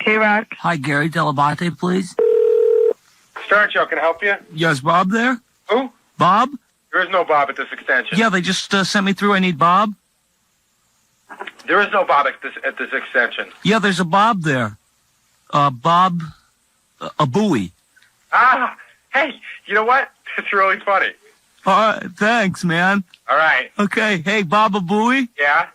K-Rock. Hi, Gary Delabate, please. Stern Show, can I help you? Yeah, is Bob there? Who? Bob? There is no Bob at this extension. Yeah, they just sent me through. I need Bob. There is no Bob at this extension. Yeah, there's a Bob there. Bob, a Booey. Ah, hey, you know what? It's really funny. All right, thanks, man. All right. Okay, hey, Bob a Booey? Yeah?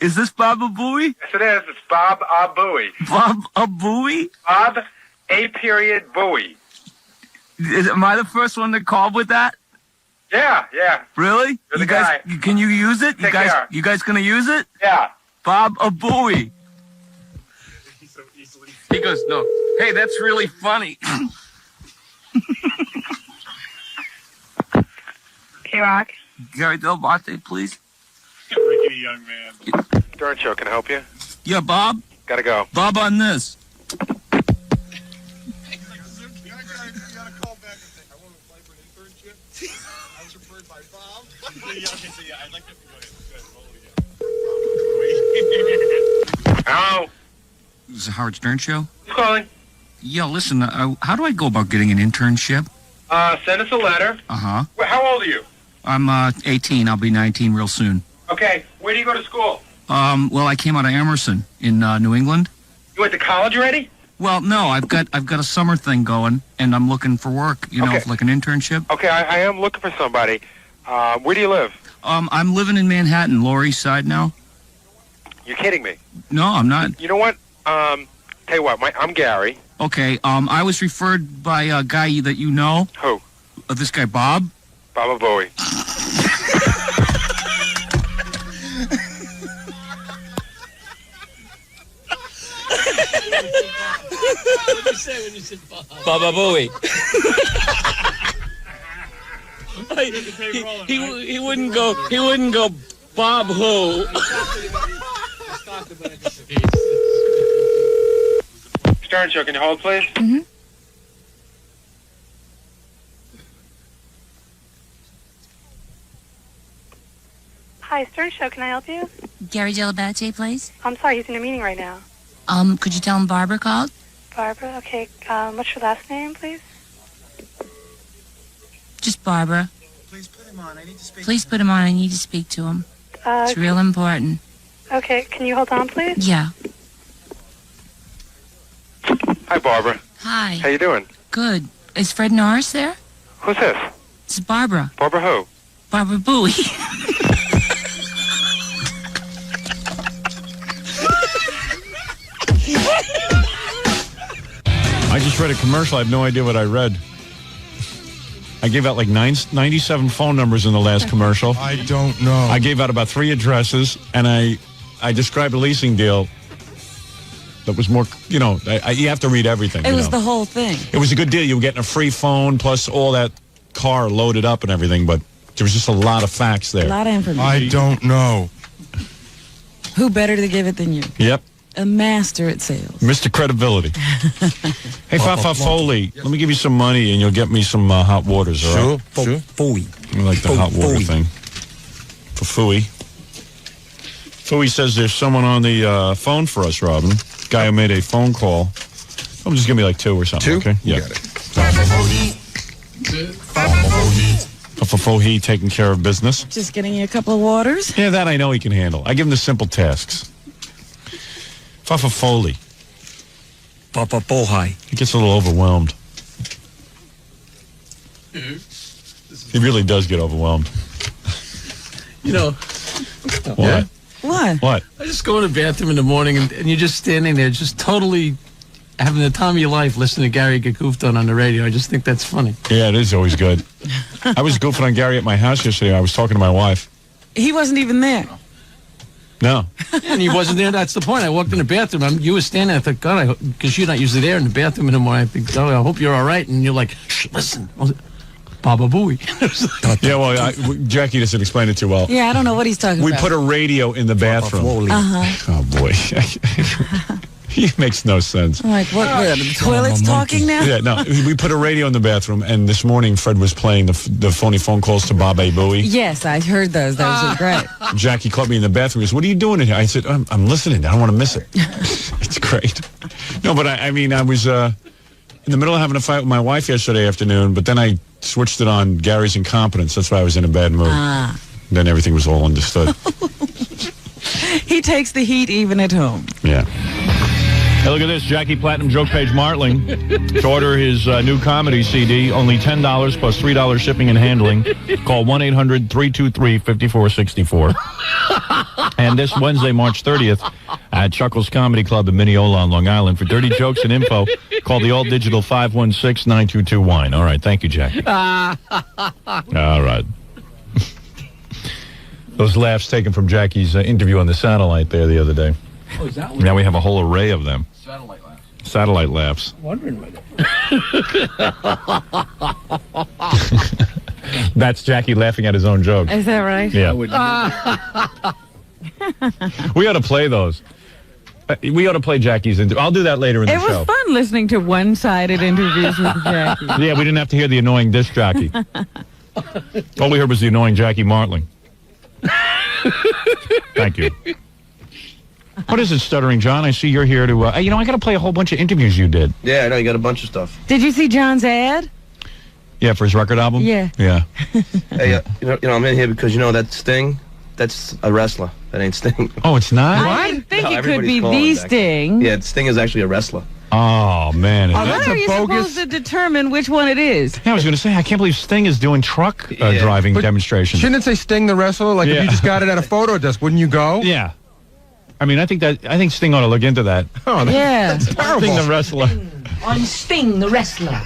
Is this Bob a Booey? Yes, it is. It's Bob A. Booey. Bob a Booey? Bob A. Booey. Am I the first one that called with that? Yeah, yeah. Really? You're the You guys, guy. can you use it? Take care. You guys gonna use it? Yeah. Bob a Booey. He goes, no. Hey, that's really funny. K-Rock. Gary Delabate, please. Rickety young man. Stern Show, can I help you? Yeah, Bob. Gotta go. Bob on this. You gotta call back and say, I want to apply for an internship. I was referred by Bob. I'd like to go ahead. Hello? This is a Howard Stern show. Who's calling? Yeah, listen, how do I go about getting an internship? Send us a letter. Uh-huh. How old are you? I'm 18. I'll be 19 real soon. Okay. Where do you go to school? Well, I came out of Emerson in New England. You went to college already? Well, no, I've got a summer thing going, and I'm looking for work, Okay. like an internship. Okay, I am looking for somebody. Where do you live? I'm living in Manhattan, Lower East Side now. You're kidding me. No, I'm not. You know what? Tell you what, I'm Gary. Okay, I was referred by a guy that you know. Who? This guy, Bob. Bob Booey. What did you say when you said Bob? Baba Booey. He wouldn't go Bob who. Stern Show, can you hold, please? Mm-hmm. Hi, Stern Show. Can I help you? Gary Delabate, please. I'm sorry, he's in a meeting right now. Could you tell him Barbara called? Barbara, okay. What's your last name, please? Just Barbara. Please put him on. I need to speak. Please put him on. I need to speak to him. It's real important. Okay, can you hold on, please? Yeah. Hi, Barbara. Hi. How you doing? Good. Is Fred Norris there? Who's this? It's Barbara. Barbara who? Barbara Booey. I just read a commercial. I have no idea what I read. I gave out like 97 phone numbers in the last commercial. I don't know. I gave out about 3 addresses, and I described a leasing deal that was more, you have to read everything. It was the whole thing. It was a good deal. You were getting a free phone plus all that car loaded up and everything, but there was just a lot of facts there. A lot of information. I don't know. Who better to give it than you? Yep. A master at sales. Mr. Credibility. Hey, Fafa Foley, let me give you some money and you'll get me some hot waters, all right? Sure. Fooey. I like the hot water thing. For Fooey. Fooey says there's someone on the phone for us, Robin. Guy who made a phone call. Just give me like 2 or something, 2? okay? Yeah. Got it. Fafa Foley taking care of business. Just getting you a couple of waters. Yeah, that I know he can handle. I give him the simple tasks. Fafa Foley. Papa Bohai. He gets a little overwhelmed. He really does get overwhelmed. You know, What? What? What? I just go in the bathroom in the morning and you're just standing there, just totally having the time of your life listening to Gary get goofed on the radio. I just think that's funny. Yeah, it is always good. I was goofing on Gary at my house yesterday. I was talking to my wife. He wasn't even there. No. And he wasn't there. That's the point. I walked in the bathroom. You were standing there. I thought, God, because you're not usually there in the bathroom anymore. I think, oh, I hope you're all right. And you're like, shh, listen. Baba Booey. Yeah, well, Jackie doesn't explain it too well. Yeah, I don't know what he's talking We about. put a radio in the bathroom. Uh-huh. Oh, boy. It makes no sense. I'm like, what? The toilet's talking now? Yeah, no. We put a radio in the bathroom, and this morning Fred was playing the phony phone calls to Bob A. Booey. Yes, I heard those. Those are great. Jackie caught me in the bathroom. He goes, "What are you doing in here?" I said, I'm listening. I don't want to miss it. It's great. No, but I mean, I was in the middle of having a fight with my wife yesterday afternoon, but then I switched it on Gary's incompetence. That's why I was in a bad mood. Then everything was all understood. He takes the heat even at home. Yeah. Hey, look at this. Jackie Platinum Joke Page Martling to order his new comedy CD. Only $10 plus $3 shipping and handling. Call 1-800-323-5464. And this Wednesday, March 30th, at Chuckles Comedy Club in Mineola on Long Island. For dirty jokes and info, call the all-digital 516-922-WINE. All right. Thank you, Jackie. All right. Those laughs taken from Jackie's interview on the satellite there the other day. Oh, is that one? Now we have a whole array of them. Satellite laughs. Satellite laughs. I'm wondering what That's Jackie laughing at his own joke. Is that right? Yeah. We ought to play those. We ought to play Jackie's interview. I'll do that later in the It show. was fun listening to one-sided interviews with Jackie. Yeah, we didn't have to hear the annoying disc jockey. All we heard was the annoying Jackie Martling. Thank you. What is it, Stuttering John? I see you're here to... I got to play a whole bunch of interviews you did. Yeah, I know. You got a bunch of stuff. Did you see John's ad? Yeah, for his record album? Yeah. Yeah. Hey, I'm in here because, that Sting, that's a wrestler. That ain't Sting. Oh, it's not? I think No, it could everybody's be calling the back. Sting. Yeah, Sting is actually a wrestler. Oh, man. How are you supposed to determine which one it is? Yeah, I was going to say, I can't believe Sting is doing truck driving demonstrations. Shouldn't it say Sting the wrestler? Like if you just got it at a photo desk, wouldn't you go? Yeah. I mean, I think Sting ought to look into that. Oh, Yeah. that's terrible. Sting the wrestler. I'm Sting, the wrestler.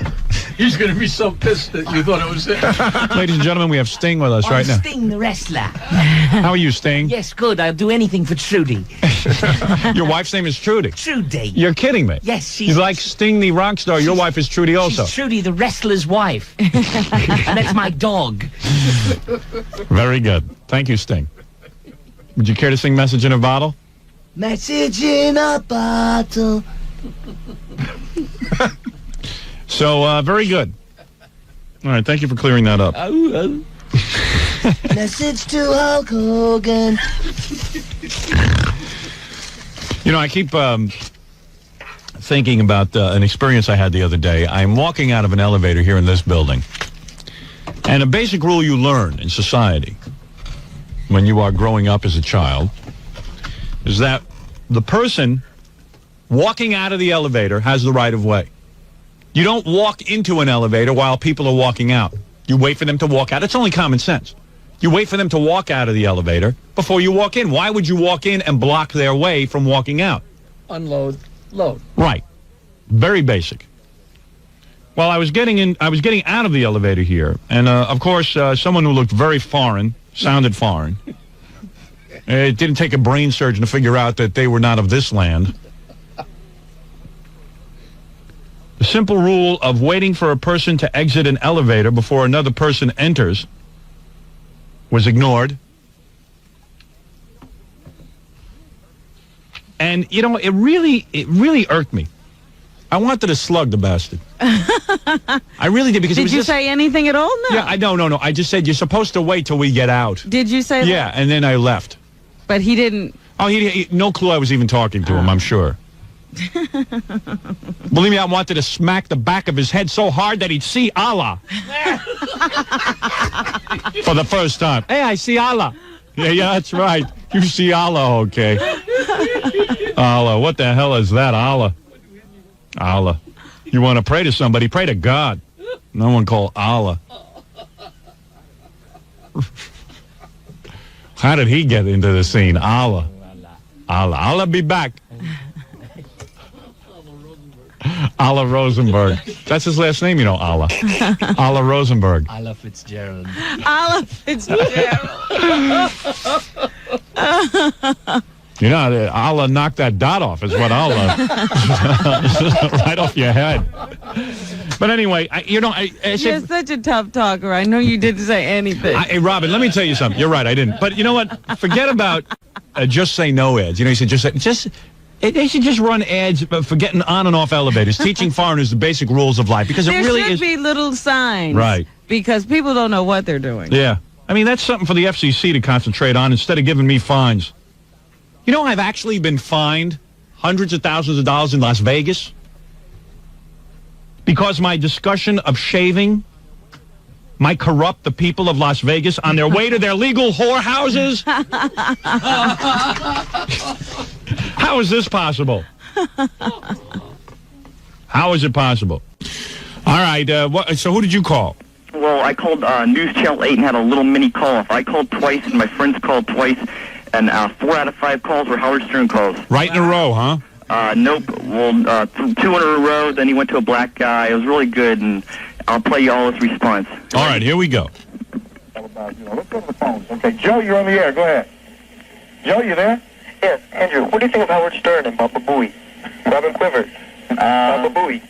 He's going to be so pissed that you thought it was it. Ladies and gentlemen, we have Sting with us right now. Sting, the wrestler. How are you, Sting? Yes, good. I'll do anything for Trudy. Your wife's name is Trudy. Trudy. You're kidding me. Yes, He's like Sting the rock star. Your wife is Trudy also. She's Trudy, the wrestler's wife. And that's my dog. Very good. Thank you, Sting. Would you care to sing Message in a Bottle? Message in a bottle. So, very good. All right, thank you for clearing that up. Message to Hulk Hogan. I keep thinking about an experience I had the other day. I'm walking out of an elevator here in this building. And a basic rule you learn in society when you are growing up as a child is that the person walking out of the elevator has the right of way. You don't walk into an elevator while people are walking out. You wait for them to walk out. It's only common sense. You wait for them to walk out of the elevator before you walk in. Why would you walk in and block their way from walking out? Unload, load. Right. Very basic. Well, I was getting out of the elevator here, and of course, someone who looked very foreign, sounded foreign. It didn't take a brain surgeon to figure out that they were not of this land. The simple rule of waiting for a person to exit an elevator before another person enters was ignored. And, it really irked me. I wanted to slug the bastard. I really did because it was Did you just... say anything at all? No. Yeah, no. I just said, you're supposed to wait till we get out. Did you say that? Yeah, and then I left. But he didn't. Oh, he no clue I was even talking to him, I'm sure. Believe me, I wanted to smack the back of his head so hard that he'd see Allah. For the first time. Hey, I see Allah. Yeah, that's right. You see Allah, okay. Allah, what the hell is that, Allah? Allah. You want to pray to somebody, pray to God. No one call Allah. How did he get into the scene? Allah. Allah be back. Allah Rosenberg. That's his last name, Allah. Allah Rosenberg. Allah Fitzgerald. Allah Fitzgerald. Allah knocked that dot off is what Allah. Right off your head. But anyway, I You're such a tough talker. I know you didn't say anything. Hey, Robin, let me tell you something. You're right, I didn't. But you know what? Forget about just say no ads. You said just They should just run ads for getting on and off elevators, teaching foreigners the basic rules of life, because it really There is. should be little signs. Right. Because people don't know what they're doing. Yeah. I mean, that's something for the FCC to concentrate on instead of giving me fines. You know, I've actually been fined hundreds of thousands of dollars in Las Vegas because my discussion of shaving might corrupt the people of Las Vegas on their way to their legal whorehouses. How is this possible? How is it possible? All right, so who did you call? Well, I called News Channel 8 and had a little mini call-off. I called twice, and my friends called twice, and 4 out of 5 calls were Howard Stern calls. Right in a row, huh? Nope. Well, 2 in a row, then he went to a black guy. It was really good, and I'll play you all his response. All right, here we go. Let's go to the phones. Okay, Joe, you're on the air. Go ahead. Joe, you there? Yes, Andrew, what do you think of Howard Stern and Baba Booey? Robin Quiver. Baba Booey.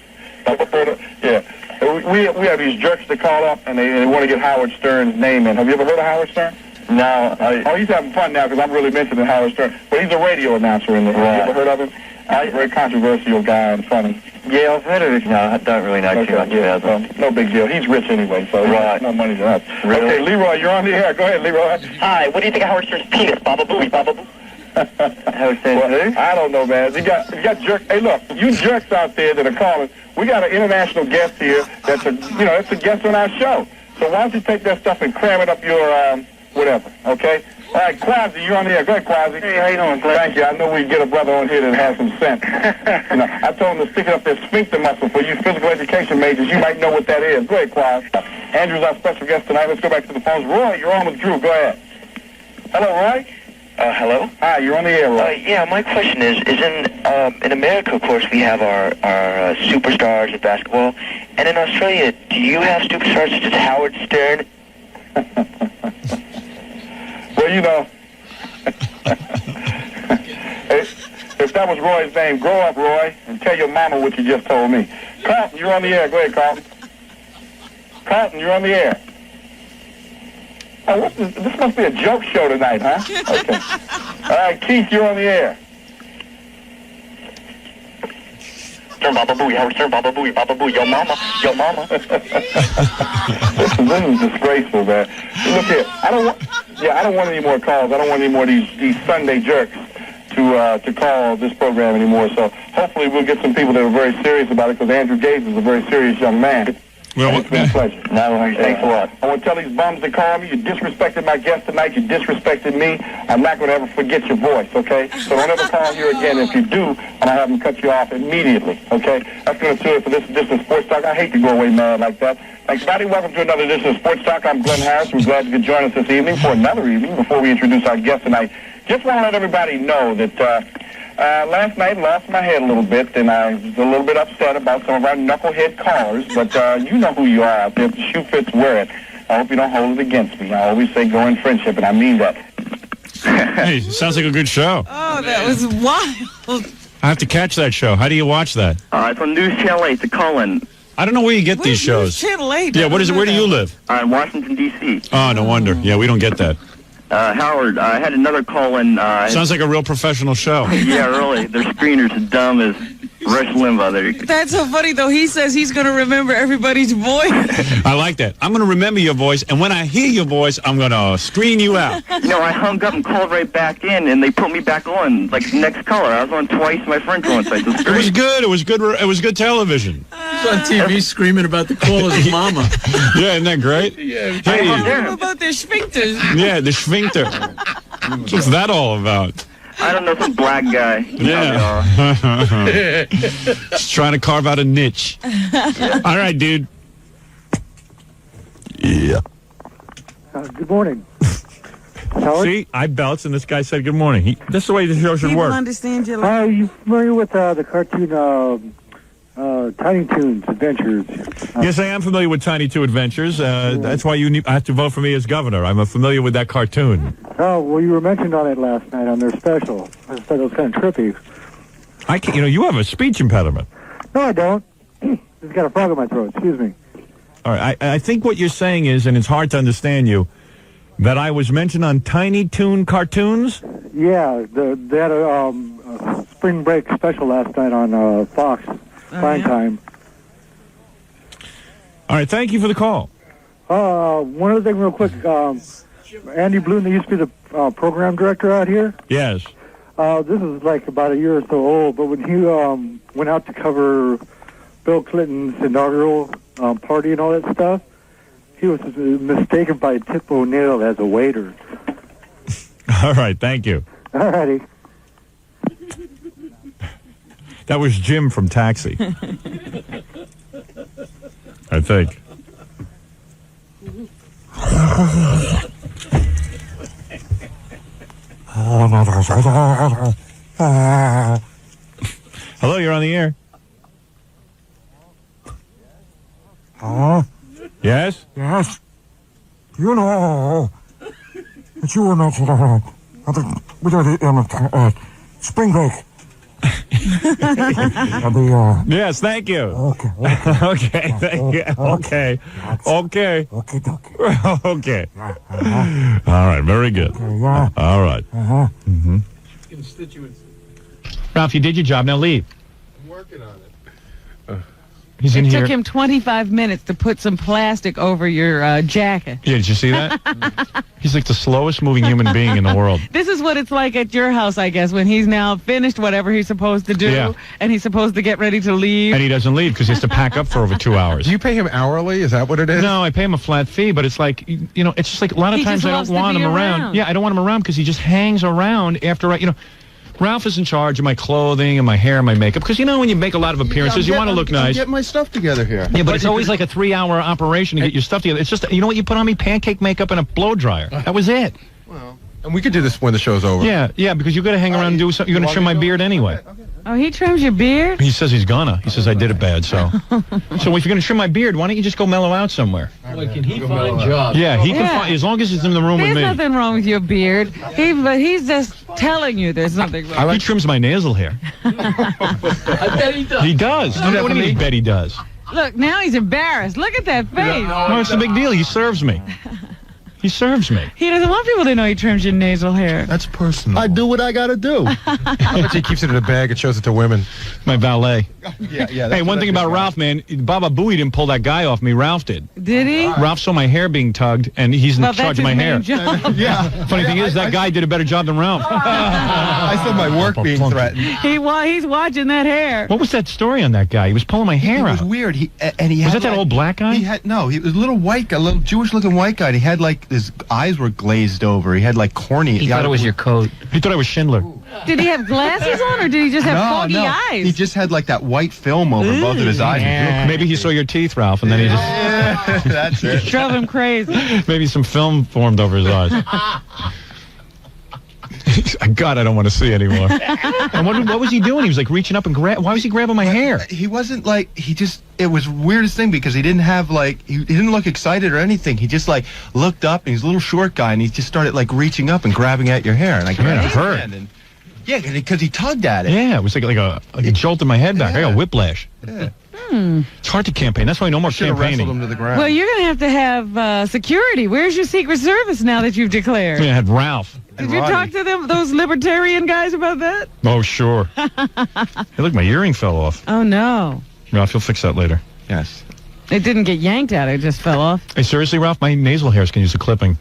Yeah. We have these jerks that call up, and they want to get Howard Stern's name in. Have you ever heard of Howard Stern? No. He's having fun now because I'm really mentioning Howard Stern. But he's a radio announcer in the Have you ever heard of him? He's a very controversial guy and funny. Yeah, I've heard of it. No, I don't really know too much about him. No big deal. He's rich anyway, so no money to us. Really? Okay, Leroy, you're on the air. Go ahead, Leroy. Hi, what do you think of Howard Stern's penis? Baba Booey, Baba Booey. Howard Stern who? I don't know, man. You got jerks. Hey, look, you jerks out there that are calling, we got an international guest here that's a guest on our show. So why don't you take that stuff and cram it up your, whatever, okay? All right, Quasi, you're on the air. Go ahead, Quasi. Hey, how you doing, Glenn? Thank you. I know we get a brother on here that has some sense. I told him to stick up their sphincter muscle for you physical education majors. You might know what that is. Go ahead, Quasi. Andrew's our special guest tonight. Let's go back to the phones. Roy, you're on with Drew. Go ahead. Hello, Roy. Hello? Hi, you're on the air, Roy. Yeah, my question is in America, of course, we have our superstars of basketball, and in Australia, do you have superstars such as Howard Stern? Well, you know, if that was Roy's name, grow up, Roy, and tell your mama what you just told me. Carlton, you're on the air. Go ahead, Carlton. Carlton, you're on the air. Oh, this must be a joke show tonight, huh? Okay. All right, Keith, you're on the air. Stern, Baba Booey, Howard Stern, Baba Booey, yo mama, yo mama. This is disgraceful, man. Look here, I don't want any more calls. I don't want any more of these Sunday jerks to call this program anymore. So hopefully we'll get some people that are very serious about it, because Andrew Gates is a very serious young man. Well, it's been a pleasure. Thanks a lot. I want to tell these bums that call me, you disrespected my guest tonight, you disrespected me. I'm not going to ever forget your voice, okay? So don't ever call here again. If you do, I'm going to have them cut you off immediately, okay? That's going to do it for this edition of Sports Talk. I hate to go away mad like that. Thanks, everybody. Welcome to another edition of Sports Talk. I'm Glenn Harris. We're glad you could join us this evening for another evening before we introduce our guest tonight. Just want to let everybody know that last night lost my head a little bit, and I was a little bit upset about some of our knucklehead callers, but you know who you are out there. If the shoe fits, wear it. I hope you don't hold it against me. I always say go in friendship, and I mean that. Hey, sounds like a good show. Oh, that was wild. I have to catch that show. How do you watch that? It's on News Channel 8, the call-in. I don't know where you get these shows. Channel 8. Yeah, what is it? Where do you live? In Washington, D.C. Oh, no wonder. Yeah, we don't get that. Howard, I had another call-in. Sounds like a real professional show. Yeah, really. Their screener's as dumb as Rush Limbaugh. That's so funny, though. He says he's going to remember everybody's voice. I like that. I'm going to remember your voice, and when I hear your voice, I'm going to screen you out. I hung up and called right back in, and they put me back on, like the next caller. I was on twice, my friend called twice. It was good. It was good. It was good television. He's on TV screaming about the caller's mama. Yeah, isn't that great? Yeah. Hey. About their sphincters. Yeah, the sphincter. What's that all about? I don't know, some black guy. Yeah. Just trying to carve out a niche. Yeah. All right, dude. Yeah. Good morning. See, I belched, and this guy said good morning. This is the way the show should People work. understand your Are you familiar with the cartoon Tiny Toons Adventures? Yes, I am familiar with Tiny Two Adventures. That's why I have to vote for me as governor. I'm familiar with that cartoon. Oh, well, you were mentioned on it last night on their special. I thought it was kind of trippy. I can't, you have a speech impediment. No, I don't. Just got a frog in my throat. Excuse me. All right, I think what you're saying is, and it's hard to understand you, that I was mentioned on Tiny Toon cartoons? Yeah, they had a spring break special last night on Fox prime time. All right, thank you for the call. One other thing real quick. Andy Bloom, that used to be the program director out here. Yes. This is like about a year or so old, but when he went out to cover Bill Clinton's inaugural party and all that stuff, he was mistaken by Tip O'Neill as a waiter. All right, thank you. All righty. That was Jim from Taxi. I think. Hello, you're on the air. Yes? Yes. You know that you were mentioned spring break. Yes, thank you. Okay. Okay, thank you. Okay. Okay. Okay. All right, very good. All right. Mm-hmm. Ralph, you did your job. Now leave. I'm working on it. He's in It here. took him 25 minutes to put some plastic over your jacket. Yeah, did you see that? He's like the slowest moving human being in the world. This is what it's like at your house, I guess, when he's now finished whatever he's supposed to do, Yeah. and he's supposed to get ready to leave. And he doesn't leave because he has to pack up for over 2 hours. Do you pay him hourly? Is that what it is? No, I pay him a flat fee, but it's like, you know, it's just like a lot of He times just I loves don't to want be him around. Yeah, I don't want him around because he just hangs around after Ralph is in charge of my clothing and my hair and my makeup because, you know, when you make a lot of appearances, you want to look nice. Get my stuff together here. Yeah, but it's always like a 3-hour operation to get your stuff together. It's just, you know what you put on me? Pancake makeup and a blow dryer. That was it. Well, and we could do this when the show's over. Yeah, because you got to hang around and do something. You're going to trim my beard anyway. Oh, he trims your beard? He says he's gonna. He says I did it bad, so. So if you're going to trim my beard, why don't you just go mellow out somewhere? Boy, can he find jobs? Yeah, he can find, as long as he's in the room There's with me. nothing wrong with your beard. But he's just telling you there's nothing wrong. He trims my nasal hair. I bet he does. He does. What do you mean, bet he does? Look, now he's embarrassed. Look at that face. No, it's a big deal. He serves me. He serves me. He doesn't want people to know he trims your nasal hair. That's personal. I do what I got to do. I bet he keeps it in a bag and shows it to women. My valet. Yeah. Hey, one thing about Ralph, man, Baba Booey didn't pull that guy off me. Ralph did. Did he? Ralph saw my hair being tugged, and he's in charge of my hair. Yeah. Funny thing is, that guy did a better job than Ralph. I saw my work being threatened. He's watching that hair. What was that story on that guy? He was pulling my hair out. It was weird. He Was had that old black guy? He was a little white guy, a little Jewish-looking white guy. And he had like his eyes were glazed over. He had like corny. He thought it was your coat. He thought I was Schindler. Did he have glasses on, or did he just have foggy eyes? He just had like that white film over both of his eyes. Yeah. Maybe he saw your teeth, Ralph, and then he just... That's it. Drove him crazy. Maybe some film formed over his eyes. God, I don't want to see anymore. And what was he doing? He was like reaching up and why was he grabbing my hair? He wasn't like, it was weirdest thing because he didn't have like, he didn't look excited or anything. He just like looked up and he's a little short guy and he just started like reaching up and grabbing at your hair. And I grabbed his hand and, because he tugged at it. Yeah, it was like a jolt in my head back. I got whiplash. Yeah. It's hard to campaign. That's why no more campaigning. Him to the ground. Well, you're going to have security. Where's your Secret Service now that you've declared? Yeah, I had Ralph. Did you talk to those libertarian guys about that? Oh, sure. Hey, look, my earring fell off. Oh, no. Ralph, you'll fix that later. Yes. It didn't get yanked out. It just fell off. Hey, seriously, Ralph? My nasal hairs can use a clipping.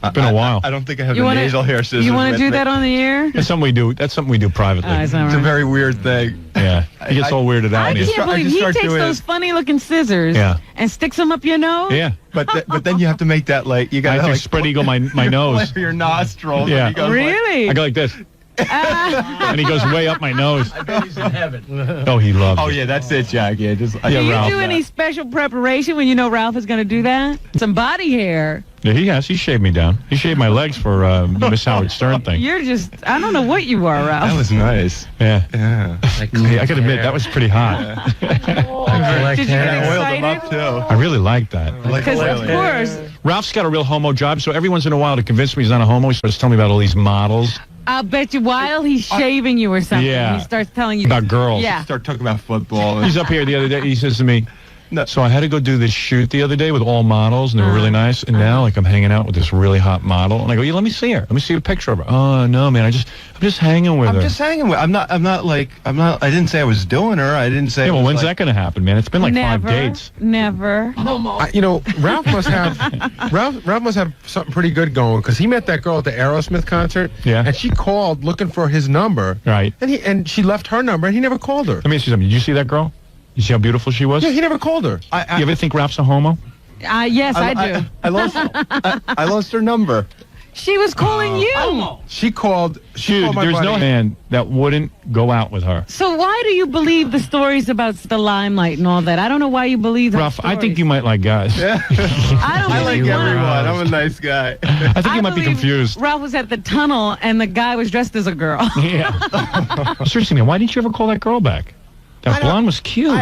It's been a while. I don't think I have the nasal hair scissors. You want to do that on the air? That's something we do. That's something we do privately. It's a very weird thing. Yeah. He gets all weirded out. I can't believe he takes those funny-looking scissors and sticks them up your nose. Yeah. But then you have to make that like, you got to like like spread eagle my nose. your nostrils. Yeah. And he goes Really? I go like this. And he goes way up my nose. I bet he's in heaven. Oh, he loves it. Oh, yeah, that's it, Jack. Yeah, Do you Ralph, do any special preparation when you know Ralph is going to do that? Some body hair. Yeah, he has. He shaved me down. He shaved my legs for Miss Howard Stern thing. You're just, I don't know what you are, Ralph. That was nice. Yeah. Yeah. I gotta admit, that was pretty hot. Did you get Oiled him up, excited? too. I really liked that. Because, of course, Ralph's got a real homo job, so every once in a while to convince me he's not a homo, he starts telling me about all these models. I'll bet you while he's shaving you or something, Yeah. he starts telling you About girls. Yeah. Start talking about football. He's up here the other day, he says to me, No. So I had to go do this shoot the other day with all models, and they were really nice. And now, like, I'm hanging out with this really hot model, and I go, "Yeah, let me see her. Let me see a picture of her." "Oh no, man, I'm just hanging with her." I'm just hanging with. I'm not. I didn't say I was doing her. I didn't say. Yeah, well, when's that going to happen, man? It's been like 5 dates. Never. Ralph must have Ralph must have something pretty good going, because he met that girl at the Aerosmith concert. Yeah. And she called looking for his number. Right. And she left her number, and he never called her. Let me ask you something. Did you see that girl? You see how beautiful she was? Yeah, he never called her. You ever think Ralph's a homo? Yes, I do. I lost her number. She was calling you. She called. Dude, my there's no buddy. man that wouldn't go out with her. So why do you believe the stories about the limelight and all that? I don't know why you believe that. Ralph, I think you might like guys. Yeah. I like everyone. I'm a nice guy. I think you might be confused. Ralph was at the tunnel and the guy was dressed as a girl. Yeah. Seriously, man, why didn't you ever call that girl back? That blonde was cute.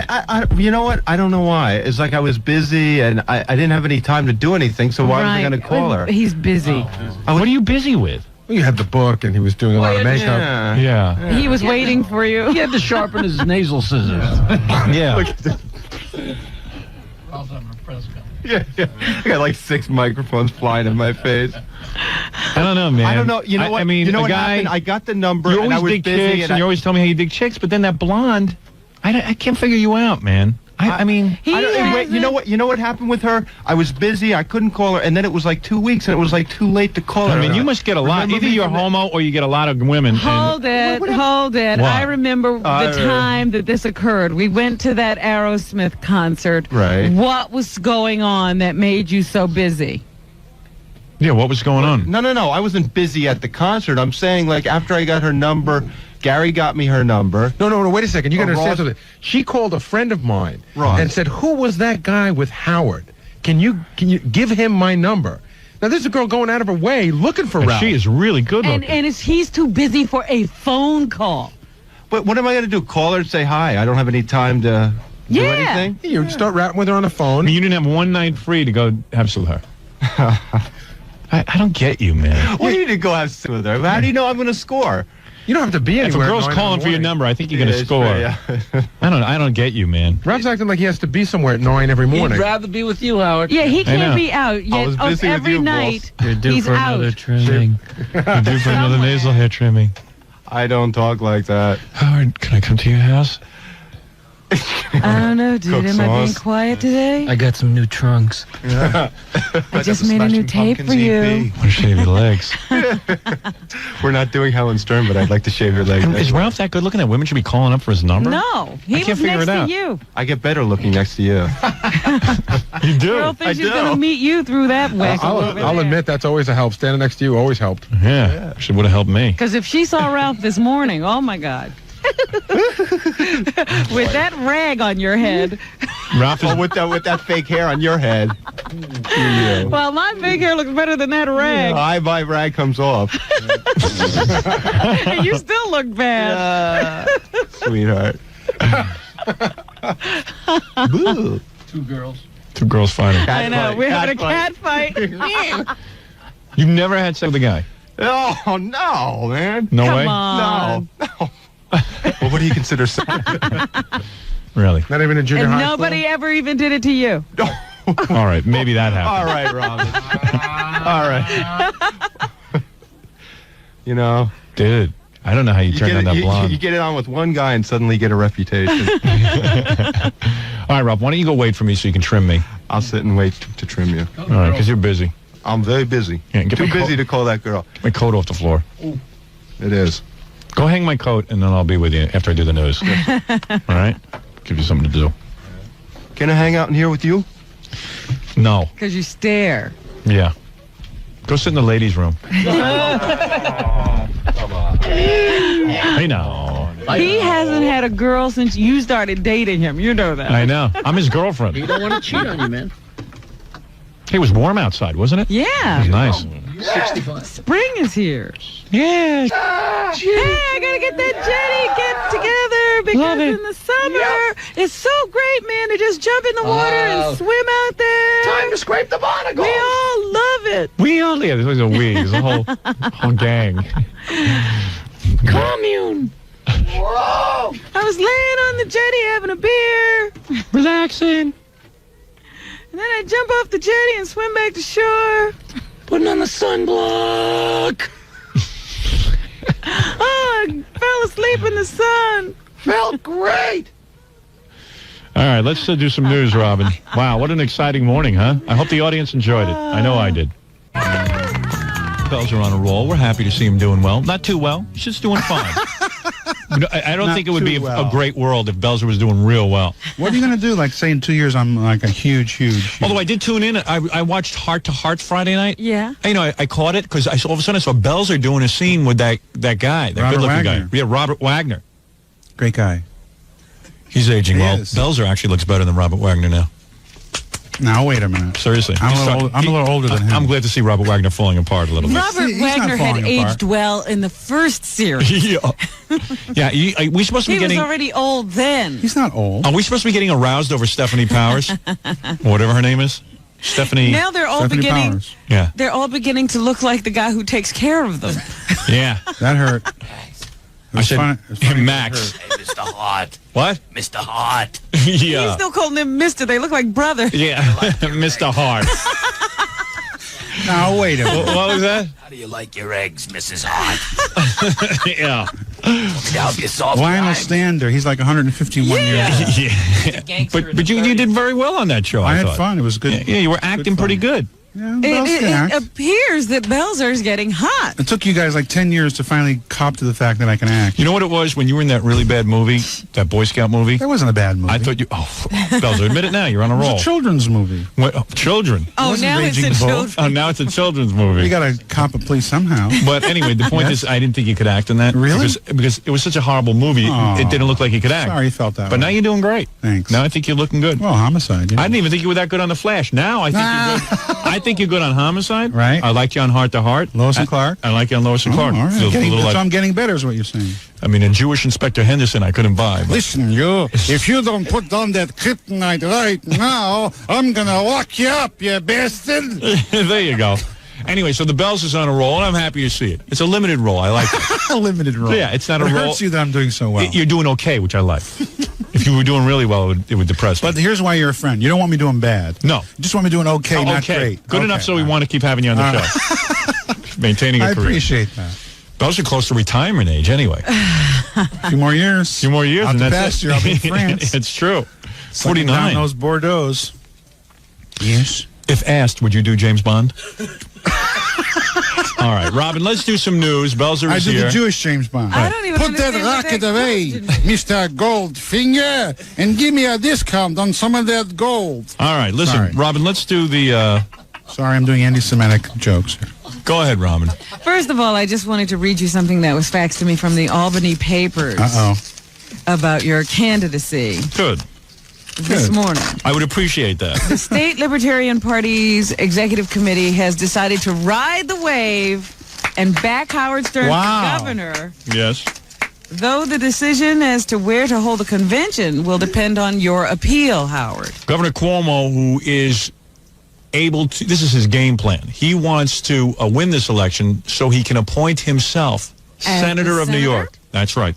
You know what? I don't know why. It's like I was busy and I didn't have any time to do anything, so why was I going to call her? He's busy. What are you busy with? Well, you had the book, and he was doing a lot of makeup. Yeah. He was waiting for you. He had to sharpen his nasal scissors. Yeah. Look at this. Yeah. I got like 6 microphones flying in my face. I don't know, man. I don't know. You know what? I mean, you know a what guy, happened? I got the number, you and I always was dig busy, chicks, and you always tell me how you dig chicks, but then that blonde, I can't figure you out, man. I mean, wait, you know what? You know what happened with her? I was busy. I couldn't call her, and then it was like 2 weeks, and it was like too late to call her. I mean, you must get a lot. Either you're homo or you get a lot of women. Hold it. What? I remember the time that this occurred. We went to that Aerosmith concert. Right. What was going on that made you so busy? Yeah, what was going on? No. I wasn't busy at the concert. I'm saying, like, after I got her number, Gary got me her number. No, wait a second. You got to understand something. She called a friend of mine and said, "Who was that guy with Howard? Can you give him my number?" Now, there's a girl going out of her way looking for Ralph. She is really good looking. And he's too busy for a phone call. But what am I going to do? Call her and say hi? I don't have any time to do anything? You start rapping with her on the phone. I mean, you didn't have one night free to go have sex with her. I don't get you, man. What do you need to go have sex with her? How do you know I'm going to score? You don't have to be If anywhere. a girl's calling for your number, I think you're going to score. I don't get you, man. Ralph's acting like he has to be somewhere at 9 every morning. He'd rather be with you, Howard. Yeah, he can't be out yet. Every night, You're due he's for out. another trimming. You're due for another nasal hair trimming. I don't talk like that. Howard, can I come to your house? I don't know, dude. Am I being quiet today? I got some new trunks. Yeah. I just made a new tape for you. I want to shave your legs. We're not doing Helen Stern, but I'd like to shave your legs. Is Ralph that good looking that women should be calling up for his number? No, he I can't was figure next it out. to you. I get better looking next to you. You do. Girl thinks she's going to meet you through that whack. I'll admit that's always a help. Standing next to you always helped. Yeah. She would have helped me. Because if she saw Ralph this morning, oh my God. With that rag on your head. Ralph is with that fake hair on your head. Well, my fake hair looks better than that rag. My rag comes off. And you still look bad. Sweetheart. Boo. Two girls fighting. I know. We're having a cat fight. You've never had sex with a guy? Oh, no, man. No way? Come on. No. Well, what do you consider sex? Really? Not even in junior And high nobody ever even did it to you. All right, maybe that happened. All right, Robin. All right. You know, dude, I don't know how you turned on that blonde. You get it on with one guy and suddenly get a reputation. All right, Rob, why don't you go wait for me so you can trim me? I'll sit and wait to trim you. All right, because you're busy. I'm very busy. Yeah, get Too my busy to call that girl. Get my coat off the floor. It is. Go hang my coat, and then I'll be with you after I do the news. All right? Give you something to do. Can I hang out in here with you? No. Because you stare. Yeah. Go sit in the ladies' room. Hey, now. He hasn't had a girl since you started dating him. You know that. I know. I'm his girlfriend. He don't want to cheat on you, man. Hey, it was warm outside, wasn't it? Yeah. It was nice. 65. Spring is here. Yeah. Hey, I gotta get that Jenny get together because in the summer it's so great, man, to just jump in the water and swim out there. Time to scrape the barnacles. We all love it. We all, yeah, this was a we. There's a whole gang. Commune. Whoa! I was laying on the jetty having a beer. Relaxing. And then I jump off the jetty and swim back to shore. Putting on the sunblock. Oh, I fell asleep in the sun. Felt great. All right, let's do some news, Robin. Wow, what an exciting morning, huh? I hope the audience enjoyed it. I know I did. Bells are on a roll. We're happy to see him doing well. Not too well. He's just doing fine. I don't think it would be a great world if Belzer was doing real well. What are you going to do? Like, say in 2 years, I'm like a huge. Although I did tune in. I watched Heart to Heart Friday night. Yeah. You know, I caught it because all of a sudden I saw Belzer doing a scene with that guy, that good-looking guy. Yeah, Robert Wagner. Great guy. He's aging He well. is. Belzer actually looks better than Robert Wagner now. Now, wait a minute. Seriously. I'm a little older than him. I'm glad to see Robert Wagner falling apart a little bit. Robert Wagner had aged well in the first series. Yeah. Yeah, we supposed to be He getting... was already old then. He's not old. Are we supposed to be getting aroused over Stephanie Powers? Or whatever her name is? Stephanie... Now they're all Stephanie beginning... Powers. Yeah. They're all beginning to look like the guy who takes care of them. Yeah. That hurt. I said, funny. Max. Hey, Mr. Hart. What? Mr. Hart. He's Yeah. still calling them Mister. They look like brothers. Yeah. Mr. Hart. Now, wait a minute. What was that? How do you like your eggs, Mrs. Hart? Yeah. Help you solve Lionel crime. Stander. He's like 151 years old. Yeah. But you did very well on that show, I had thought. fun. It was good. Yeah, you were acting pretty good. Yeah, It appears that Belzer's getting hot. It took you guys like 10 years to finally cop to the fact that I can act. You know what it was when you were in that really bad movie, that Boy Scout movie? That wasn't a bad movie. I thought you... Oh, Belzer, admit it now. You're on a It roll. was a children's movie. What, children? Oh, now it's a Raging Bull. children. Oh, now it's a children's movie. You got to cop a police somehow. But anyway, the point is, I didn't think you could act in that. Really? Because it was such a horrible movie. Aw. It didn't look like you could act. Sorry you felt that But way. now you're doing great. Thanks. Now I think you're looking good. Well, Homicide. Yeah. I didn't even think you were that good on The Flash. Now I think you're good. I think you're good on Homicide. Right. I liked you on Heart to Heart. Lois and Clark. I like you on Lois and Clark. Oh, all right. Feels a little So like- I'm getting better is what you're saying. I mean, a Jewish Inspector Henderson I couldn't buy. But Listen, you, if you don't put down that kryptonite right now, I'm gonna lock you up, you bastard. there you go. Anyway, so the Bells is on a roll, and I'm happy to see it. It's a limited role. I like it. A limited role. Yeah, it's not a It role. hurts you that I'm doing so well. You're doing okay, which I like. If you were doing really well, it would depress me. But here's why you're a friend. You don't want me doing bad. No. You just want me doing okay, Oh, not okay. great. Good enough so we want to keep having you on the show. Maintaining a I career. appreciate that. Bells are close to retirement age anyway. A few more years. A few more years, Out and the that's pasture, it. I'll be in France. It's true. Sucking down 49. those Bordeaux. Yes. If asked, would you do James Bond? All right, Robin, let's do some news. Belzer I is did here. the Jewish James Bond. I don't even Put that understand what rocket that away, question- Mr. Goldfinger, and give me a discount on some of that gold. All right, listen, Sorry. Robin, let's do the... Sorry, I'm doing anti-Semitic jokes here. Go ahead, Robin. First of all, I just wanted to read you something that was faxed to me from the Albany papers Uh-oh. about your candidacy Good. this morning. I would appreciate that. The State Libertarian Party's executive committee has decided to ride the wave and back Howard Stern Wow. for governor, Yes. though the decision as to where to hold a convention will depend on your appeal, Howard. Governor Cuomo, who is able to... This is his game plan. He wants to win this election so he can appoint himself As Senator the of New senator? York. That's right.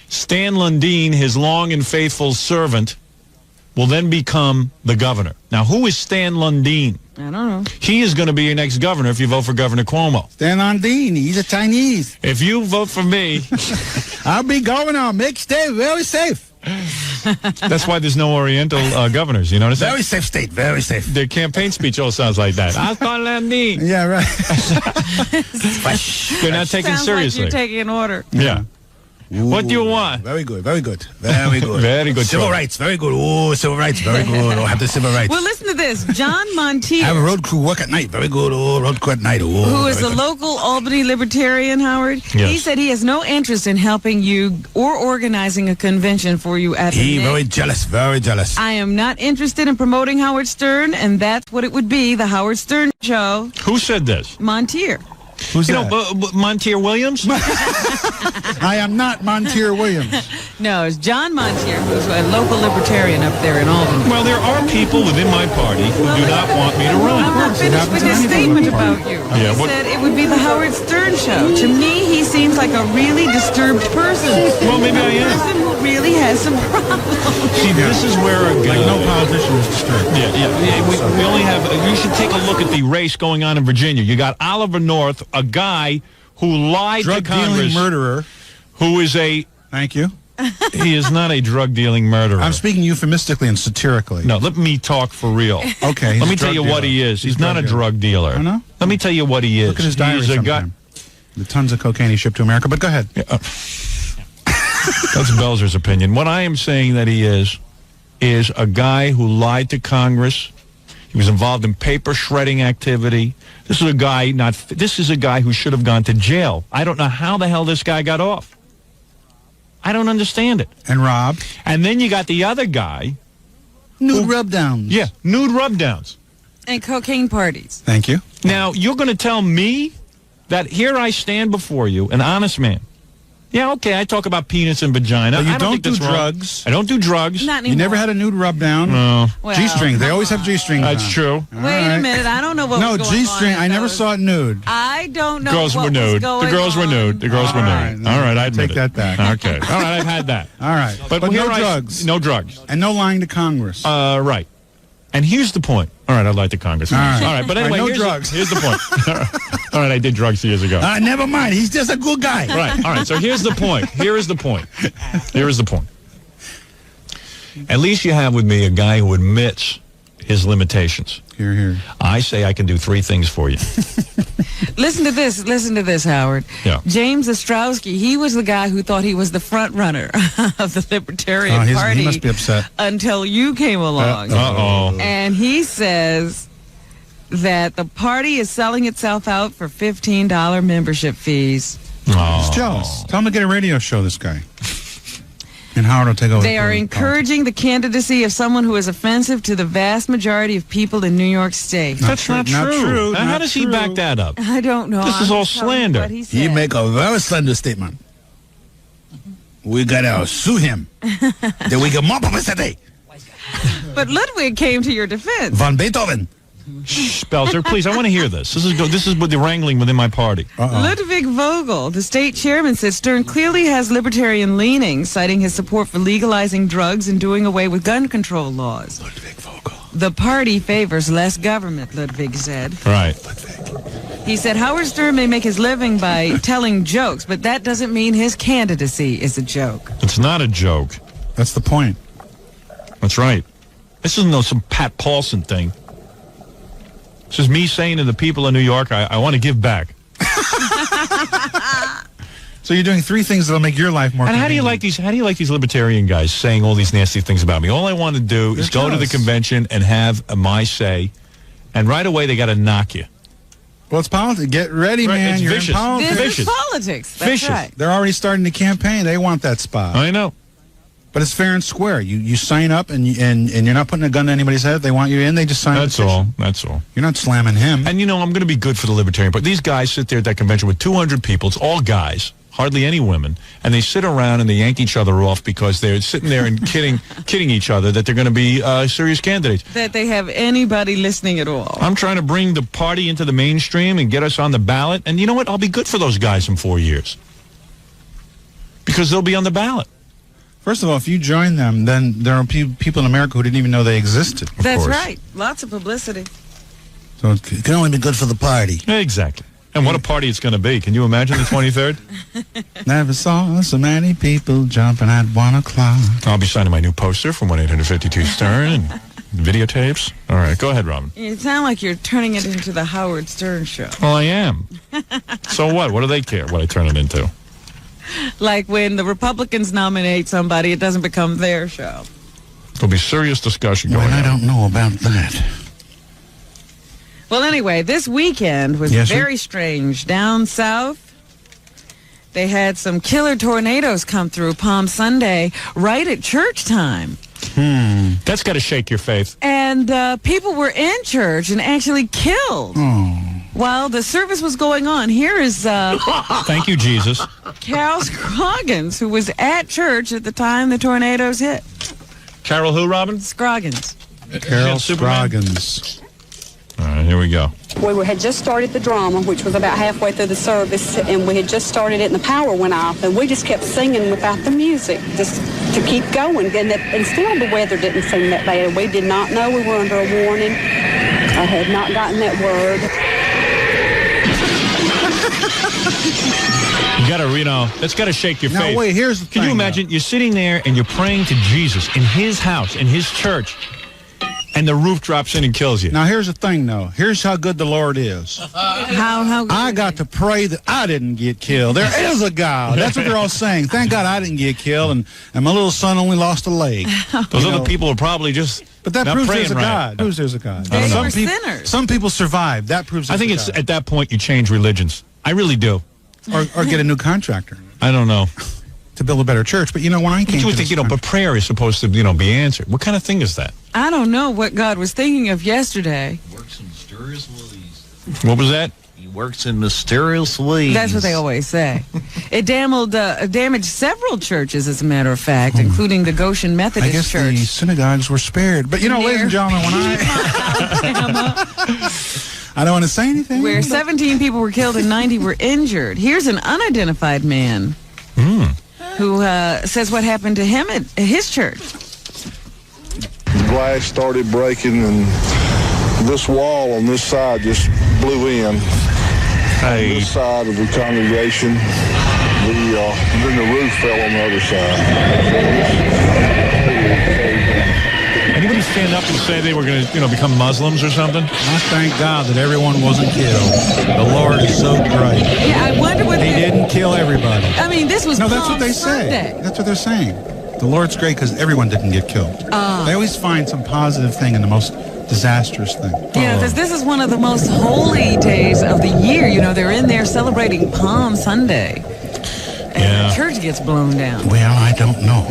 Stan Lundeen, his long and faithful servant, will then become the governor. Now, who is Stan Lundeen? I don't know. He is going to be your next governor if you vote for Governor Cuomo. Then Andine, he's a Chinese. If you vote for me, I'll be governor. Make state very safe. that's why there's no Oriental governors. You notice that? Very safe state, very safe. Their campaign speech all sounds like that. I'll call Lundeen. Yeah, right. They're not taken Sounds seriously. like you're taking an order. Yeah. What do you want? Very good, very good, very good. Very good. Civil choice. rights, very good. Oh, civil rights, very good. Oh, have the civil rights. Well, listen to this. John Montier, Have a road crew work at night, very good. Oh, road crew at night. Oh, who is very a good. local Albany Libertarian, Howard, Yes. he said he has no interest in helping you or organizing a convention for you at the He next. very jealous, very jealous. I am not interested in promoting Howard Stern, and that's what it would be, the Howard Stern Show. Who said this? Montier. Who's You that? know, Montier Williams? I am not Montier Williams. No, it's John Montier, who's a local libertarian up there in Albany. Well, there are people within my party who do not want me to I'm run. not finished with his statement about you. Yeah, He what- said it would be the Howard Stern Show. To me, he seems like a really disturbed person. Well, maybe I A am. person who really has some problems. See, this is where a guy... Like no politician is disturbed. Yeah. We only have... You should take a look at the race going on in Virginia. You got Oliver North, a guy who lied to Congress. Drug-dealing murderer. Who is a... Thank you. He is not a drug-dealing murderer. I'm speaking euphemistically and satirically. No, let me talk for real. Okay. Let me tell you what he is. He's not a drug dealer. Oh, no? Let me tell you what he is. Look at his diary sometime. The tons of cocaine he shipped to America, but go ahead. Yeah, that's Belzer's opinion. What I am saying that he is a guy who lied to Congress. He was involved in paper shredding activity. This is a guy who should have gone to jail. I don't know how the hell this guy got off. I don't understand it. And Rob. And then you got the other guy. Nude rub-downs. Yeah, nude rub-downs. And cocaine parties. Thank you. Now, you're going to tell me that here I stand before you, an honest man. Yeah, okay, I talk about penis and vagina. But you I don't don't think do that's wrong. drugs. I don't do drugs. Not anymore. You never had a nude rub-down? No. Well, G-string. They always have G-strings That's on. true. Wait a minute. I don't know what was going G-string. on. I never saw it nude. I don't know Girls what were nude. was going The girls were on. nude. The girls were nude. All right, I admit take that back. Okay. All right, I've had that. All right. But here no drugs. No drugs. And no lying to Congress. Right. And here's the point. All right, I lied to Congress. All right. But anyway, no here's drugs. Here's the point. All right, I did drugs years ago. Never mind. He's just a good guy. Right. All right. So here's the point. Here is the point. At least you have with me a guy who admits his limitations. Here, here. I say I can do 3 things for you. Listen to this, Howard. Yeah. James Ostrowski, he was the guy who thought he was the front runner of the Libertarian Party. He must be upset. Until you came along. Uh-oh. And he says that the party is selling itself out for $15 membership fees. He's jealous. Tell him to get a radio show, this guy. And Howard will take over. They are encouraging the candidacy of someone who is offensive to the vast majority of people in New York State. That's not true. How does he back that up? I don't know. This is all slander. He make a very slender statement. We gotta sue him. Then we get more publicity. But Ludwig came to your defense. Von Beethoven. Shh, Belzer, please, I want to hear this. This is with the wrangling within my party. Ludwig Vogel, the state chairman, said Stern clearly has libertarian leanings, citing his support for legalizing drugs and doing away with gun control laws. Ludwig Vogel. The party favors less government, Ludwig said. Right. He said Howard Stern may make his living by telling jokes, but that doesn't mean his candidacy is a joke. It's not a joke. That's the point. That's right. This isn't some Pat Paulson thing. This is me saying to the people of New York, I want to give back. So you're doing 3 things that'll make your life more. And how do you like these libertarian guys saying all these nasty things about me? All I want to do is go to the convention and have my say, and right away they got to knock you. Well, it's politics. Get ready, man. It's You're vicious. in politics. This is politics. That's Vicious. right. They're already starting the campaign. They want that spot. I know. But it's fair and square. You sign up and you're not putting a gun to anybody's head. They want you in. They just sign. That's all. That's all. You're not slamming him. And I'm going to be good for the Libertarian Party. These guys sit there at that convention with 200 people. It's all guys, hardly any women, and they sit around and they yank each other off because they're sitting there and kidding each other that they're going to be serious candidates. That they have anybody listening at all. I'm trying to bring the party into the mainstream and get us on the ballot. And you know what? I'll be good for those guys in 4 years because they'll be on the ballot. First of all, if you join them, then there are people in America who didn't even know they existed. That's right. Lots of publicity. So it can only be good for the party. Exactly. And what a party it's going to be. Can you imagine the 23rd? Never saw so many people jumping at 1 o'clock. I'll be signing my new poster from 1-800-52-STERN and videotapes. All right, go ahead, Robin. You sound like you're turning it into the Howard Stern show. Well, I am. So what? What do they care what I turn it into? Like when the Republicans nominate somebody, it doesn't become their show. There'll be serious discussion going on. I don't know about that. Well, anyway, this weekend was very strange. Down south, they had some killer tornadoes come through Palm Sunday right at church time. That's got to shake your faith. And people were in church and actually killed while the service was going on. Here is Thank you, Jesus. Carol Scroggins, who was at church at the time the tornadoes hit. Carol who, Robin? Scroggins. Carol Scroggins. All right, here we go. We had just started the drama, which was about halfway through the service, and we had just started it, and the power went off, and we just kept singing without the music, just to keep going. And still the weather didn't seem that bad. We did not know we were under a warning. I had not gotten that word. You gotta, that's gotta shake your faith. Now, wait, here's the thing. Can you imagine, you're sitting there and you're praying to Jesus in his house, in his church, and the roof drops in and kills you. Now, here's the thing, though. Here's how good the Lord is. How good? I got to pray that I didn't get killed. There is a God. That's what they're all saying. Thank God I didn't get killed, and my little son only lost a leg. Those other people are probably just But that not proves praying there's a right. God. Proves there's a God. They Some were people, sinners. some people survive. That proves there's I think a it's God. at that point you change religions. I really do. Or get a new contractor. I don't know. To build a better church. But, when I came you would to think, this but prayer is supposed to, be answered. What kind of thing is that? I don't know what God was thinking of yesterday. Works in mysterious ways. What was that? He works in mysterious ways. That's what they always say. It damaged several churches, as a matter of fact, including the Goshen Methodist I guess Church. the synagogues were spared. But, ladies and gentlemen, when I don't want to say anything. Where 17 people were killed and 90 were injured. Here's an unidentified man who says what happened to him at his church. The glass started breaking, and this wall on this side just blew in. On this side of the congregation, then the roof fell on the other side. Anybody stand up and say they were going to, become Muslims or something? I thank God that everyone wasn't killed. The Lord is so great. Yeah, I wonder what He didn't kill everybody. I mean, this was that's Palm what they Sunday. say. That's what they're saying. The Lord's great because everyone didn't get killed. They always find some positive thing in the most disastrous thing. Yeah, because this is one of the most holy days of the year. They're in there celebrating Palm Sunday. And the church gets blown down. Well, I don't know.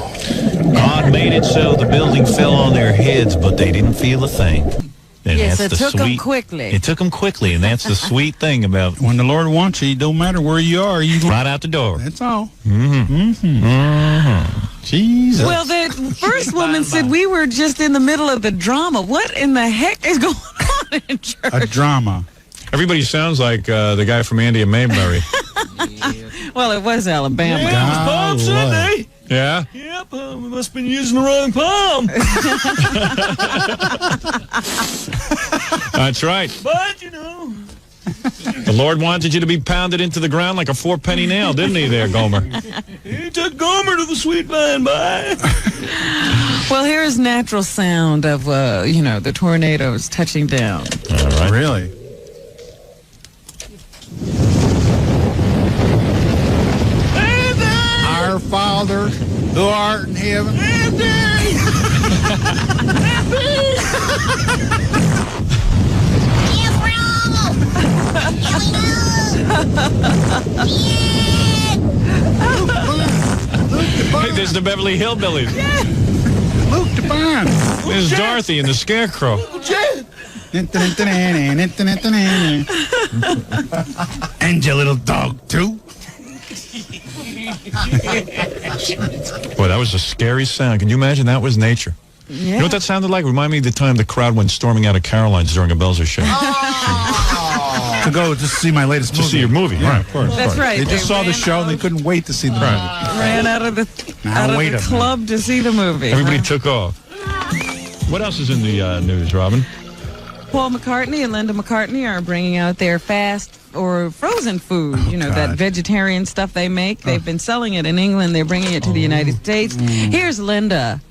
God made it so the building fell on their heads, but they didn't feel a thing. And Yes, that's it the took them sweet- quickly. It took them quickly, and that's the sweet thing about when the Lord wants you, it don't matter where you are. You right out the door. That's all. Jesus. Well, the first woman said we were just in the middle of the drama. What in the heck is going on in church? A drama. Everybody sounds like the guy from Andy and Mayberry. Well, it was Alabama. Yeah, it was Palm Sunday. Yeah? Yep, we must have been using the wrong palm. That's right. But, The Lord wanted you to be pounded into the ground like a 4-penny nail, didn't he there, Gomer? he took Gomer to the sweet vine by. Well, here's natural sound of, the tornadoes touching down. All right. Really? Our Father, who art in heaven. Hey, there's the Beverly Hillbillies. Luke Devine. There's Dorothy and the Scarecrow. And your little dog, too. Boy, that was a scary sound. Can you imagine that was nature? Yeah. You know what that sounded like? Remind me of the time the crowd went storming out of Caroline's during a Belzer show. To go just see my latest movie. To see your movie, Yeah, right. of course. That's right. They just saw the show and they couldn't wait to see the movie. Ran out of the wait a minute. club to see the movie. Everybody took off. What else is in the news, Robin? Paul McCartney and Linda McCartney are bringing out their fast or frozen food. That vegetarian stuff they make. They've been selling it in England. They're bringing it to the United States. Here's Linda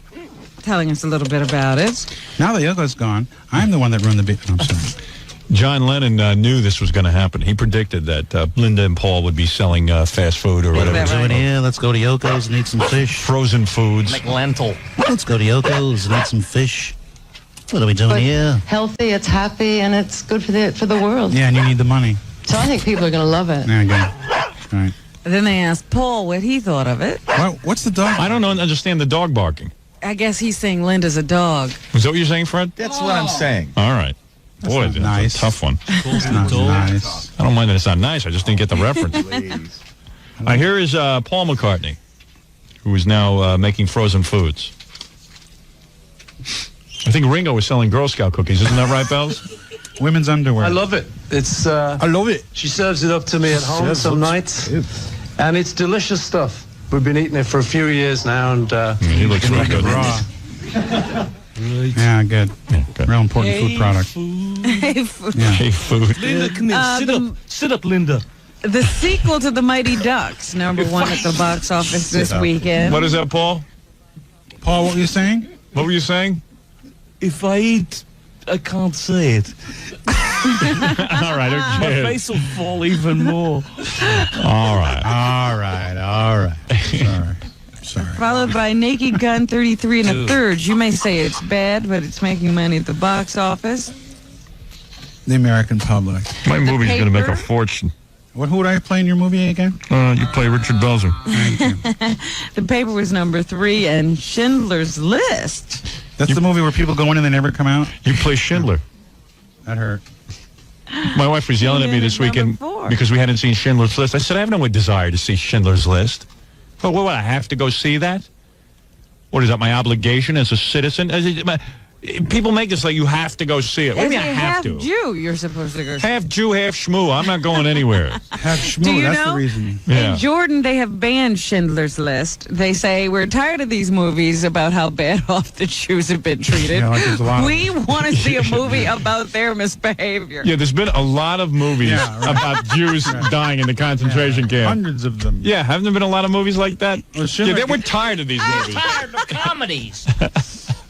telling us a little bit about it. Now that Yoko's gone, I'm the one that ruined the beef. I'm sorry. John Lennon knew this was going to happen. He predicted that Linda and Paul would be selling fast food or whatever. Doing here, let's go to Yoko's and eat some fish. Frozen foods. Like lentil. Let's go to Yoko's and eat some fish. What are we doing here? Healthy, it's happy, and it's good for the world. Yeah, and you need the money. So I think people are going to love it. Yeah, good. Right. Then they asked Paul what he thought of it. What's the dog? I don't understand the dog barking. I guess he's saying Linda's a dog. Is that what you're saying, Fred? That's what I'm saying. All right. That's Boy, not that's nice. a tough one. It's not nice. I don't mind that it's not nice. I just didn't get the reference. Here is Paul McCartney, who is now making frozen foods. I think Ringo was selling Girl Scout cookies. Isn't that right, Bells? Women's underwear. I love it. It's. I love it. She serves it up to me at home some nights, and it's delicious stuff. We've been eating it for a few years now, and he looks real good. Raw. Yeah, good. Real important food product. Hey, food. Yeah. Hey, food. Linda, come here. Sit up, Linda. The sequel to The Mighty Ducks, #1 at the box office this weekend. What is that, Paul? Paul, what were you saying? What were you saying? If I eat, I can't say it. All right, My okay. face will fall even more. All right. Sorry. Followed by Naked Gun 33 1/3. You may say it's bad, but it's making money at the box office. The American public. My movie's going to make a Paper. fortune. Who would I play in your movie again? You play Richard Belzer. The Paper was #3, and Schindler's List. That's the movie where people go in and they never come out? You play Schindler. That hurt. My wife was yelling at me this weekend because we hadn't seen Schindler's List. I said, I have no desire to see Schindler's List. But what, I have to go see that? What is that, my obligation as a citizen? People make this like you have to go see it. What do you mean I have to? Jew, you're supposed to go see. Half Jew, half schmoo. I'm not going anywhere. Half schmoo, Do you that's know? the reason. Yeah. In Jordan, they have banned Schindler's List. They say, we're tired of these movies about how bad off the Jews have been treated. Yeah, like there's a lot of We want to see a movie about their misbehavior. Yeah, there's been a lot of movies about Jews dying in the concentration camp. Hundreds of them. Yeah, haven't there been a lot of movies like that? Well, Schindler- we're tired of these movies. Tired of comedies.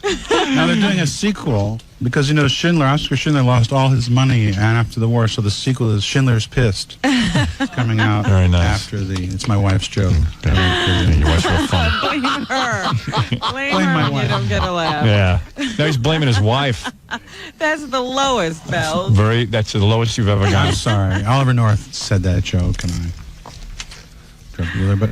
Now they're doing a sequel because, Oscar Schindler lost all his money after the war, so the sequel is Schindler's Pissed. It's coming out Very nice. after it's my wife's joke. Your wife's real fun. Blame her. Blame Blame her my when wife. you don't get a laugh. Yeah. Now he's blaming his wife. That's the lowest, Bells. That's the lowest you've ever I'm gone. sorry. Oliver North said that joke, and I drug dealer, but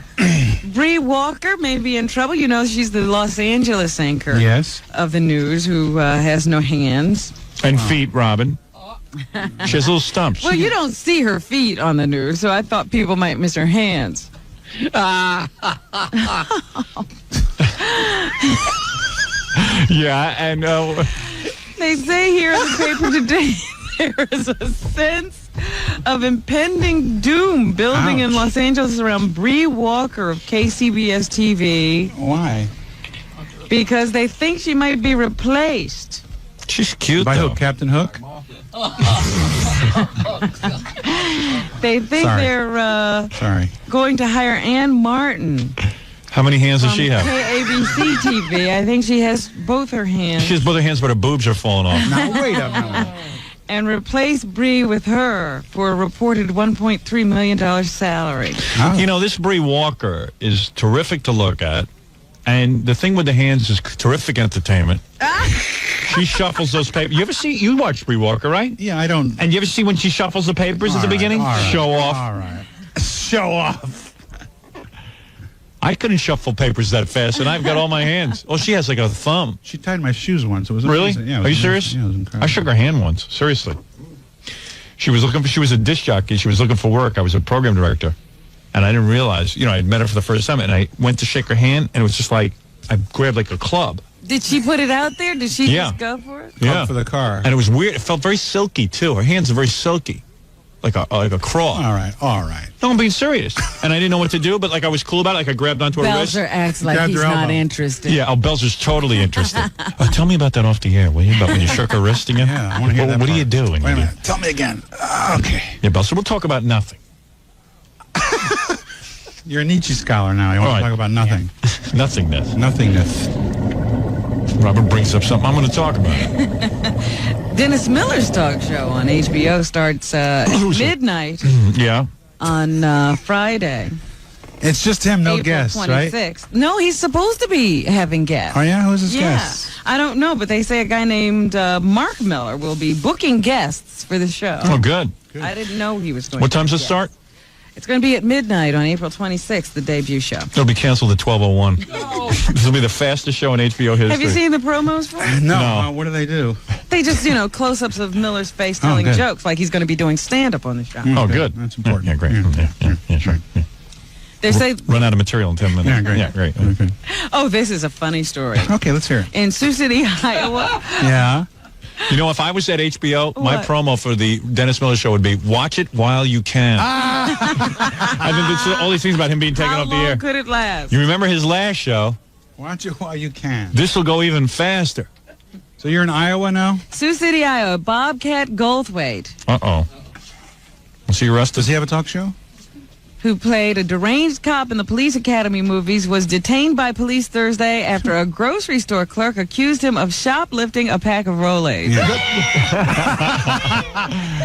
Bree Walker may be in trouble. She's the Los Angeles anchor yes. of the news who has no hands. And feet, Robin. She has little stumps. Well, you don't see her feet on the news, so I thought people might miss her hands. Yeah, and They say here in the paper today there is a sense of impending doom building in Los Angeles around Bree Walker of KCBS TV. Why? Because they think she might be replaced. she's cute, By though. who? Captain Hook? They think they're Sorry. going to hire Ann Martin. How many hands does she have? KABC TV. I think she has both her hands. She has both her hands, but her boobs are falling off. Now, wait a minute. And replace Bree with her for a reported $1.3 million salary. Oh. This Bree Walker is terrific to look at. And the thing with the hands is terrific entertainment. She shuffles those papers. You watch Bree Walker, right? Yeah, I don't. And you ever see when she shuffles the papers at the beginning? all right, Show off. All right. Show off. I couldn't shuffle papers that fast, and I've got all my hands. Oh, she has like a thumb. She tied my shoes once. It was Really? amazing. Yeah, it Are you was serious? amazing. Yeah, it was incredible. I shook her hand once. Seriously. She was a disc jockey. She was looking for work. I was a program director. And I didn't realize, I had met her for the first time, and I went to shake her hand, and it was just like, I grabbed like a club. Did she put it out there? Did she just go for it? Yeah. For the car. And it was weird. It felt very silky, too. Her hands are very silky. Like a craw. All right. No, I'm being serious. And I didn't know what to do, but I was cool about it. I grabbed onto her wrist. Belzer acts like he's not interested. Yeah, Belzer's totally interested. Tell me about that off the air, will you? About when you shook her wrist again? Yeah, I want to hear that What do part. you do? Wait a minute. Tell me again. Okay. Yeah, Belzer, we'll talk about nothing. You're a Nietzsche scholar now. You want to talk about nothing. Nothingness. Nothingness. Robert brings up something I'm going to talk about. Dennis Miller's talk show on HBO starts at midnight Yeah. on Friday. It's just him, no April guests, 26th. right? No, he's supposed to be having guests. Oh, yeah? Who's his Yeah. guest? I don't know, but they say a guy named Mark Miller will be booking guests for the show. Oh, good. I didn't know he was going What to. time's it start? It's going to be at midnight on April 26th, the debut show. It'll be canceled at 12:01. This will be the fastest show in HBO history. Have you seen the promos for it? No. What do they do? They just, close-ups of Miller's face telling good. jokes like he's going to be doing stand-up on the show. Oh, good. That's important. Yeah, great. Yeah, sure. Yeah. They say, Run out of material in 10 minutes. Yeah, great. Yeah, great. Okay. oh, this is a funny story. Okay, let's hear it. In Sioux City, Iowa, Yeah. If I was at HBO, my What? promo for the Dennis Miller show would be, watch it while you can. I think it's all these things about him being taken off the air. How long could it last? You remember his last show? Watch it while you can. This will go even faster. So you're in Iowa now? Sioux City, Iowa. Bobcat Goldthwait, Uh-oh. Was he arrested? Does he have a talk show? who played a deranged cop in the Police Academy movies, was detained by police Thursday after a grocery store clerk accused him of shoplifting a pack of Rolaids.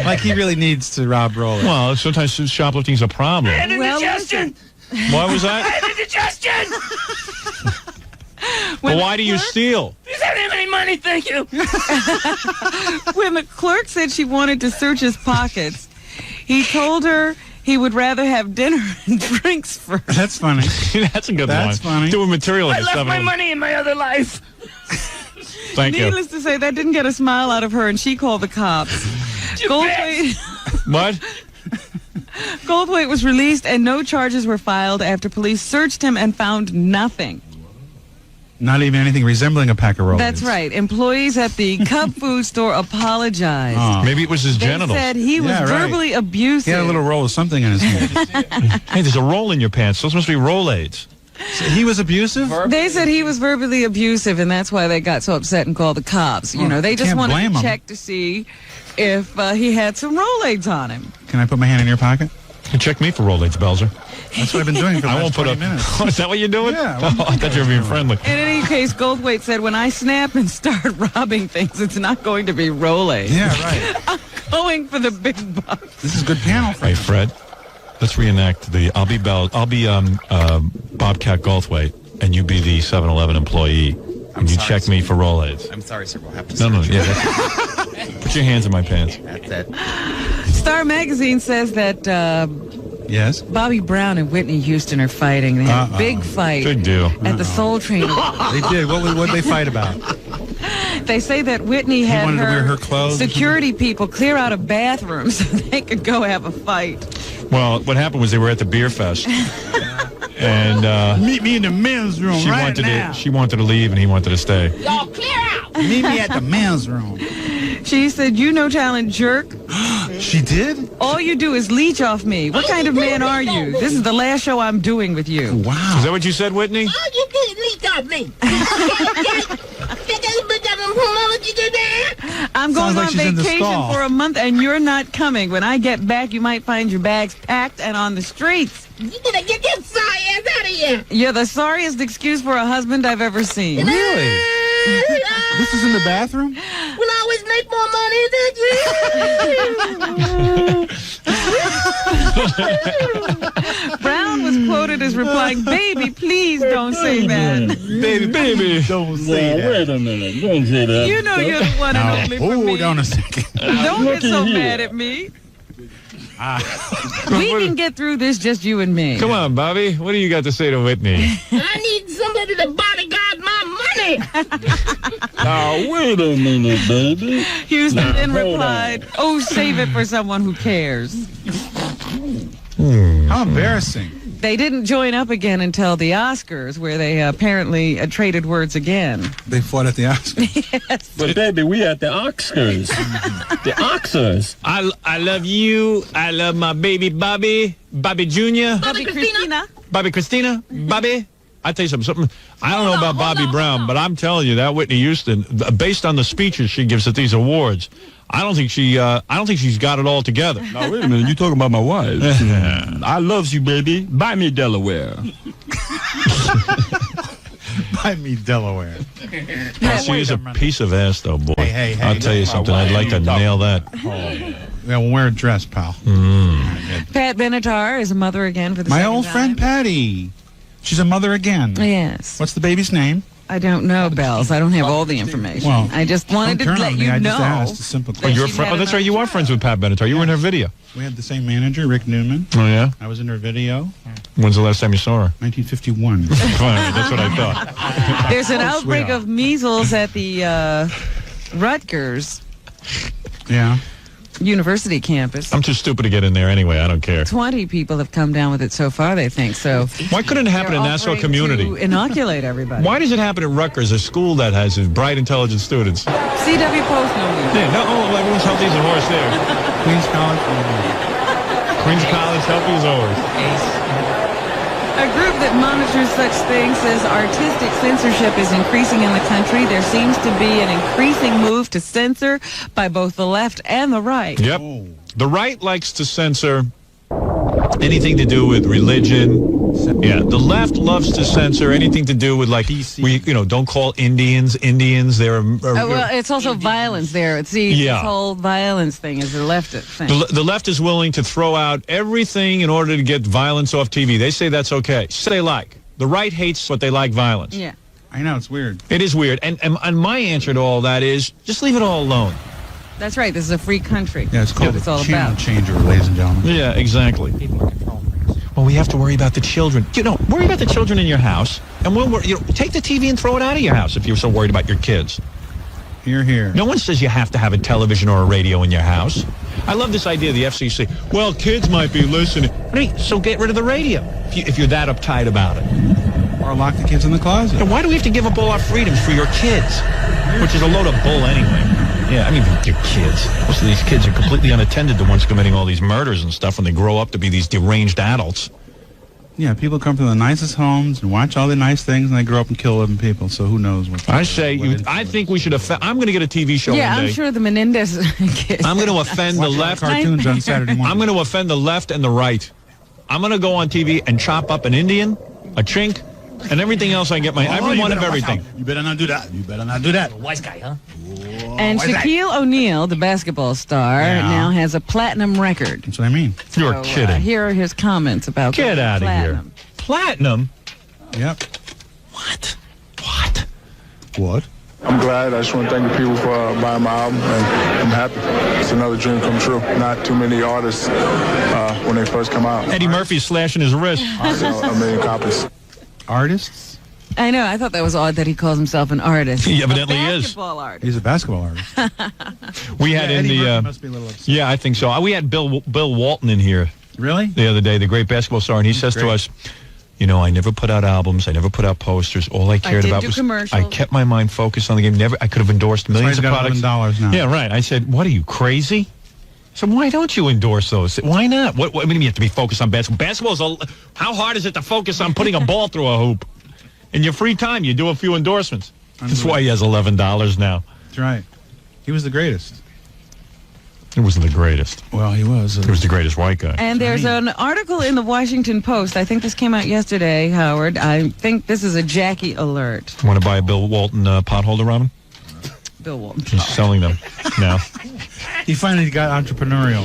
Like he really needs to rob Rolaids. Well, sometimes shoplifting's a problem. Indigestion. What was that? Indigestion. Well, why do you steal? Because I don't have any money, thank you. When the clerk said she wanted to search his pockets, he told her he would rather have dinner and drinks first. That's funny. That's a good one. That's funny. Doing material I at left my 7-Eleven. money in my other life. Thank you. Needless to say, that didn't get a smile out of her, and she called the cops. Goldthwait, What? Goldthwait was released, and no charges were filed after police searched him and found nothing. Not even anything resembling a pack of Rolaids. That's right. Employees at the Cub Food store apologized. Oh. Maybe it was his They genitals. said he was Yeah, right. verbally abusive. He had a little roll of something in his hand. Hey, there's a roll in your pants. Those must be Rolaids. So he was abusive? They said he was verbally abusive, and that's why they got so upset and called the cops. You know, they just can't wanted blame to 'em. check to see if he had some Rolaids on him. Can I put my hand in your pocket? You check me for Rolaids, Belzer. That's what I've been doing for the I last won't put 20 up. minutes. Oh, is that what you're doing? Yeah. Oh, I thought you were being friendly. In any case, Goldthwait said, when I snap and start robbing things, it's not going to be Rolaids. Yeah, right. I'm going for the big bucks. This is good panel for Hey, Fred, let's reenact the. I'll be Bobcat Goldthwait, and you be the 7-Eleven employee, and you check me for Rolaids. I'm sorry, sir. We'll have to. No, yeah. Put your hands in my pants. That's it. Star Magazine says that Yes? Bobby Brown and Whitney Houston are fighting. They had a big fight Good deal. at the Soul Train. They did. What did they fight about? They say that Whitney had wanted to wear her clothes or security people clear out a bathroom so they could go have a fight. Well, what happened was they were at the beer fest, and Meet me in the men's room she wanted to leave, and he wanted to stay. Y'all clear out. Meet me at the men's room. She said, "You no talent jerk. She did? All you do is leech off me. What kind of man are you? This is the last show I'm doing with you." Wow. Is that what you said, Whitney? All you do is leech off me. I'm going Sounds like on she's in the vacation stall. for a month and you're not coming. When I get back, you might find your bags packed and on the streets. You better get your sorry ass out of here. You're the sorriest excuse for a husband I've ever seen. Really? This is in the bathroom? We'll always make more money than you. Brown was quoted as replying, "Baby, please don't say that." Baby, don't say that. Wait a minute. Don't say that. You know you're the one and only for me. Hold on a second. Don't get so mad at me. We can get through this, just you and me. Come on, Bobby. What do you got to say to Whitney? I need somebody to bodyguard my money. Now, wait a minute, baby. Houston then hold replied, "Oh, save it for someone who cares." How embarrassing. They didn't join up again until the Oscars, where they apparently traded words again. They fought at the Oscars. Yes. But, baby, we at the Oscars. The Oscars. I love you. I love my baby Bobby Jr. Bobby Christina. Bobby Christina. Bobby. I tell you something. I don't know about Bobby Brown, but I'm telling you that Whitney Houston, based on the speeches she gives at these awards, I don't think she's got it all together. Now, wait a minute. You talking about my wife? I loves you, baby. Buy me Delaware. Buy me Delaware. She is a piece of ass, though, boy. Hey, I'll tell you something. I'd like to nail that. Yeah, wear a dress, pal. Pat Benatar is a mother again for the My second old time. friend Patty. She's a mother again. Yes. What's the baby's name? I don't know, Bells. I don't have all the information. Well, I just wanted to don't turn let on me. you I know. just asked a simple Oh, question. you're oh, that's right. You are friends with Pat Benatar. You were in her video. We had the same manager, Rick Newman. Oh, yeah? I was in her video. When's the last time you saw her? 1951. That's what I thought. There's an outbreak sweetheart. of measles at the Rutgers Yeah. University campus. I'm too stupid to get in there anyway. I don't care. 20 people have come down with it so far, they think. So Why couldn't it happen in they're Nassau offering Community? to inoculate everybody. Why does it happen at Rutgers, a school that has bright, intelligent students? CW Post no. Yeah, no, everyone's healthy as a horse there. Queens College. Queens College, healthy as always. A group that monitors such things says artistic censorship is increasing in the country. There seems to be an increasing move to censor by both the left and the right. Yep. The right likes to censor anything to do with religion. Yeah, the left loves to censor anything to do with, like, don't call Indians. They're well, it's also violence there. See, Yeah. this whole violence thing is the left thing. The left is willing to throw out everything in order to get violence off TV. They say that's okay. So they like. The right hates what they like, violence. Yeah. I know, it's weird. It is weird. And my answer to all that is just leave it all alone. That's right. This is a free country. Yeah, it's called That's what a it's all channel about. changer, ladies and gentlemen. Yeah, exactly. Well, we have to worry about the children. Worry about the children in your house, and take the TV and throw it out of your house if you're so worried about your kids. You're here. No one says you have to have a television or a radio in your house. I love this idea of the FCC. Well, kids might be listening. So get rid of the radio if you're that uptight about it. Or lock the kids in the closet. And why do we have to give up all our freedoms for your kids? Which is a load of bull anyway. Yeah, I mean, your kids. Most of these kids are completely unattended, the ones committing all these murders and stuff when they grow up to be these deranged adults. Yeah, people come from the nicest homes and watch all the nice things, and they grow up and kill 11 people, so who knows what... I think we should I'm going to get a TV show one day. I'm sure the Menendez kids. I'm going to offend the left. Cartoons on Saturday morning. I'm going to offend the left and the right. I'm going to go on TV and chop up an Indian, a chink, and everything else I get every one of everything. You better not do that. You better not do that. Wise guy, huh? And Shaquille O'Neal, the basketball star, now has a platinum record. That's what I mean. You're kidding. Here are his comments about Get out of here. Platinum? Yep. What? What? I'm glad. I just want to thank the people for buying my album, and I'm happy. It's another dream come true. Not too many artists when they first come out. Eddie Murphy's slashing his wrist. I sell a million copies. Artists? I know. I thought that was odd that he calls himself an artist. He evidently a is. basketball artist. He's a basketball artist. We had Eddie Murphy must be a little upset. Yeah, I think so. We had Bill Walton in here. Really? The other day, the great basketball star, and he says to us, I never put out albums. I never put out posters. All I cared about was commercials. I kept my mind focused on the game. I could have endorsed millions of products. $11 now. Yeah, right. I said, what are you, crazy? So why don't you endorse those? Why not? What I mean, you have to be focused on basketball. How hard is it to focus on putting a ball through a hoop? In your free time, you do a few endorsements. That's why he has $11 now. That's right. He was the greatest. He wasn't the greatest. Well, he was. He was the greatest white guy. And there's an article in the Washington Post. I think this came out yesterday, Howard. I think this is a Jackie alert. Want to buy a Bill Walton potholder, Robin? Bill Walton. He's selling them now. He finally got entrepreneurial.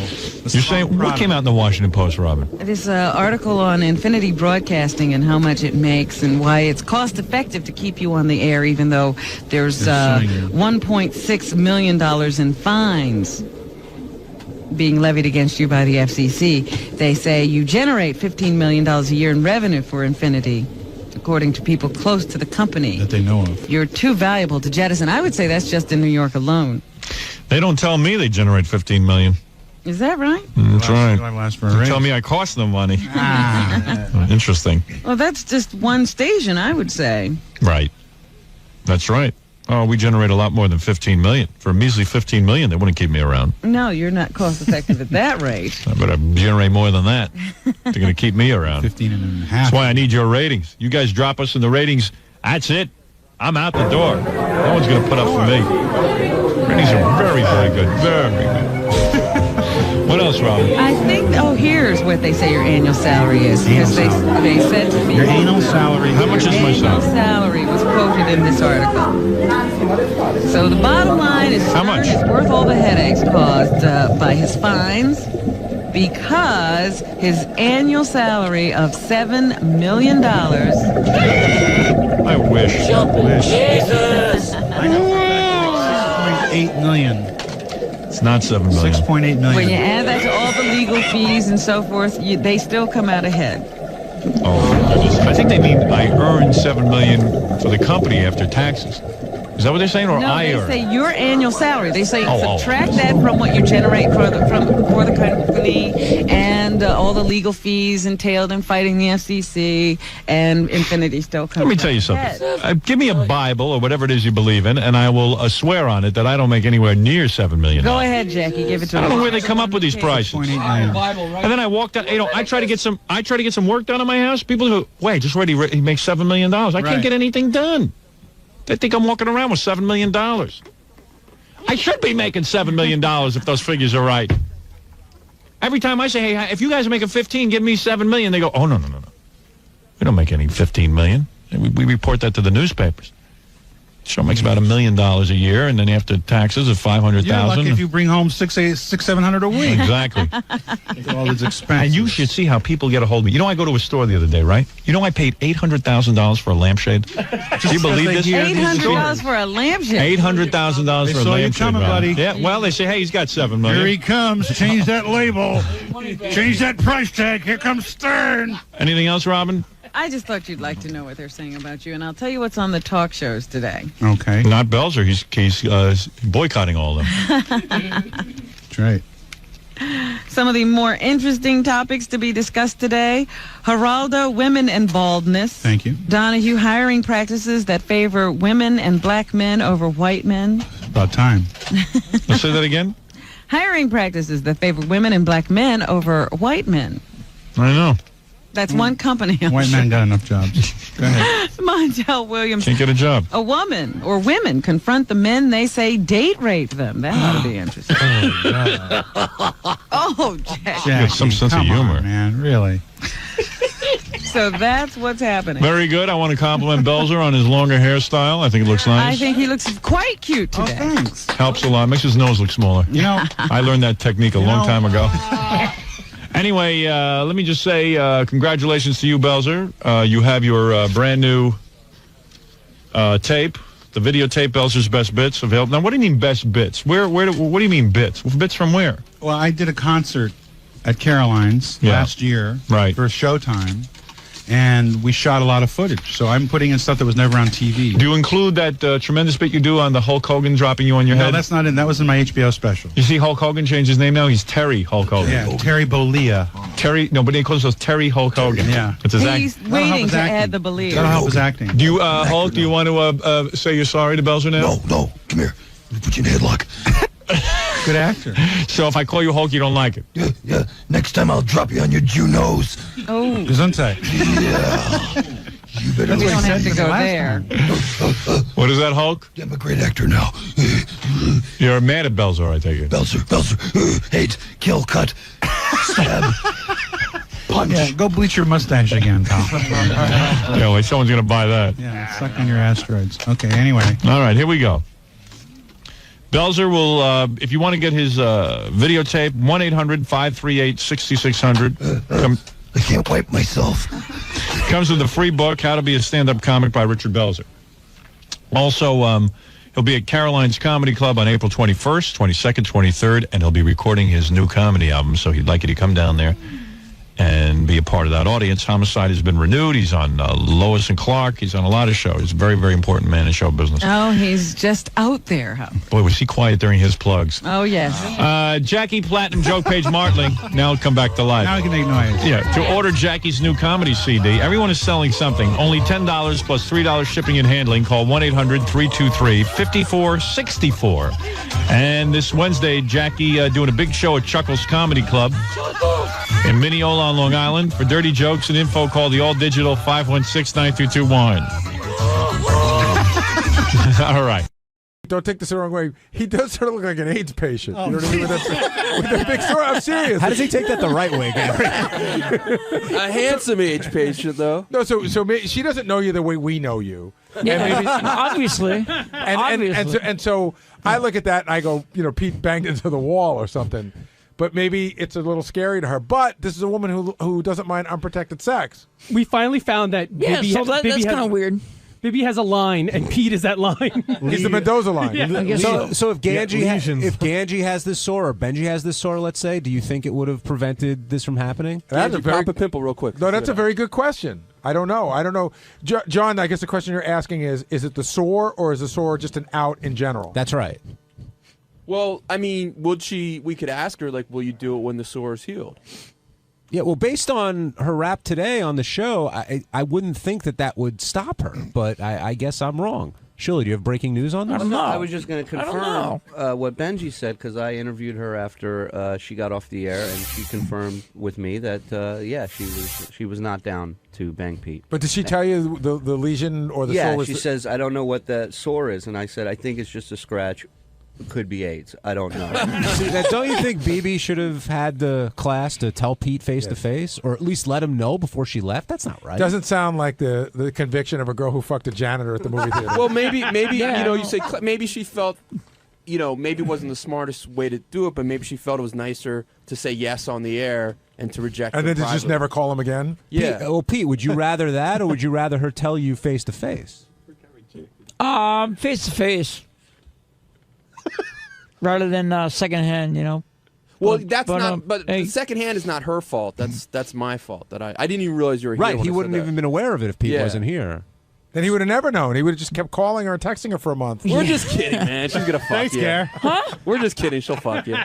You're saying, what came out in the Washington Post, Robin? This article on Infinity Broadcasting and how much it makes and why it's cost effective to keep you on the air, even though there's $1.6 million in fines being levied against you by the FCC. They say you generate $15 million a year in revenue for Infinity, according to people close to the company. That they know of. You're too valuable to jettison. I would say that's just in New York alone. They don't tell me they generate $15 million. Is that right? That's right. They tell me I cost them money. Interesting. Well, that's just one station, I would say. Right. That's right. Oh, we generate a lot more than $15 million. For a measly $15 million, they wouldn't keep me around. No, you're not cost effective at that rate. I better generate more than that. They're going to keep me around. 15 and a half. That's why I need your ratings. You guys drop us in the ratings. That's it. I'm out the door. No one's going to put up for me. Ratings are very, very good. Very good. What else, Robin? I think, here's what they say your annual salary is. Because they said to me... Your annual salary. How much is my salary? Your annual salary was quoted in this article. So the bottom line is... How much? It's worth all the headaches caused by his fines because his annual salary of $7 million... I wish. Jesus! I know. 6.8 million. It's not $7 million. 6.8 million. When you add that to all the legal fees and so forth, they still come out ahead. Oh, I think they mean I earned $7 million for the company after taxes. Is that what they're saying, or No, I they earn? say your annual salary. They say Oh. subtract that from what you generate for the company and all the legal fees entailed in fighting the FCC, and infinity still comes. Let me tell you something. Give me a Bible or whatever it is you believe in, and I will swear on it that I don't make anywhere near $7 million. Go ahead, Jackie. Give it to I me. don't know where they come up with these prices. And then I walked out. I try to get some work done in my house. People go, wait, just ready. He makes $7 million. I can't get anything done. They think I'm walking around with $7 million. I should be making $7 million if those figures are right. Every time I say, hey, if you guys are making 15, give me $7 million, they go, oh, no. We don't make any 15 million. We report that to the newspapers. Show makes about $1 million a year, and then after taxes of $500,000. You're lucky if you bring home $700 a week. Exactly. All these expenses. And you should see how people get a hold of me. You know, I go to a store the other day, right? You know, I paid $800,000 for a lampshade. Do you believe this? $800 for a lampshade. $800,000 for a lampshade. Coming, buddy. Yeah. Well, they say, hey, he's got $7 million. Here he comes. Change that label. Change that price tag. Here comes Stern. Anything else, Robin? I just thought you'd like to know what they're saying about you, and I'll tell you what's on the talk shows today. Okay. Not Belzer. He's boycotting all of them. That's right. Some of the more interesting topics to be discussed today: Geraldo, women and baldness. Thank you. Donahue, hiring practices that favor women and black men over white men. About time. Let's say that again. Hiring practices that favor women and black men over white men. I know. That's one company. White men got enough jobs. Go ahead. Montel Williams. Can't get a job. A woman or women confront the men they say date rape them. That ought to be interesting. Oh, Jack. You have some sense of humor. Man, really. So that's what's happening. Very good. I want to compliment Belzer on his longer hairstyle. I think it looks nice. I think he looks quite cute today. Oh, thanks. Helps a lot. Makes his nose look smaller. You know, I learned that technique a long time ago. Anyway, let me just say congratulations to you, Belzer. You have your brand new tape, the videotape, Belzer's Best Bits, available. Now, what do you mean Best Bits? What do you mean bits? Bits from where? well, I did a concert at Caroline's last year for Showtime, and we shot a lot of footage. So I'm putting in stuff that was never on TV. Do you include that tremendous bit you do on the Hulk Hogan dropping you on your head? No, that's not in. That was in my HBO special. You see Hulk Hogan changed his name now? He's Terry Hulk Hogan. Yeah, Terry Bollea. But he calls himself Terry Hulk Hogan. Yeah. It's his He's waiting to add the belief. That'll help his acting. Do you, Hulk, do you want to say you're sorry to Belzer now? No. Come here. Let me put you in a headlock. Good actor. So if I call you Hulk, you don't like it? Yeah. Next time I'll drop you on your Jew nose. Oh. Gesundheit. Yeah. You better We don't have to go there. What is that, Hulk? I'm a great actor now. You're mad at Belzer, I take it. Belzer. Hate, kill, cut, stab, punch. Yeah, go bleach your mustache again, pal. Yeah, like someone's going to buy that. Yeah, suck on your asteroids. Okay, anyway. All right, here we go. Belzer will, if you want to get his videotape, 1-800-538-6600. I can't wipe myself. Comes with a free book, How to Be a Stand-Up Comic by Richard Belzer. Also, he'll be at Caroline's Comedy Club on April 21st, 22nd, 23rd, and he'll be recording his new comedy album, so he'd like you to come down there and be a part of that audience. Homicide has been renewed. He's on Lois and Clark. He's on a lot of shows. He's a very, very important man in show business. Oh, he's just out there, huh? Boy, was he quiet during his plugs. Oh, yes. Jackie Platinum, Joke Page Martling. Now come back to life. Now we can make noise. Yeah, to order Jackie's new comedy CD. Everyone is selling something. Only $10 plus $3 shipping and handling. Call 1-800-323-5464. And this Wednesday, Jackie doing a big show at Chuckles Comedy Club in Mineola on Long Island. For dirty jokes and info, call the all-digital 516-9321. All right. Don't take this the wrong way. He does sort of look like an AIDS patient. You know what I mean? With that big story. I'm serious. How does he take that the right way, Gary? A handsome AIDS patient, though. No, so she doesn't know you the way we know you. Yeah, and maybe, obviously. And so I look at that and I go, Pete banged into the wall or something. But maybe it's a little scary to her. But this is a woman who doesn't mind unprotected sex. We finally found that. Yeah, Bibi so that's kind of weird. BB has a line, and Pete is that line. He's the Mendoza line. Yeah. So if Ganji has this sore or Benji has this sore, let's say, do you think it would have prevented this from happening? That's a very pop a pimple real quick. No, that's a very good question. I don't know. John, I guess the question you're asking is it the sore or is the sore just an out in general? That's right. Well, I mean, we could ask her, like, will you do it when the sore is healed? Yeah, well, based on her rap today on the show, I wouldn't think that would stop her, but I guess I'm wrong. Shirley, do you have breaking news on this? I don't know. I was just going to confirm what Benji said because I interviewed her after she got off the air, and she confirmed with me that she was not down to bang Pete. But did she tell you the lesion or the sore? Yeah, she says I don't know what that sore is, and I said I think it's just a scratch. Could be AIDS. I don't know. Don't you think BB should have had the class to tell Pete face to face, or at least let him know before she left? That's not right. Doesn't sound like the conviction of a girl who fucked a janitor at the movie theater. Well, maybe you say maybe she felt, maybe it wasn't the smartest way to do it, but maybe she felt it was nicer to say yes on the air and to reject. And then to just never call him again. Yeah. Pete, would you rather that, or would you rather her tell you face to face? Face to face. Rather than secondhand, Well, but the second hand is not her fault. That's my fault. That I didn't even realize you were here. Right, he wouldn't have even been aware of it if Pete wasn't here. Then he would have never known. He would have just kept calling her and texting her for a month. We're just kidding, man. She's gonna fuck Thanks, you. Gare. Huh? We're just kidding. She'll fuck you.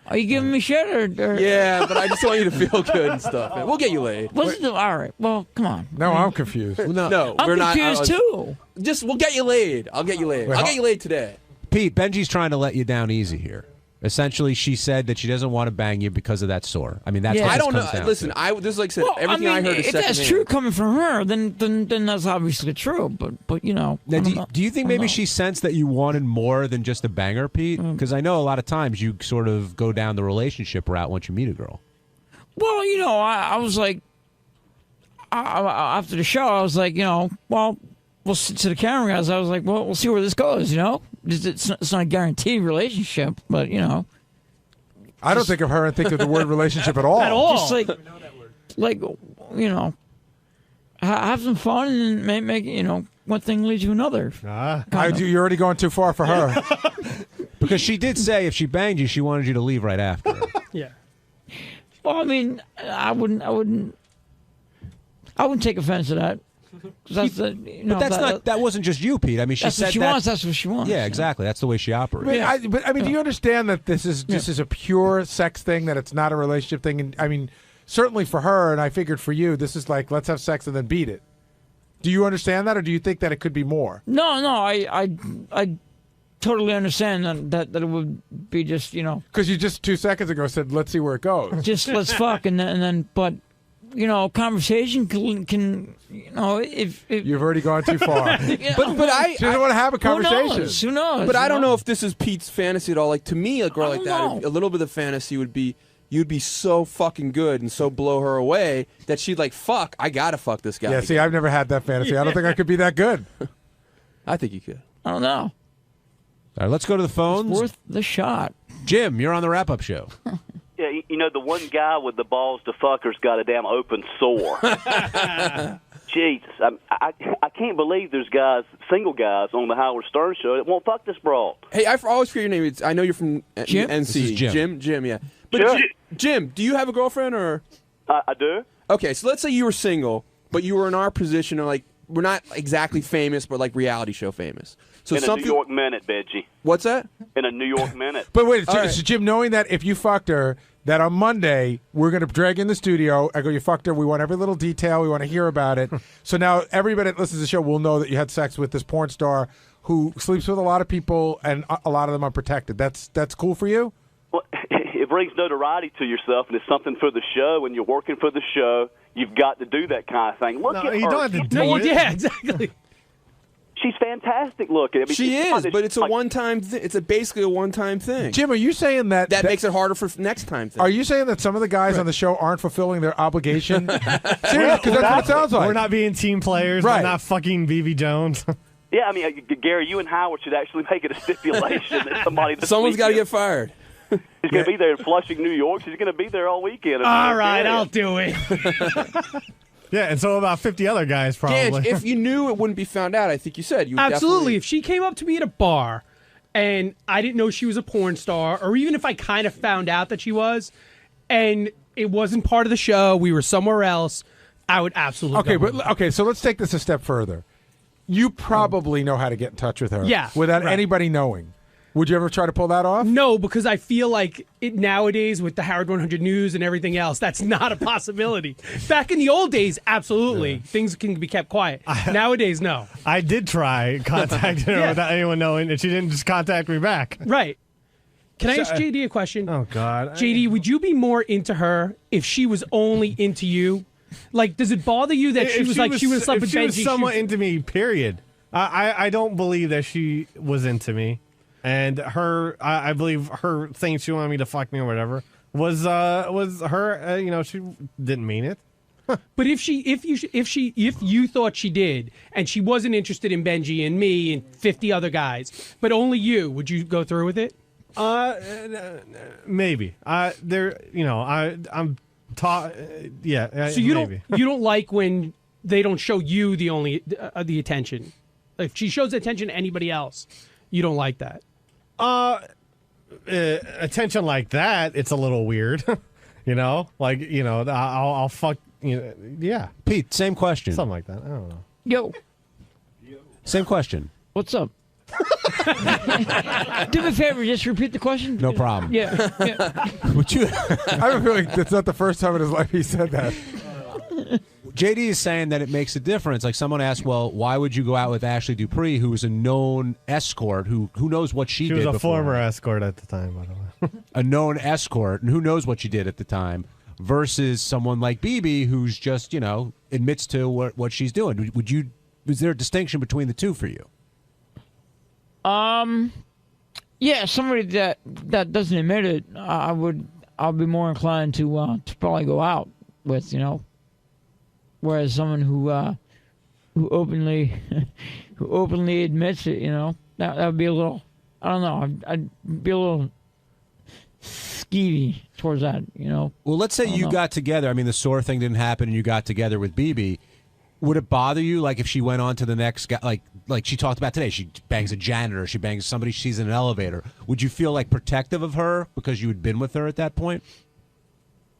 Are you giving me shit or? Yeah, but I just want you to feel good and stuff. Man. We'll get you laid. All right. Well, come on. No, I'm confused. No, I'm we're not. confused too. We'll get you laid. I'll get you laid. I'll get you laid today. Pete, Benji's trying to let you down easy here. Essentially, she said that she doesn't want to bang you because of that sore. I mean, that's what I this don't know. comes down Listen, to. this is like I said. Well, Everything I heard is if that's secondhand. true coming from her, then that's obviously true. But Now, do you think maybe she sensed that you wanted more than just a banger, Pete? Because I know a lot of times you sort of go down the relationship route once you meet a girl. Well, I was like, after the show, I was like, well, to the camera guys, I was like, well, we'll see where this goes. It's not a guaranteed relationship, but I don't think of her and think of the word relationship at all. Just like have some fun and make one thing leads to another. You're already going too far for her. Because she did say if she banged you, she wanted you to leave right after. Yeah. Well, I mean, I wouldn't take offense to that. That's that wasn't just you, Pete. I mean, she that's said what she wants. That's what she wants. Yeah, exactly. That's the way she operates. But do you understand that this is a pure sex thing? That it's not a relationship thing? And I mean, certainly for her, and I figured for you, this is like let's have sex and then beat it. Do you understand that, or do you think that it could be more? No, I totally understand that it would be just because you just 2 seconds ago said let's see where it goes. Just let's fuck and then but. Conversation can if you've already gone too far. But she doesn't want to have a conversation. Who knows? But I don't know if this is Pete's fantasy at all. Like to me, a girl like that, a little bit of fantasy would be you'd be so fucking good and so blow her away that she'd like fuck. I gotta fuck this guy. Yeah. See, I've never had that fantasy. I don't think I could be that good. I think you could. I don't know. All right, let's go to the phones. It's worth the shot. Jim, you're on the wrap-up show. Yeah, the one guy with the balls to fucker's got a damn open sore. Jesus, I can't believe there's single guys on the Howard Stern show that won't fuck this broad. Hey, I always forget your name. I know you're from Jim? NC. This is Jim. Jim, yeah. But Sure. Jim, do you have a girlfriend or? I do. Okay, so let's say you were single, but you were in our position, or like we're not exactly famous, but like reality show famous. So in a New York Minute, Benji. What's that? In a New York Minute. But wait, All right. so Jim, knowing that if you fucked her, that on Monday we're going to drag in the studio. I go, you fucked her. We want every little detail. We want to hear about it. So now everybody that listens to the show will know that you had sex with this porn star who sleeps with a lot of people, and a lot of them unprotected. That's cool for you? Well, it brings notoriety to yourself, and it's something for the show. When you're working for the show, you've got to do that kind of thing. Look at her. You don't have to do it. Yeah, exactly. She's fantastic looking. I mean, She is, but it's a one-time thing. It's basically a one-time thing. Jim, are you saying that makes it harder for next time? Are you saying that some of the guys on the show aren't fulfilling their obligation? Seriously, because that's what it sounds like. We're not being team players. Right. We're not fucking BB Jones. Yeah, I mean, Gary, you and Howard should actually make it a stipulation that somebody. Someone's got to get fired. She's going to be there in Flushing, New York. She's going to be there all weekend. All right, I'll do it. Yeah, and so about 50 other guys probably. Gage, if you knew it wouldn't be found out, I think you said you would Absolutely. If she came up to me at a bar and I didn't know she was a porn star, or even if I kind of found out that she was, and it wasn't part of the show, we were somewhere else, I would absolutely go. Okay, so let's take this a step further. You probably know how to get in touch with her. Yeah, without right. anybody knowing. Would you ever try to pull that off? No, because I feel like it nowadays with the Howard 100 News and everything else, that's not a possibility. Back in the old days, absolutely. Things can be kept quiet. Nowadays, no. I did try contacting her without anyone knowing, and she didn't just contact me back. Right. Can I ask JD a question? Oh, God. JD, would you be more into her if she was only into you? Like, does it bother you that she was like, she was if she was somewhat into me, period. I don't believe that she was into me. And I believe her saying she wanted me to fuck me or whatever was her. She didn't mean it. But if you thought she did, and she wasn't interested in Benji and me and 50 other guys, but only you, would you go through with it? Maybe. I'm taught. Yeah. So you maybe. don't like when they don't show you the attention. If she shows attention to anybody else, you don't like that. Attention like that, it's a little weird. I'll fuck. Yeah. Pete, same question. Something like that. I don't know. Yo. Same question. What's up? Do me a favor, just repeat the question. No problem. Yeah. Would you? I have a feeling that's not the first time in his life he said that. JD is saying that it makes a difference. Like someone asked, well, why would you go out with Ashley Dupree, who was a known escort, who knows what she did She was a before. former escort at the time, by the way. A known escort, and who knows what she did at the time, versus someone like BB, who's just, admits to what she's doing. Is there a distinction between the two for you? Yeah, somebody that doesn't admit it, I'll be more inclined to probably go out with, Whereas someone who openly admits it, that would be a little, I don't know, I'd be a little skeevy towards that, Well, let's say you got together. I mean, the sore thing didn't happen, and you got together with BB. Would it bother you, like, if she went on to the next guy, like she talked about today, she bangs a janitor, she bangs somebody she sees in an elevator. Would you feel, like, protective of her because you had been with her at that point?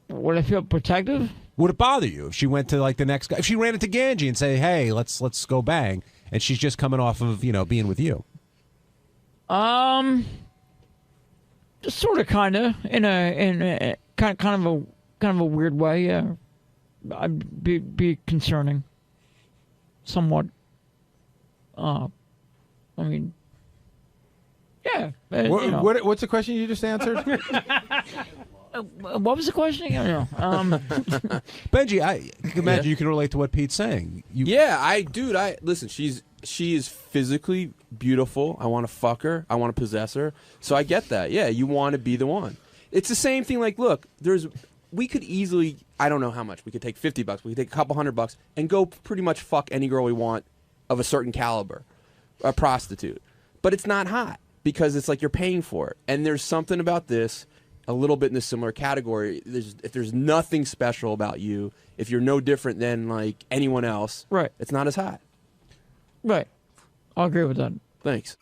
Would I feel protective? Would it bother you if she went to, like, the next guy? If she ran into Ganji and say, hey, let's go bang, and she's just coming off of, being with you? Just sort of, kind of, in a kind of a weird way, yeah. I'd be concerning. Somewhat. I mean, yeah. What's the question you just answered? What was the question again? Benji, I imagine you can relate to what Pete's saying. Listen, she is physically beautiful. I want to fuck her. I want to possess her. So I get that. Yeah, you want to be the one. It's the same thing. Like, look, we could easily, I don't know how much. We could take $50. We could take a couple $100 and go pretty much fuck any girl we want of a certain caliber, a prostitute. But it's not hot because it's like you're paying for it. And there's something about this, a little bit in a similar category. If there's nothing special about you, if you're no different than like anyone else, right? It's not as hot. Right. I'll agree with that. Thanks.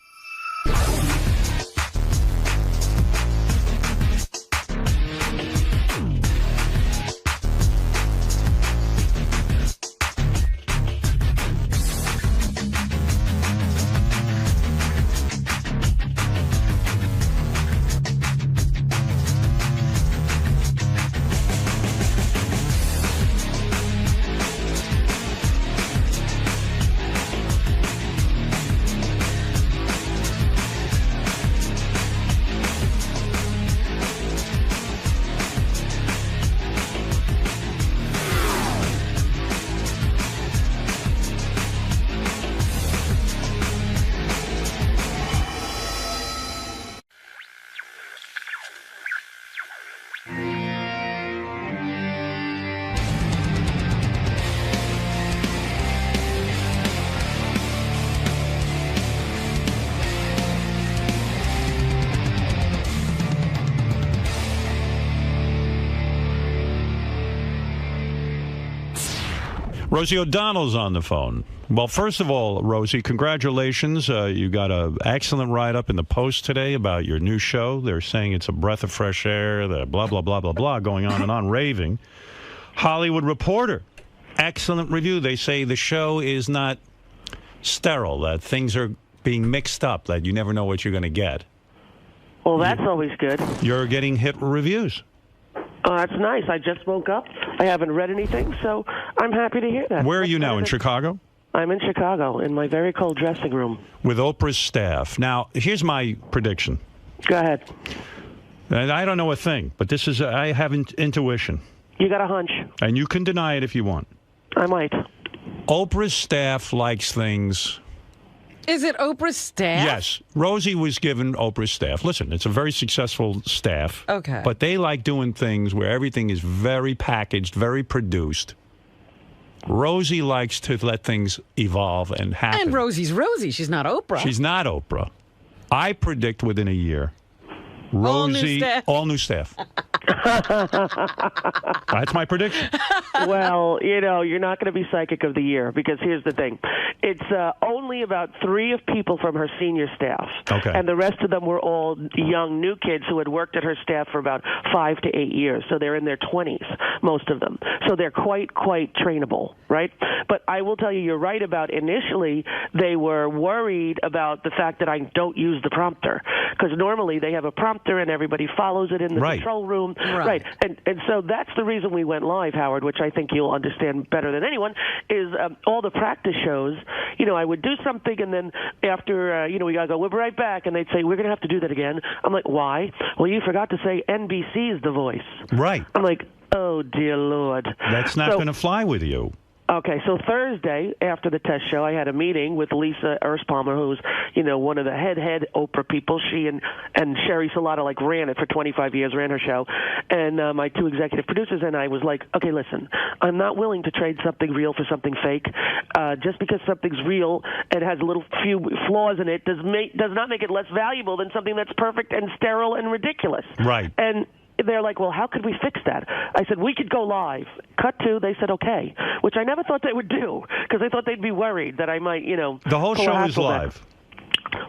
Rosie O'Donnell's on the phone. Well, first of all, Rosie, congratulations. You got an excellent write-up in the Post today about your new show. They're saying it's a breath of fresh air, the blah, blah, blah, blah, blah, going on and on, raving. Hollywood Reporter, excellent review. They say the show is not sterile, that things are being mixed up, that you never know what you're going to get. Well, that's always good. You're getting hit reviews. Oh, that's nice. I just woke up. I haven't read anything, so I'm happy to hear that. Where are you now, in Chicago? I'm in Chicago, in my very cold dressing room. With Oprah's staff. Now, here's my prediction. Go ahead. And I don't know a thing, but this is, I have intuition. You got a hunch. And you can deny it if you want. I might. Oprah's staff likes things. Is it Oprah's staff? Yes. Rosie was given Oprah's staff. Listen, it's a very successful staff. Okay. But they like doing things where everything is very packaged, very produced. Rosie likes to let things evolve and happen. And Rosie's Rosie. She's not Oprah. She's not Oprah. I predict within a year, Rosie, all new staff. That's my prediction. Well, you're not going to be Psychic of the Year, because here's the thing. It's only about 3 of people from her senior staff. Okay. And the rest of them were all young, new kids who had worked at her staff for about 5 to 8 years. So they're in their 20s, most of them. So they're quite trainable, right? But I will tell you, you're right about initially they were worried about the fact that I don't use the prompter. Because normally they have a prompter and everybody follows it in the control room. Right. And so that's the reason we went live, Howard, which I think you'll understand better than anyone, is all the practice shows. I would do something, and then after, we got to go, we'll be right back, and they'd say, we're going to have to do that again. I'm like, why? Well, you forgot to say NBC is the voice. Right. I'm like, oh, dear Lord. That's not going to fly with you. Okay, so Thursday, after the test show, I had a meeting with Lisa Erspalmer, who's, one of the head Oprah people. She and Sherry Salata, ran it for 25 years, ran her show. And my 2 executive producers and I was like, okay, listen, I'm not willing to trade something real for something fake. Just because something's real and has a little few flaws in it does not make it less valuable than something that's perfect and sterile and ridiculous. Right. And they're like, well, how could we fix that? I said, we could go live. Cut to, they said, okay, which I never thought they would do, because they thought they'd be worried that I might, The whole show is live.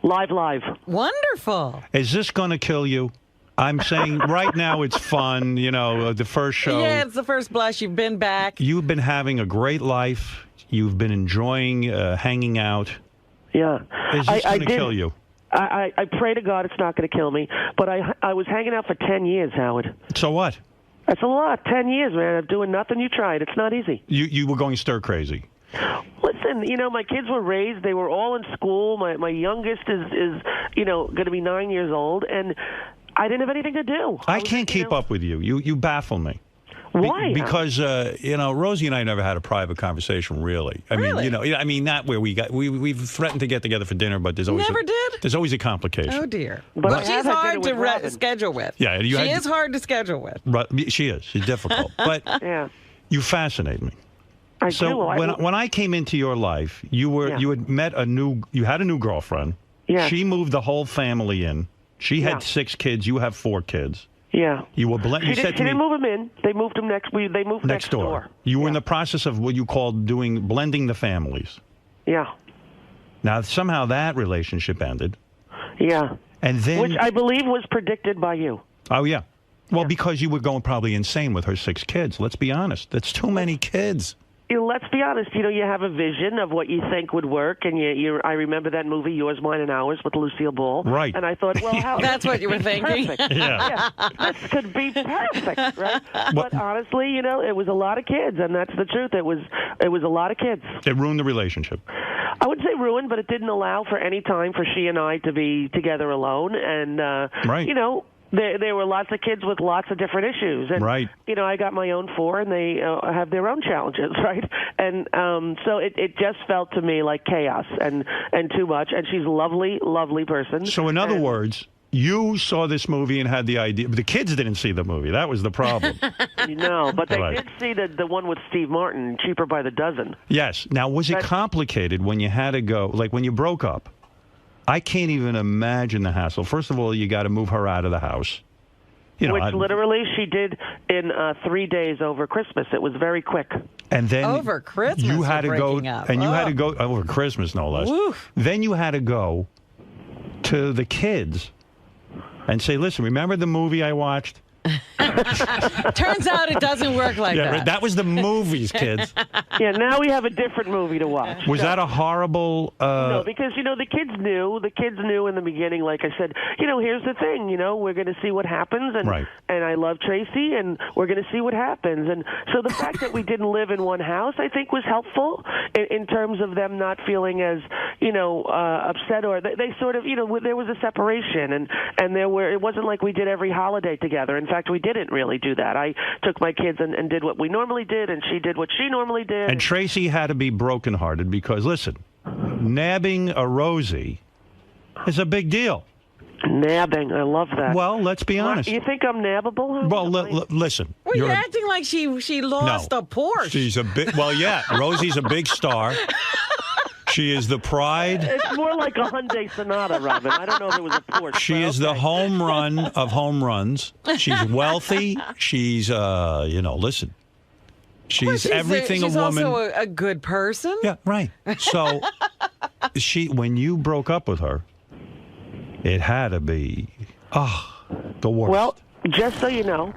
Live. Wonderful. Is this going to kill you? I'm saying right now it's fun, the first show. Yeah, it's the first blush. You've been back. You've been having a great life. You've been enjoying hanging out. Yeah. Is this going to kill you? I pray to God it's not going to kill me, but I was hanging out for 10 years, Howard. So what? That's a lot. 10 years, man, of doing nothing. You tried. It's not easy. You were going stir crazy. Listen, my kids were raised. They were all in school. My youngest is going to be 9 years old, and I didn't have anything to do. I can't keep up with you. You baffle me. Why? Because Rosie and I never had a private conversation, really. I mean, not where we've threatened to get together for dinner, but there's always there's alys a complication. Oh dear. But she's hard to schedule with. Yeah, she is hard to schedule with. She is. She's difficult. But you fascinate me. I so do. When I came into your life, you had met you had a new girlfriend. Yeah. She moved the whole family in. She had 6 kids. You have 4 kids. Yeah. You were She didn't move them in. They moved them They moved next door. You were in the process of what you called blending the families. Yeah. Now somehow that relationship ended. Yeah. And then, which I believe was predicted by you. Oh yeah. Well, because you were going probably insane with her 6 kids. Let's be honest. That's too many kids. Let's be honest. You have a vision of what you think would work, and I remember that movie, Yours, Mine, and Ours, with Lucille Ball. Right. And I thought, well, how that's what you were thinking. Yeah. This could be perfect, right? But honestly, it was a lot of kids, and that's the truth. It was a lot of kids. It ruined the relationship. I wouldn't say ruined, but it didn't allow for any time for she and I to be together alone, and right. There were lots of kids with lots of different issues. And, right. I got my own 4, and they have their own challenges, right? And so it just felt to me like chaos and too much. And she's a lovely, lovely person. So in other words, you saw this movie and had the idea. But the kids didn't see the movie. That was the problem. No, but they did see the one with Steve Martin, Cheaper by the Dozen. Yes. Now, was it complicated when you had to go, like when you broke up? I can't even imagine the hassle. First of all, you got to move her out of the house. Which literally she did in 3 days over Christmas. It was very quick. And then over Christmas, you had to we're go, breaking up. and you had Oh. to go over Christmas, no less. Woof. Then you had to go to the kids and say, "Listen, remember the movie I watched?" Turns out it doesn't work like Yeah, that. that was the movies, kids. Yeah, now we have a different movie to watch. Was that a horrible? No, because the kids knew. The kids knew in the beginning. Like I said, here's the thing. We're going to see what happens, and Right. and I love Tracy, and we're going to see what happens. And so the fact that we didn't live in one house, I think, was helpful in terms of them not feeling as upset, or they sort of there was a separation, and there were. It wasn't like we did every holiday together. In fact, we didn't really do that. I took my kids and did what we normally did, and she did what she normally did. And Tracy had to be brokenhearted because, listen, nabbing a Rosie is a big deal. Nabbing, I love that. Well, let's be honest. You think I'm nabbable? Well, listen. Well, you're a- acting like she lost a Porsche. She's a big. Well, yeah. Rosie's a big star. She is the pride. It's more like a Hyundai Sonata, Robin. I don't know if it was a Porsche. She is the home run of home runs. She's wealthy. She's, listen. She's everything she's a woman. also a good person. Yeah, right. So, when you broke up with her, it had to be, the worst. Well, just so you know,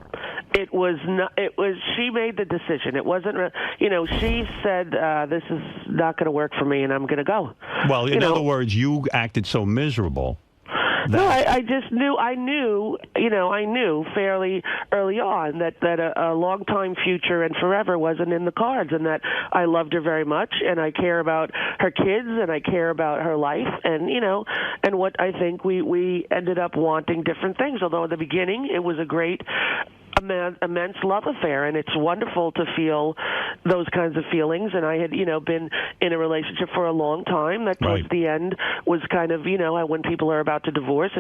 it was not. It was. She made the decision. It wasn't. She said, "This is not going to work for me, and I'm going to go." Well, in other words, you acted so miserable. No, I just knew. I knew fairly early on that a long time future and forever wasn't in the cards, and that I loved her very much, and I care about her kids, and I care about her life, and and what I think we ended up wanting different things. Although in the beginning it was a great, immense love affair, and it's wonderful to feel those kinds of feelings. And I had been in a relationship for a long time. That towards the end was kind of when people are about to divorce,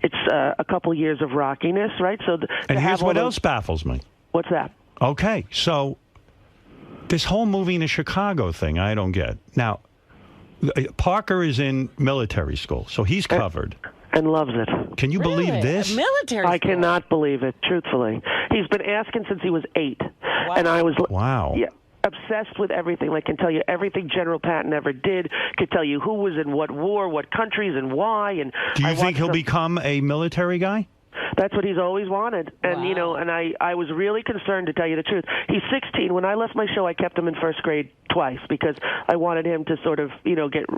it's a couple years of rockiness, right? So And here's what else baffles me. What's that? Okay, so this whole moving to Chicago thing, I don't get. Now, Parker is in military school, so he's covered. And loves it. Can you believe this? Military I cannot believe it, truthfully. He's been asking since he was 8. Wow. And I was... Wow. Yeah. Obsessed with everything. Like, can tell you everything General Patton ever did. Could tell you who was in what war, what countries, and why. And Do you think he'll become a military guy? That's what he's always wanted. And, and I was really concerned, to tell you the truth. He's 16. When I left my show, I kept him in first grade twice because I wanted him to sort of,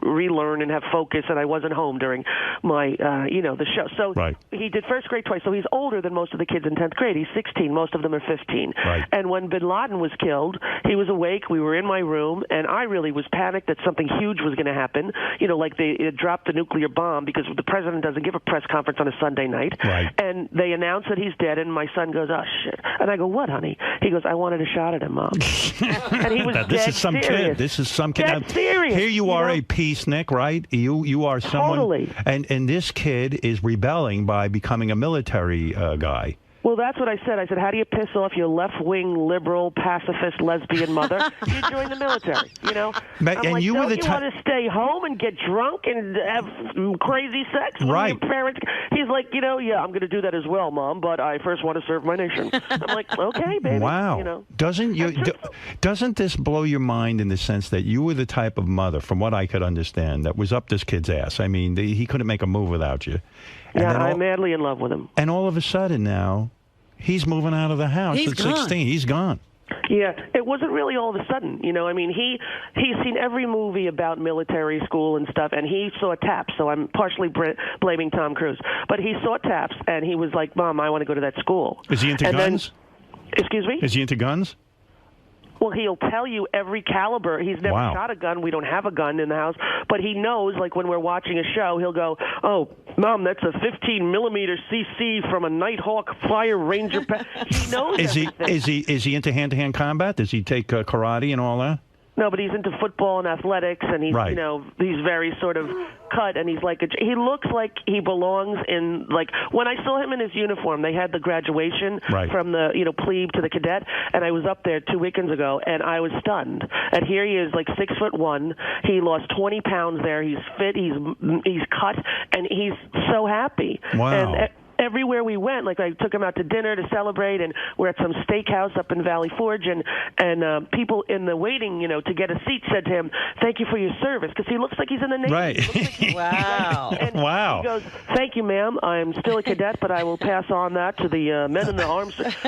relearn and have focus, and I wasn't home during my, the show. So he did first grade twice. So he's older than most of the kids in 10th grade. He's 16. Most of them are 15. Right. And when bin Laden was killed, he was awake. We were in my room, and I really was panicked that something huge was going to happen. Like they dropped the nuclear bomb, because the president doesn't give a press conference on a Sunday night. Right. And they announced that he's dead, and my son goes, "Oh shit!" And I go, "What, honey?" He goes, "I wanted a shot at him, Mom." And he was This dead is some serious. kid. This is some kid. Dead Now, serious. Here you are, a peacenik, right? You are someone. Totally. And this kid is rebelling by becoming a military guy. Well, that's what I said. I said, how do you piss off your left-wing, liberal, pacifist, lesbian mother? You join the military, But- I'm and like, you were don't the you type- want to stay home and get drunk and have crazy sex with Right. your parents? He's like, yeah, I'm going to do that as well, Mom, but I first want to serve my nation. I'm like, okay, baby. Wow. Doesn't this blow your mind in the sense that you were the type of mother, from what I could understand, that was up this kid's ass? I mean, he couldn't make a move without you. And Yeah, then I'm madly in love with him. And all of a sudden now, he's moving out of the house He's at gone. 16. He's gone. Yeah, it wasn't really all of a sudden. I mean, he's seen every movie about military school and stuff, and he saw TAPS, so I'm partially blaming Tom Cruise. But he saw TAPS, and he was like, Mom, I want to go to that school. Is he into And then- guns? Excuse me? Is he into guns? Well, he'll tell you every caliber. He's never Wow. shot a gun. We don't have a gun in the house. But he knows, like when we're watching a show, he'll go, "Oh, Mom, that's a 15-millimeter CC from a Nighthawk Fire Ranger." He knows everything. Is he into hand-to-hand combat? Does he take karate and all that? No, but he's into football and athletics, and he's Right. He's very sort of cut, and he's like he looks like he belongs in, like when I saw him in his uniform, they had the graduation Right. from the plebe to the cadet, and I was up there 2 weekends ago, and I was stunned. And here he is, like 6'1". He lost 20 pounds there. He's fit. He's cut, and he's so happy. Wow. everywhere we went, like I took him out to dinner to celebrate, and we're at some steakhouse up in Valley Forge, and people in the waiting, to get a seat said to him, "Thank you for your service," because he looks like he's in the Navy. Right. Wow. And Wow. He goes, "Thank you, ma'am. I'm still a cadet, but I will pass on that to the men in the arms." He would say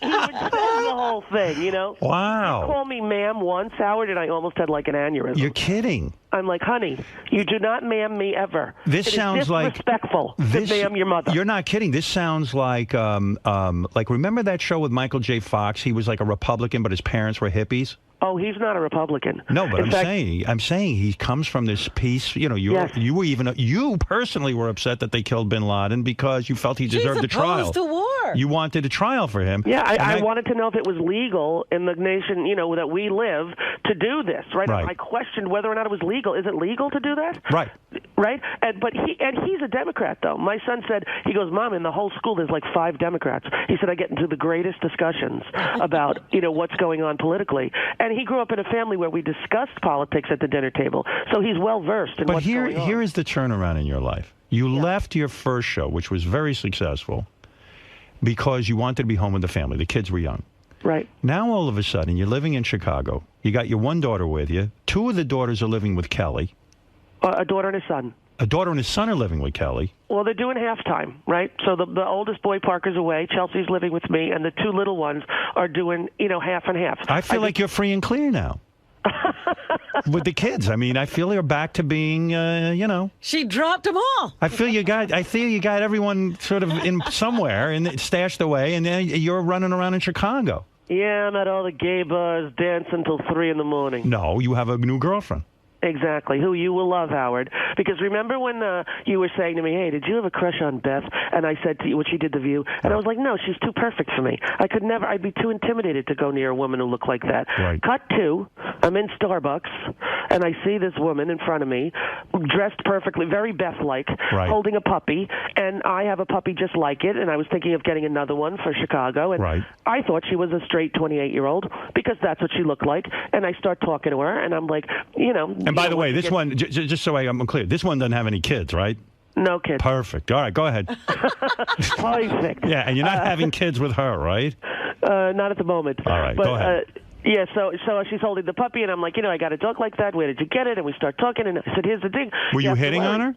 the whole thing, Wow. He called me ma'am once, Howard, and I almost had like an aneurysm. You're kidding. I'm like, honey, you do not ma'am me ever. This It is sounds like disrespectful to ma'am your mother. You're not kidding. This sounds like remember that show with Michael J. Fox? He was like a Republican, but his parents were hippies. Oh, he's not a Republican. No, but In fact, I'm saying he comes from this piece. Yes. You personally were upset that they killed Bin Laden because you felt he deserved a trial. He's opposed to war. You wanted a trial for him. Yeah, I wanted to know if it was legal in the nation, that we live to do this, right? Right. I questioned whether or not it was legal. Is it legal to do that? Right. Right? But he's a Democrat, though. My son said, he goes, Mom, in the whole school there's like 5 Democrats. He said, I get into the greatest discussions about, what's going on politically. And he grew up in a family where we discussed politics at the dinner table. So he's well-versed in what's going on. Here is the turnaround in your life. You left your first show, which was very successful, because you wanted to be home with the family. The kids were young. Right. Now, all of a sudden, you're living in Chicago. You got your one daughter with you. 2 of the daughters are living with Kelly. A daughter and a son. A daughter and a son are living with Kelly. Well, they're doing halftime, right? So the oldest boy, Parker's away. Chelsea's living with me, and the 2 little ones are doing, half and half. I feel like you're free and clear now. With the kids. I mean, I feel you're back to being, She dropped them all. I feel you got everyone sort of in somewhere and stashed away, and then you're running around in Chicago. Yeah, I'm at all the gay bars dancing till 3 in the morning. No, you have a new girlfriend. Exactly, who you will love, Howard. Because remember when you were saying to me, hey, did you have a crush on Beth? And I said to you, when she did The View, and I was like, no, she's too perfect for me. I'd be too intimidated to go near a woman who looked like that. Right. Cut to, I'm in Starbucks, and I see this woman in front of me, dressed perfectly, very Beth-like, right, holding a puppy, and I have a puppy just like it, and I was thinking of getting another one for Chicago, and right, I thought she was a straight 28-year-old, because that's what she looked like, and I start talking to her, and I'm like, And by the way, this one, just so I'm clear, this one doesn't have any kids, right? No kids. Perfect. All right, go ahead. Perfect. Yeah, and you're not having kids with her, right? Not at the moment. All right, but, go ahead. Yeah, so she's holding the puppy, and I'm like, I got a dog like that. Where did you get it? And we start talking, and I said, here's the thing. Were you hitting on her?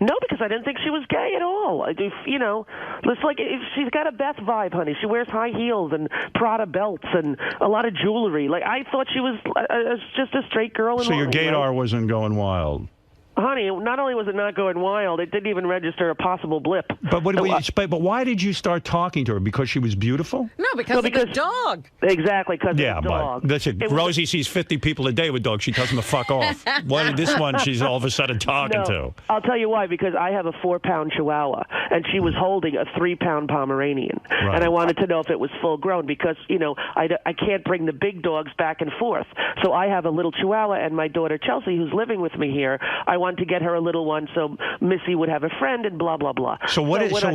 No, because I didn't think she was gay at all. It's like she's got a Beth vibe, honey. She wears high heels and Prada belts and a lot of jewelry. Like I thought she was just a straight girl. So your gaydar wasn't going wild. Honey, not only was it not going wild, it didn't even register a possible blip. But but why did you start talking to her? Because she was beautiful? No, because of the dog. Exactly, because of the dog. But listen, Rosie sees 50 people a day with dogs. She tells them to fuck off. Why did this one she's all of a sudden talking to? I'll tell you why, because I have a 4-pound Chihuahua, and she was holding a 3-pound Pomeranian. Right. And I wanted to know if it was full grown, because, I can't bring the big dogs back and forth. So I have a little Chihuahua, and my daughter Chelsea, who's living with me here, I wanted to get her a little one so Missy would have a friend and blah, blah, blah. So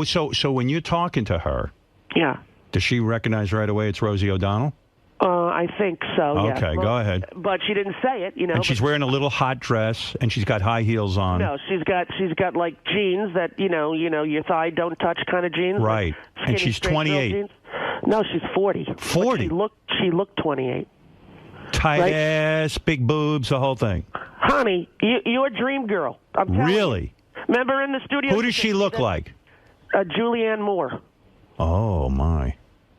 so when you're talking to her, yeah, does she recognize right away it's Rosie O'Donnell? I think so, yeah. Okay, go ahead. But she didn't say it, And she's wearing a little hot dress, and she's got high heels on. No, she's got like jeans that, your thigh don't touch kind of jeans. Right. Like And she's 28. No, she's 40. 40? She looked 28. Tight ass, big boobs, the whole thing. Honey, you're a dream girl. I'm telling Really? You. Remember in the studio? Who does she look like? Julianne Moore. Oh, my.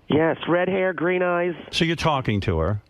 Yes, red hair, green eyes. So you're talking to her.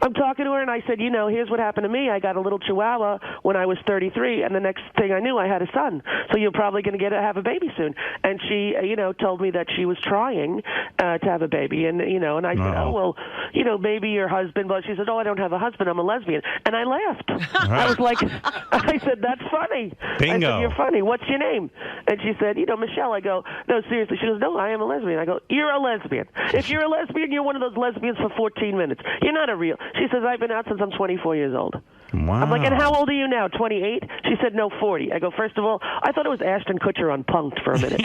I'm talking to her, and I said, here's what happened to me. I got a little Chihuahua when I was 33, and the next thing I knew, I had a son. So you're probably going to have a baby soon. And she, told me that she was trying to have a baby, and and I said, oh well, maybe your husband. But she said, oh, I don't have a husband. I'm a lesbian. And I laughed. Right. I was like, I said, that's funny. Bingo. I said, you're funny. What's your name? And she said, Michelle. I go, no, seriously. She goes, no, I am a lesbian. I go, you're a lesbian. If you're a lesbian, you're one of those lesbians for 14 minutes. You're not a real. She says, I've been out since I'm 24 years old. Wow. I'm like, and how old are you now, 28? She said, no, 40. I go, first of all, I thought it was Ashton Kutcher on Punk'd for a minute.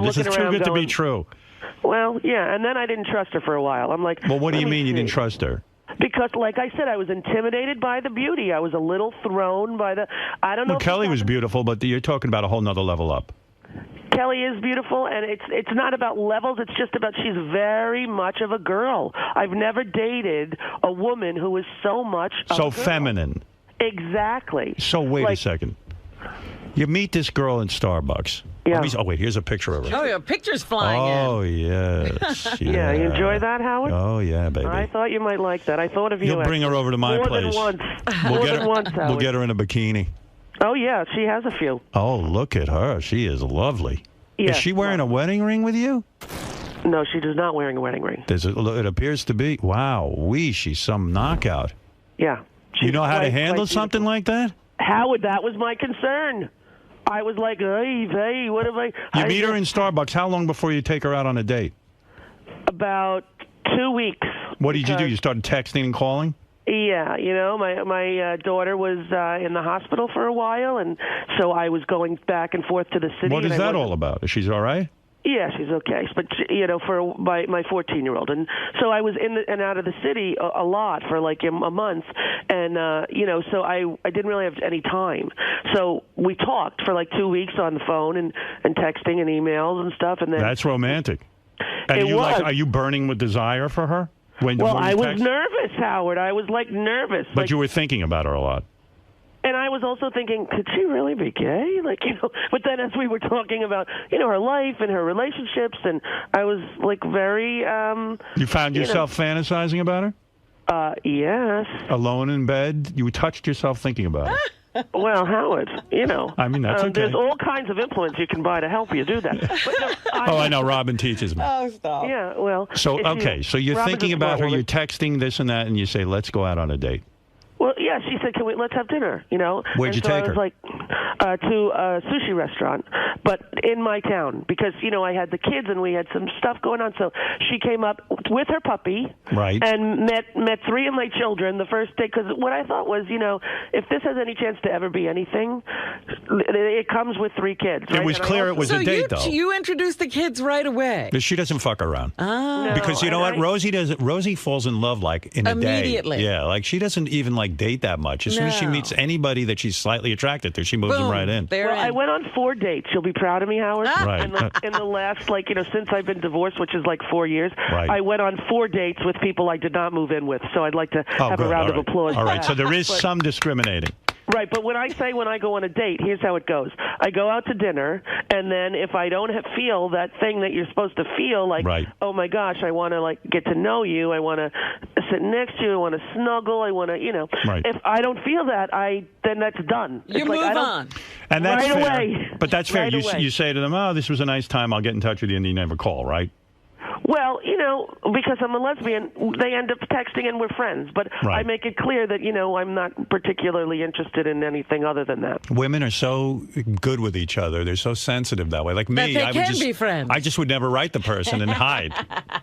This is too good to be true. Well, yeah, and then I didn't trust her for a while. I'm like, well, what do you mean you see. didn't trust her? Because, like I said, I was intimidated by the beauty. I was a little thrown by the, I don't know. Well, Kelly was beautiful, but you're talking about a whole nother level up. Kelly is beautiful, and it's not about levels. It's just about she's very much of a girl. I've never dated a woman who is so much of a girl. feminine. Exactly. So wait a second. You meet this girl in Starbucks. Yeah. Oh wait, here's a picture of her. Oh, yeah, pictures flying in. Oh yes. Yeah, you enjoy that, Howard? Oh yeah, baby. I thought you might like that. I thought of you. You'll bring her over to my more place. More than once. We'll More get than her. once, We'll Howard. get her in a bikini. Oh yeah, she has a few. Oh, look at her. She is lovely. Yeah. Is she wearing a wedding ring with you? No, she is not wearing a wedding ring. It appears to be. Wow, she's some knockout. Yeah. You know how to quite- handle quite something like that? Howard, that was my concern. I was like, hey, what have I... You meet her in Starbucks. How long before you take her out on a date? About 2 weeks. What did you do? because- You started texting and calling? Yeah, my daughter was in the hospital for a while, and so I was going back and forth to the city. What is that all about? Is she all right? Yeah, she's okay, but for my 14-year-old, and so I was in and out of the city a lot for like a month, and so I didn't really have any time. So we talked for like 2 weeks on the phone and texting and emails and stuff, and then That's romantic. And It was. are you burning with desire for her? When well, you I was text? nervous, Howard. I was like nervous. But like, you were thinking about her a lot. And I was also thinking, could she really be gay? But then as we were talking about, her life and her relationships, and I was like very. You found yourself fantasizing about her? Yes. Alone in bed? You touched yourself thinking about her? Well, Howard, I mean, that's okay. There's all kinds of implements you can buy to help you do that. But no, I know. Robin teaches me. Oh, stop. Yeah, well. So, okay. So you're Robin's thinking a smart about her, woman. you're texting this and that, and you say, let's go out on a date. Well, yeah, she said, let's have dinner, Where'd you so take I was her? like, to a sushi restaurant, but in my town, because, I had the kids and we had some stuff going on. So she came up with her puppy. Right. And met three of my children the first day, because what I thought was, if this has any chance to ever be anything, it comes with three kids. It right? was And I clear also- it was a date, though. You introduced the kids right away. She doesn't fuck around. Oh. Because you know what? Rosie falls in love like in a day. Immediately. Yeah, like she doesn't even like date that much. As soon as she No. meets anybody that she's slightly attracted to, she moves them right in. Well, I went on 4 dates. You'll be proud of me, Howard. Right. In the last, since I've been divorced, which is like 4 years, Right. I went on 4 dates with people I did not move in with. So I'd like to have good. a round All of right. applause. All for right, that. so there is But- some discriminating. Right, but when I go on a date, here's how it goes. I go out to dinner, and then if I don't feel that thing that you're supposed to feel, like, oh my gosh, I want to get to know you, I want to sit next to you, I want to snuggle, I want to, Right. If I don't feel that, then that's done. You It's move I don't- on. And that's right fair. away. But that's fair. Right away. You say to them, oh, this was a nice time. I'll get in touch with you, and you never call, right? Well, because I'm a lesbian, they end up texting and we're friends. But I Right. make it clear that, I'm not particularly interested in anything other than that. Women are so good with each other. They're so sensitive that way. Like me, they I would can just be friends. I just would never write the person and hide.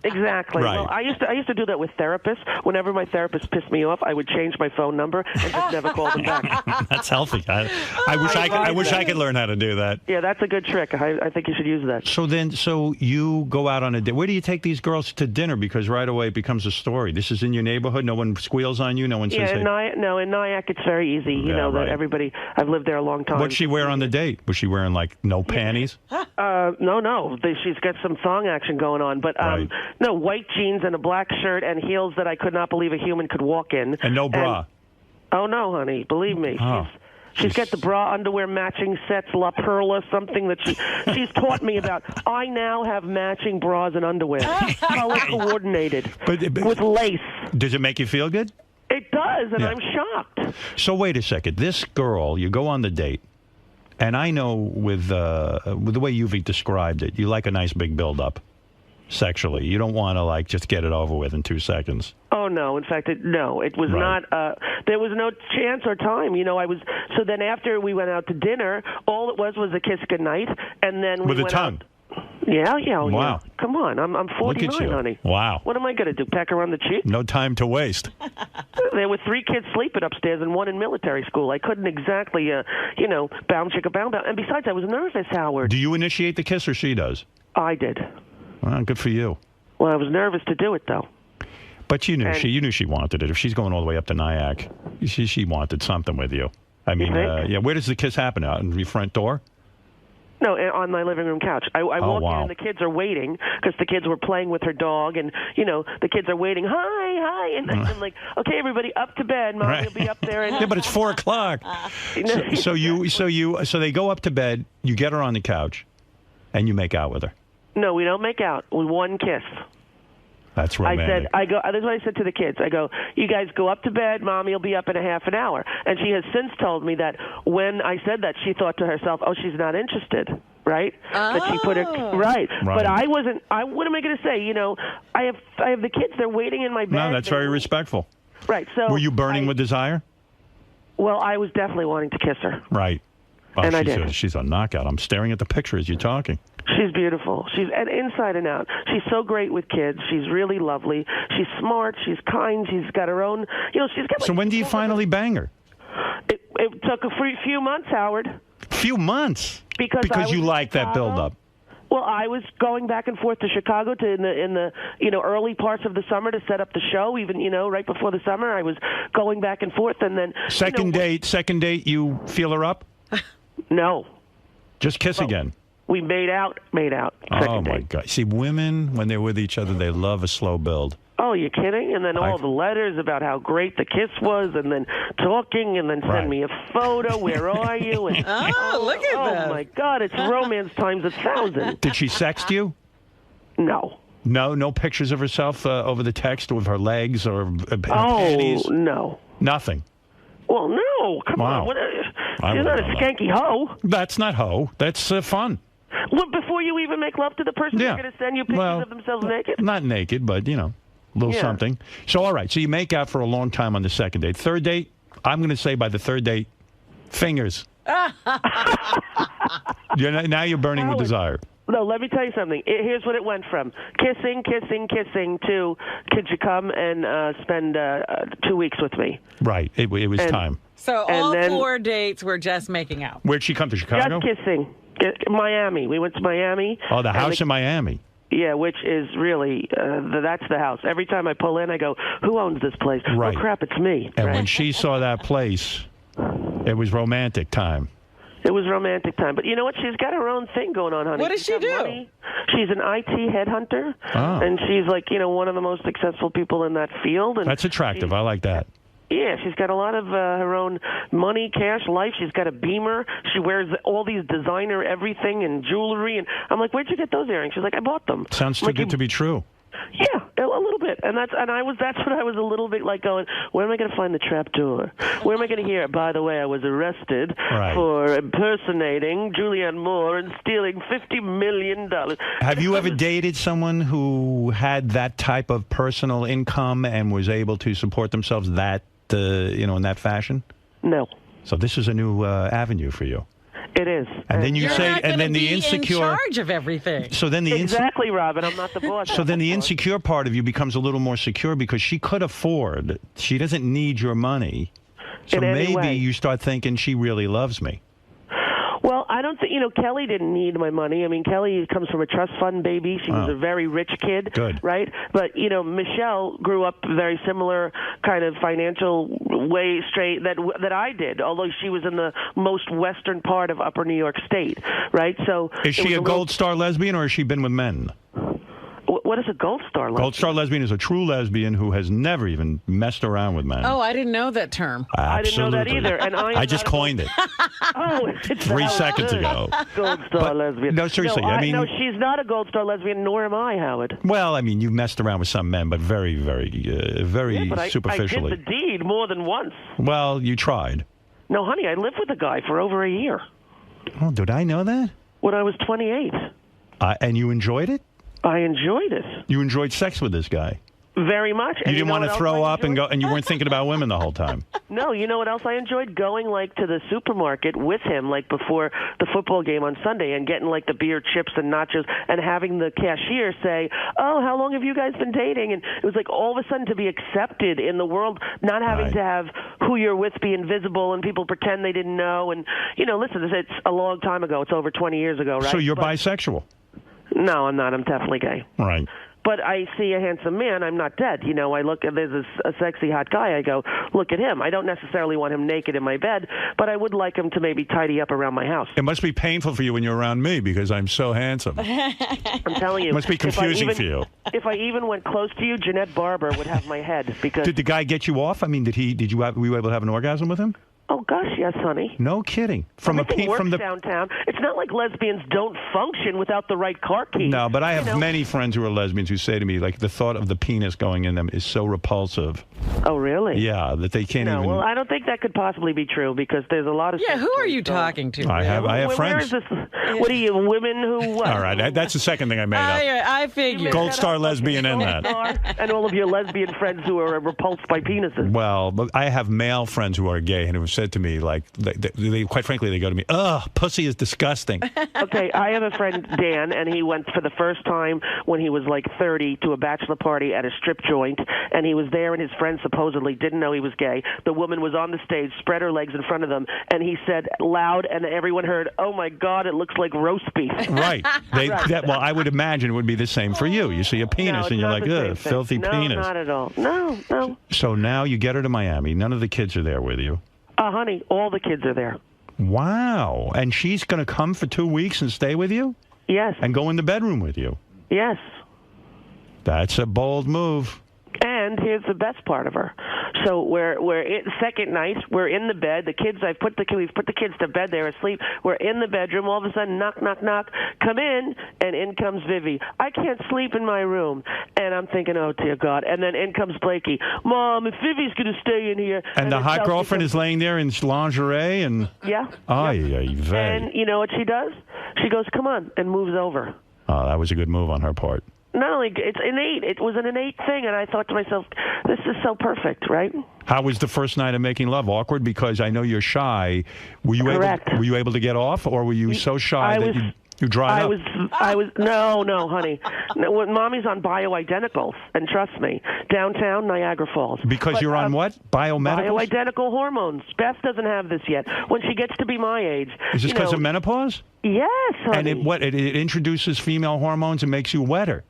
Exactly. Right. Well, I used to do that with therapists. Whenever my therapist pissed me off, I would change my phone number and just never call them back. That's healthy. I wish I could learn how to do that. Yeah, that's a good trick. I think you should use that. So you go out on a date. Where do you take these girls to dinner? Because right away it becomes a story. This is in your neighborhood. No one squeals on you. No one says, Yeah, hey. in Nyack it's very easy. You Yeah, know that right. everybody. I've lived there a long time. What'd she wear on the date? Was she wearing no panties? No. She's got some thong action going on, but no, white jeans and a black shirt and heels that I could not believe a human could walk in. And no bra. Oh no, honey, believe me. Oh. She's got the bra underwear matching sets, La Perla, something that she's taught me about. I now have matching bras and underwear, color coordinated, with lace. Does it make you feel good? It does, and Yeah. I'm shocked. So wait a second. This girl, you go on the date, and I know with the way you've described it, you like a nice big build-up sexually. You don't want to just get it over with in 2 seconds. Oh no! In fact, it was Right. not. There was no chance or time. So then after we went out to dinner, all it was a kiss goodnight, and then we With a went tongue. Out. Yeah. Wow. Yeah. Come on, I'm Look 49, at you. honey. Wow. What am I going to do? Peck her on the cheek? No time to waste. There were 3 kids sleeping upstairs and 1 in military school. I couldn't exactly, bound chicka bound. And besides, I was nervous, Howard. Do you initiate the kiss or she does? I did. Well, good for you. Well, I was nervous to do it though. But you knew she wanted it. If she's going all the way up to Nyack, she wanted something with you. I mean, think? yeah. Where does the kiss happen? Out in your front door? No, on my living room couch. I walk in and the kids are waiting because the kids were playing with her dog, and the kids are waiting. Hi, and I'm like, okay, everybody, up to bed. Mom will be up there. And Yeah, but it's 4:00. So they go up to bed. You get her on the couch, and you make out with her. No, we don't make out. With one kiss. That's romantic. This is what I said to the kids. I go, you guys go up to bed. Mommy will be up in a half an hour. And she has since told me that when I said that, she thought to herself, oh, she's not interested, right? That she put her right. But I wasn't. What am I going to say? I have the kids. They're waiting in my bed. No, that's very respectful. Right. So were you burning with desire? Well, I was definitely wanting to kiss her. Right. Oh, and I did. She's a knockout. I'm staring at the picture as you're talking. She's beautiful. She's inside and out. She's so great with kids. She's really lovely. She's smart. She's kind. She's got her own. She's got. So when do you finally bang her? It took a few months, Howard. Few months. Because you like that build-up. Well, I was going back and forth to Chicago in the early parts of the summer to set up the show. Even right before the summer, I was going back and forth, and then second date, you feel her up? No. Just kiss again. We made out. Oh, my God. See, women, when they're with each other, they love a slow build. Oh, you're kidding? And then all the letters about how great the kiss was, and then talking, and then send me a photo. Where are you? And, look at that. Oh, my God. It's romance times 1,000. Did she sext you? No. No pictures of herself over the text with her legs or her panties? Oh, no. Nothing? Well, no. Come on. She's not a skanky hoe. That's not hoe. That's fun. Well, before you even make love to the person, they're going to send you pictures of themselves naked? Not naked, but, a little something. So, all right. So you make out for a long time on the second date. Third date, I'm going to say by the third date, fingers. Now you're burning with desire. No, let me tell you something. Here's what it went from. Kissing to, could you come and spend 2 weeks with me? Right. It was time. So all 4 dates were just making out. Where'd she come to, Chicago? Just kissing. Miami. We went to Miami. Oh, the house in Miami. Yeah, which is really, that's the house. Every time I pull in, I go, who owns this place? Right. Oh, crap, it's me. And when she saw that place, it was romantic time. It was romantic time. But you know what? She's got her own thing going on, honey. What does she do? Money. She's an IT headhunter, and she's one of the most successful people in that field. And that's attractive. I like that. Yeah, she's got a lot of her own money, cash, life. She's got a Beamer. She wears all these designer everything and jewelry. And I'm like, where'd you get those earrings? She's like, I bought them. Sounds too good to be true. Yeah, a little bit. And that's what I was a little bit like going, where am I going to find the trap door? Where am I going to hear, by the way, I was arrested for impersonating Julianne Moore and stealing $50 million. Have you ever dated someone who had that type of personal income and was able to support themselves in that fashion? No. So this is a new avenue for you. It is. And then you say, and then the insecure. In charge of everything. So then exactly, Robin. I'm not the boss. So then the insecure part of you becomes a little more secure because she could afford. She doesn't need your money. So maybe you start thinking she really loves me. Well, I don't think, Kelly didn't need my money. I mean, Kelly comes from a trust fund baby. She was a very rich kid. Good. Right? But, Michelle grew up very similar kind of financial way straight that I did, although she was in the most western part of upper New York State. Right? So is she a Gold Star lesbian or has she been with men? What is a Gold Star lesbian? Gold Star lesbian is a true lesbian who has never even messed around with men. Oh, I didn't know that term. I didn't know that either. And I just coined it. It's 3 seconds ago. Gold Star lesbian. No, seriously. No, she's not a Gold Star lesbian, nor am I, Howard. Well, I mean, you've messed around with some men, but very, very, very superficially. I did the deed more than once. Well, you tried. No, honey, I lived with a guy for over a year. Oh, did I know that? When I was 28. And you enjoyed it? I enjoyed it. You enjoyed sex with this guy? Very much. You didn't want to throw up and go, and you weren't thinking about women the whole time? No, you know what else I enjoyed? Going, to the supermarket with him, before the football game on Sunday and getting, the beer, chips, and nachos and having the cashier say, oh, how long have you guys been dating? And it was all of a sudden to be accepted in the world, not having to have who you're with be invisible and people pretend they didn't know. And, listen, it's a long time ago. It's over 20 years ago, right? So you're bisexual? No, I'm not. I'm definitely gay. Right. but I see a handsome man, I'm not dead. You know, I look at there's a sexy hot guy, I go, look at him. I don't necessarily want him naked in my bed, but I would like him to maybe tidy up around my house. It must be painful for you when you're around me because I'm so handsome. I'm telling you. It must be confusing for you. If I even went close to you, Jeanette Barber would have my head because. Did the guy get you off? I mean, were you able to have an orgasm with him? Oh gosh, yes, honey. No kidding. Everything works downtown. It's not like lesbians don't function without the right car key. No, but I have many friends who are lesbians who say to me, like, the thought of the penis going in them is so repulsive. Oh, really? Yeah, that they can't even. Well, I don't think that could possibly be true because there's a lot of. Yeah, who are you talking to? I have friends. Where is this? What are you, women who? What? All right, that's the second thing I made up. I figured. Gold star lesbian in that. And all of your lesbian friends who are repulsed by penises. Well, but I have male friends who are gay and who have said to me, like, they quite frankly, they go to me, ugh, pussy is disgusting. Okay, I have a friend, Dan, and he went for the first time when he was like 30 to a bachelor party at a strip joint, and he was there, and his friend supposedly didn't know he was gay. The woman was on the stage, spread her legs in front of them, and he said loud, and everyone heard, oh my God, it looks like roast beef. Right. Well, I would imagine it would be the same for you. You see a penis, and you're like, ugh, filthy penis. No, not at all. No. So now you get her to Miami. None of the kids are there with you. Honey, all the kids are there. Wow. And she's going to come for 2 weeks and stay with you? Yes. And go in the bedroom with you? Yes. That's a bold move. And here's the best part of her. So we're second night. We're in the bed. The kids. We've put the kids to bed. They're asleep. We're in the bedroom. All of a sudden, knock, knock, knock. Come in, and in comes Vivi. I can't sleep in my room, and I'm thinking, oh dear God. And then in comes Blakey. Mom, if Vivi's going to stay in here. And the hot girlfriend is laying there in lingerie and. Yeah. And you know what she does? She goes, come on, and moves over. Oh, that was a good move on her part. Not only it's innate, it was an innate thing, and I thought to myself, this is so perfect, right? How was the first night of making love? Awkward because I know you're shy. Were you able to get off, or were you so shy that you dried up? No, honey. No, when Mommy's on bioidenticals, and trust me, downtown Niagara Falls. Because you're on what? Biomedicals? Bioidentical hormones. Beth doesn't have this yet. When she gets to be my age. Is this because of menopause? Yes, honey. And it introduces female hormones and makes you wetter.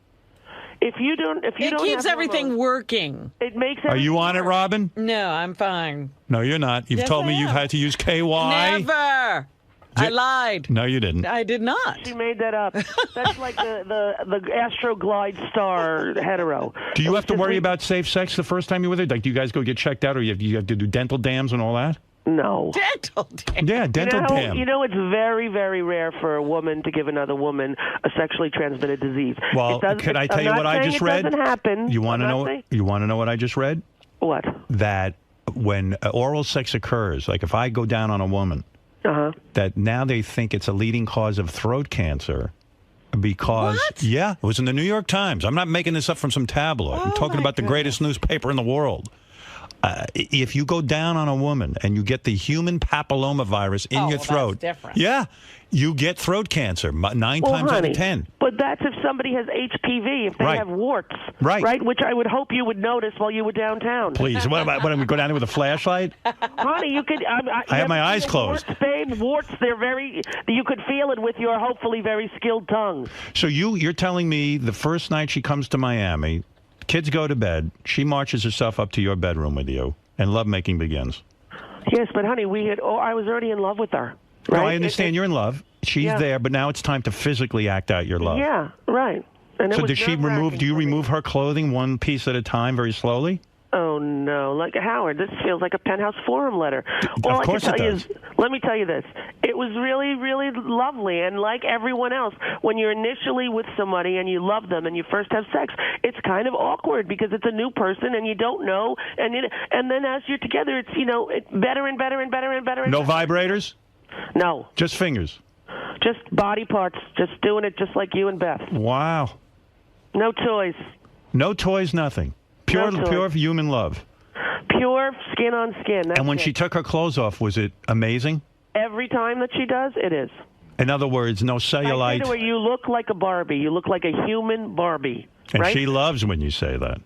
If you don't it keeps everything working. It makes. Are you on it, Robin? No, I'm fine. No, you're not. You've told me you've had to use KY. Never. I lied. No, you didn't. I did not. She made that up. That's like the Astro Glide Star hetero. Do you have to worry about safe sex the first time you're with her? Like, do you guys go get checked out, or you have to do dental dams and all that? No. Dental dams. Yeah, dental dam. You know, it's very, very rare for a woman to give another woman a sexually transmitted disease. Well, can I tell you what I just read? It doesn't happen. You want to know? You want to know what I just read? What? That when oral sex occurs, like if I go down on a woman, that now they think it's a leading cause of throat cancer. Because, yeah, it was in the New York Times. I'm not making this up from some tabloid. I'm talking about the greatest newspaper in the world. If you go down on a woman and you get the human papillomavirus in your throat, that's different. Yeah, you get throat cancer 9 times out of 10. But that's if somebody has HPV, if they have warts, right? Which I would hope you would notice while you were downtown. Please, what am I go down there with a flashlight? Honey, you could. I have my eyes closed. Warts, they're very. You could feel it with your hopefully very skilled tongue. So you're telling me the first night she comes to Miami. Kids go to bed. She marches herself up to your bedroom with you, and lovemaking begins. Yes, but honey, I was already in love with her. Right? No, I understand you're in love. She's there, but now it's time to physically act out your love. Yeah, right. And so does she remove? Do you remove her clothing one piece at a time, very slowly? Oh no, like Howard, this feels like a Penthouse Forum letter. All of course I can tell it you does. is, let me tell you this. It was really, really lovely, and like everyone else, when you're initially with somebody and you love them and you first have sex, it's kind of awkward because it's a new person and you don't know, and then as you're together, it's it's better and better and better and better. No vibrators? No. Just fingers? Just body parts, just doing it just like you and Beth. Wow. No toys. No toys, nothing. Pure human love. Pure skin on skin. And when she took her clothes off, was it amazing? Every time that she does, it is. In other words, no cellulite. I say to her, you look like a Barbie. You look like a human Barbie. And right? she loves when you say that.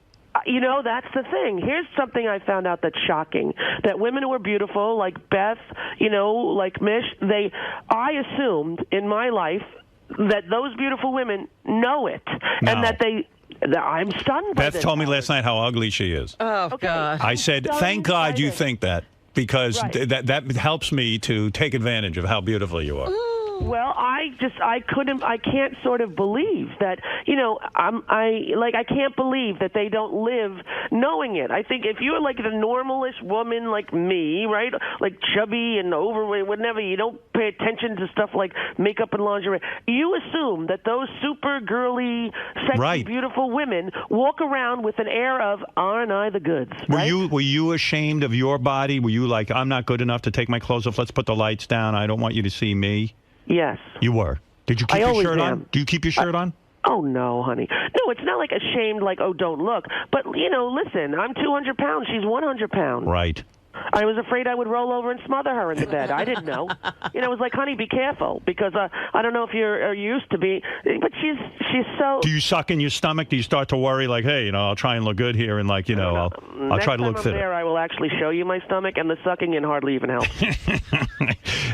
That's the thing. Here's something I found out that's shocking. That women who are beautiful, like Beth, like Mish, I assumed in my life that those beautiful women know it. No. And that they... I'm stunned by Beth this. told me last night how ugly she is. Oh, God. I said, thank God you think that, because that helps me to take advantage of how beautiful you are. Well, I can't sort of believe that, I can't believe that they don't live knowing it. I think if you're like the normalish woman like me, right, like chubby and overweight, whatever, you don't pay attention to stuff like makeup and lingerie, you assume that those super girly, sexy, beautiful women walk around with an air of, aren't I the goods, right? Were you ashamed of your body? Were you like, I'm not good enough to take my clothes off, let's put the lights down, I don't want you to see me? Yes. You were. Did you keep your shirt on? Do you keep your shirt on? Oh, no, honey. No, it's not like ashamed, like, oh, don't look. But, listen, I'm 200 pounds. She's 100 pounds. Right. I was afraid I would roll over and smother her in the bed. I didn't know. It was like, honey, be careful, because I don't know if you're used to be, but she's so... Do you suck in your stomach? Do you start to worry, like, hey, I'll try and look good here, and like, I'll try to look Next time I'm fitter? there, I will actually show you my stomach, and the sucking in hardly even helps.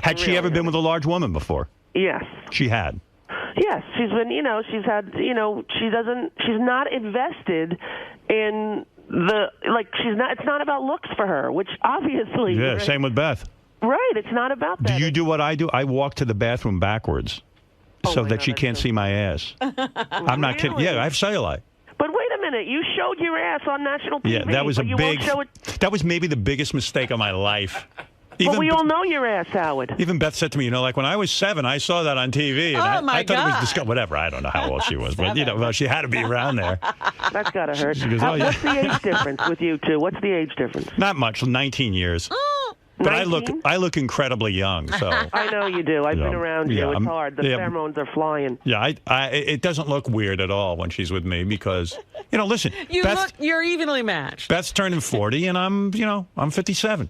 Had she ever been with a large woman before? Yes. She had. Yes, she's been, she's had, she's not invested in it's not about looks for her, which obviously. Yeah, right? same with Beth. Right, it's not about that. Do you do what I do? I walk to the bathroom backwards so that she can't see my ass. I'm not kidding. Yeah, I have cellulite. But wait a minute, you showed your ass on national TV. Yeah, that was but that was maybe the biggest mistake of my life. But we all know your ass, Howard. Even Beth said to me, like when I was 7, I saw that on TV, and I thought it was disgusting. Whatever, I don't know how old she was, but well, she had to be around there. That's gotta hurt. She goes, oh, yeah. What's the age difference with you two? What's the age difference? Not much, 19 years. But 19? I look incredibly young. So I know you do. I've been around you. It's hard. The pheromones are flying. Yeah, it doesn't look weird at all when she's with me because, listen. You're evenly matched. Beth's turning 40, and I'm 57.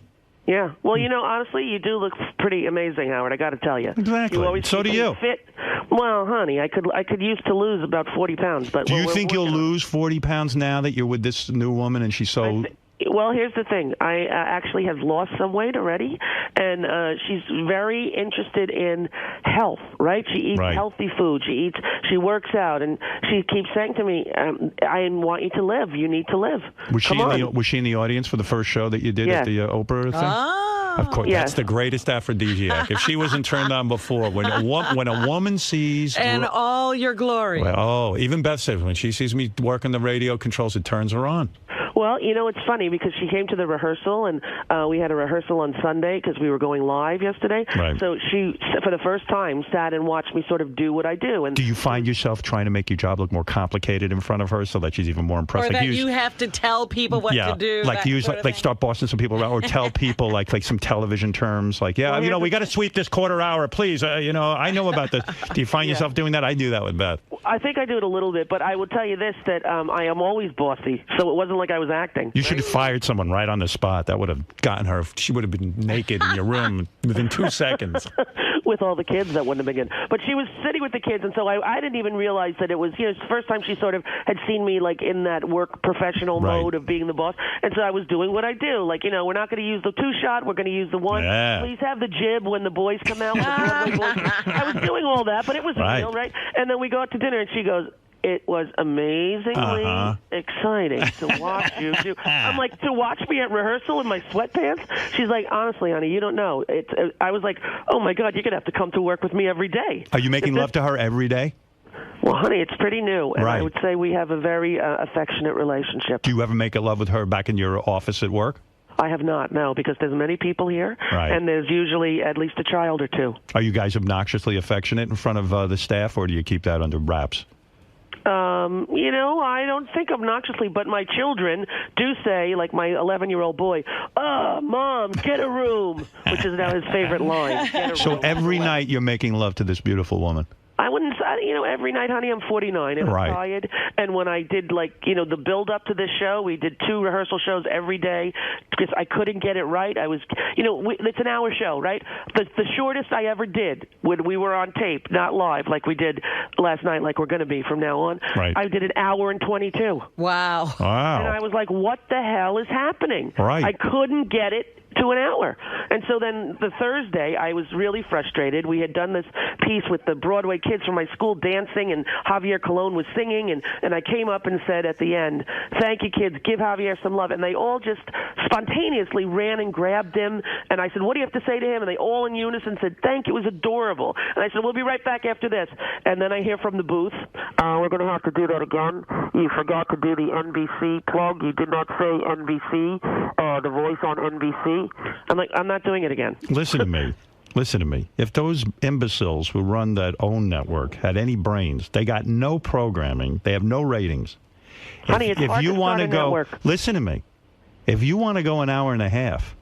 Yeah. Well, honestly, you do look pretty amazing, Howard. I got to tell you. Exactly. You always so do you. Fit. Well, honey, I could use to lose about 40 pounds, but do you think you'll lose 40 pounds now that you're with this new woman and she's so? Well, here's the thing. I actually have lost some weight already, and she's very interested in health, right? She eats healthy food. She works out, and she keeps saying to me, I want you to live. You need to live. Was she in the audience for the first show that you did at the Oprah thing? Of course, that's the greatest aphrodisiac. If she wasn't turned on before, when a woman sees... And all your glory. Well, even Beth said, when she sees me working the radio controls, it turns her on. Well, it's funny because she came to the rehearsal, and we had a rehearsal on Sunday because we were going live yesterday. Right. So she, for the first time, sat and watched me sort of do what I do. And do you find yourself trying to make your job look more complicated in front of her so that she's even more impressed? Or that you have to tell people what to do? Like to use start bossing some people around, or tell people like some television terms, like we got to sweep this quarter hour, please. I know about this. Do you find yourself doing that? I do that with Beth. I think I do it a little bit, but I will tell you this, that I am always bossy, so it wasn't like I was acting. You should have fired someone right on the spot. That would have gotten her. She would have been naked in your room within 2 seconds. With all the kids, that wouldn't have been good. But she was sitting with the kids, and so I didn't even realize that it was, it's the first time she sort of had seen me, like, in that work professional mode of being the boss. And so I was doing what I do. Like, we're not going to use the 2-shot. We're going to use the 1. Yeah. Please have the jib when the boys come out. I was doing all that, but it was real, right? And then we go out to dinner, and she goes, it was amazingly exciting to watch you do. I'm like, to watch me at rehearsal in my sweatpants? She's like, honestly, honey, you don't know. I was like, oh, my God, you're going to have to come to work with me every day. Are you making love to her every day? Well, honey, it's pretty new, and I would say we have a very affectionate relationship. Do you ever make love with her back in your office at work? I have not, no, because there's many people here, and there's usually at least a child or two. Are you guys obnoxiously affectionate in front of the staff, or do you keep that under wraps? I don't think obnoxiously, but my children do say, like my 11-year-old boy, Mom, get a room, which is now his favorite line. So every night you're making love to this beautiful woman? I wouldn't say, every night, honey, I'm 49 and I'm tired. And when I did, the build up to this show, we did 2 rehearsal shows every day because I couldn't get it right. I was, it's an hour show, right? The shortest I ever did when we were on tape, not live like we did last night, like we're going to be from now on. Right. I did an hour and 22. Wow. And I was like, what the hell is happening? Right. I couldn't get it to an hour. And so then the Thursday, I was really frustrated. We had done this piece with the Broadway kids from my school dancing, and Javier Colon was singing, and I came up and said at the end, "Thank you, kids. Give Javier some love." And they all just spontaneously ran and grabbed him, and I said, "What do you have to say to him?" And they all in unison said, "Thank you. It was adorable." And I said, "We'll be right back after this." And then I hear from the booth, "We're going to have to do that again. You forgot to do the NBC plug. You did not say NBC, the voice on NBC." I'm like, "I'm not doing it again." Listen to me. Listen to me. If those imbeciles who run that OWN network had any brains, they got no programming. They have no ratings. Honey, it's hard you to want start to a go, network. listen to me. If you want to go an hour and a half,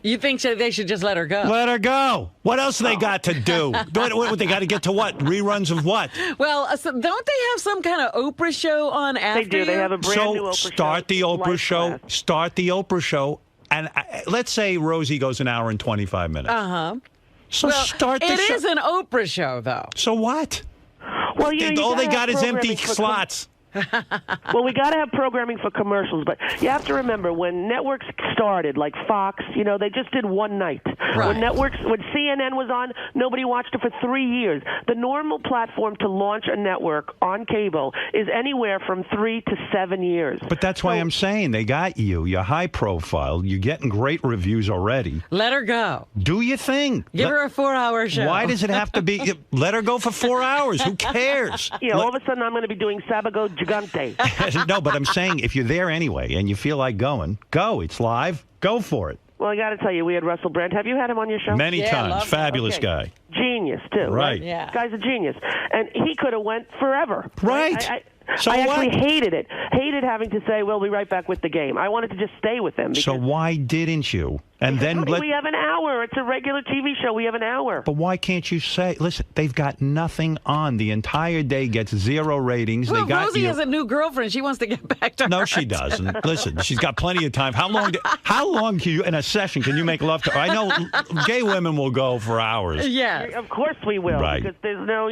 You think they should just let her go? let her go. What else they got to do? What, they got to get to what? Reruns of what? Well, so don't they have some kind of Oprah show on after They do. They have a brand new Oprah show. Start the Oprah Life show. Class. Start the Oprah show. And let's say Rosie goes an hour and 25 minutes. Uh-huh. So well, start the It show. is an Oprah show, though. So what? Well, you all they gotta got have is empty programming for slots. Well, we got to have programming for commercials, but you have to remember when networks started, like Fox, they just did one night. Right. When CNN was on, nobody watched it for 3 years. The normal platform to launch a network on cable is anywhere from 3 to 7 years. But that's why I'm saying they got you. You're high profile. You're getting great reviews already. Let her go. Do your thing. Give her a 4-hour show. Why does it have to be? Let her go for 4 hours. Who cares? All of a sudden I'm going to be doing Sabago Gigante. No, but I'm saying if you're there anyway and you feel like going, go. It's live. Go for it. Well, I got to tell you, we had Russell Brand. Have you had him on your show? Many times. Fabulous guy. Genius, too. Right. Yeah. This guy's a genius. And he could have went forever. Right. So I actually what? hated it. Hated having to say, "We'll be right back with the game." I wanted to just stay with him. So why didn't you? And then Honey, we have an hour. It's a regular TV show. We have an hour. But why can't you say, listen, they've got nothing on. The entire day gets 0 ratings. Well, they got Rosie has a new girlfriend. She wants to get back to her. No, she doesn't. Listen, she's got plenty of time. How long can you, in a session, can you make love to her? I know gay women will go for hours. Yeah. Of course we will. Right. Because there's no,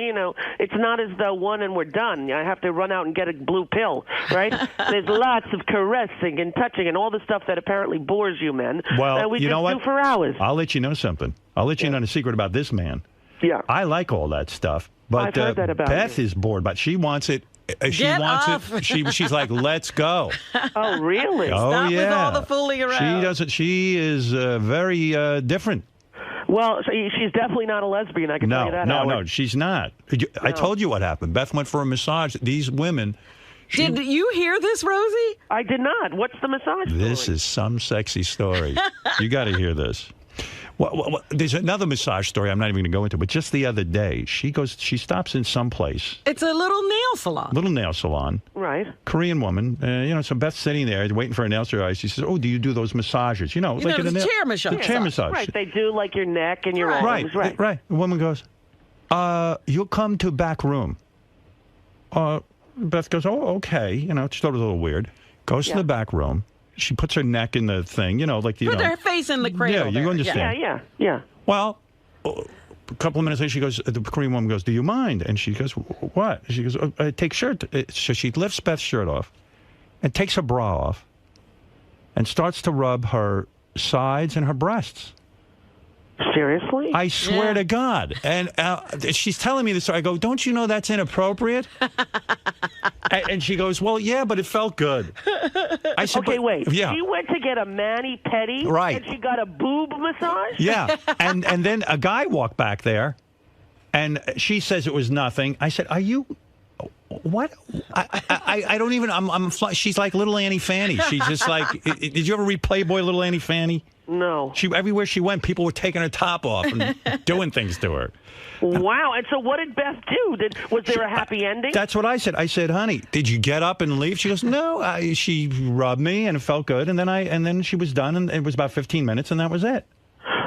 it's not as though one and we're done. I have to run out and get a blue pill, right? There's lots of caressing and touching and all the stuff that apparently bores you men. Well, and we you just know what? do for hours. I'll let you know something. I'll let you know the secret about this man. Yeah. I like all that stuff. But I've heard that about Beth you. is bored, but she wants it. She Get wants off. it. She's like, let's go. Oh, really? Oh, Stop yeah. with all the fooling around. She doesn't. She is very different. Well, she's definitely not a lesbian. I can tell you that. No, Howard. she's not. I told you what happened. Beth went for a massage. These women. Did you hear this, Rosie? I did not. What's the massage This story? is some sexy story. You got to hear this. Well, there's another massage story I'm not even going to go into, but just the other day, she stops in some place, It's a little nail salon. little nail salon, Right. Korean woman, so Beth's sitting there waiting for her nails to rise. She says, "Oh, do you do those massages? You know, in the chair massage. The chair massage. Right. They do like your neck and your Right, arms. right. The woman goes, you'll come to back room. Beth goes, "Oh, okay." She thought it was a little weird. Goes to the back room. She puts her neck in the thing, like Put her face in the cradle. Yeah, you there. understand. Yeah. Well, a couple of minutes later, she goes. The Korean woman goes, "Do you mind?" And she goes, "What?" She goes, "Take shirt." So she lifts Beth's shirt off, and takes her bra off, and starts to rub her sides and her breasts. Seriously? I swear to God. And she's telling me this. I go, "Don't you know that's inappropriate?" And she goes, "Well, yeah, but it felt good." I said, Okay, wait. Yeah. She went to get a mani-pedi, Right. and she got a boob massage? Yeah. And then a guy walked back there, and she says it was nothing. I said, "Are you... What?" I don't even... She's like little Annie Fanny. She's just like... Did you ever read Playboy, Little Annie Fanny? No. Everywhere she went, people were taking her top off and doing things to her. Wow. And so what did Beth do? Was there a happy ending? That's what I said. I said, "Honey, did you get up and leave?" She goes, "No." She rubbed me and it felt good. And then she was done, and it was about 15 minutes, and that was it.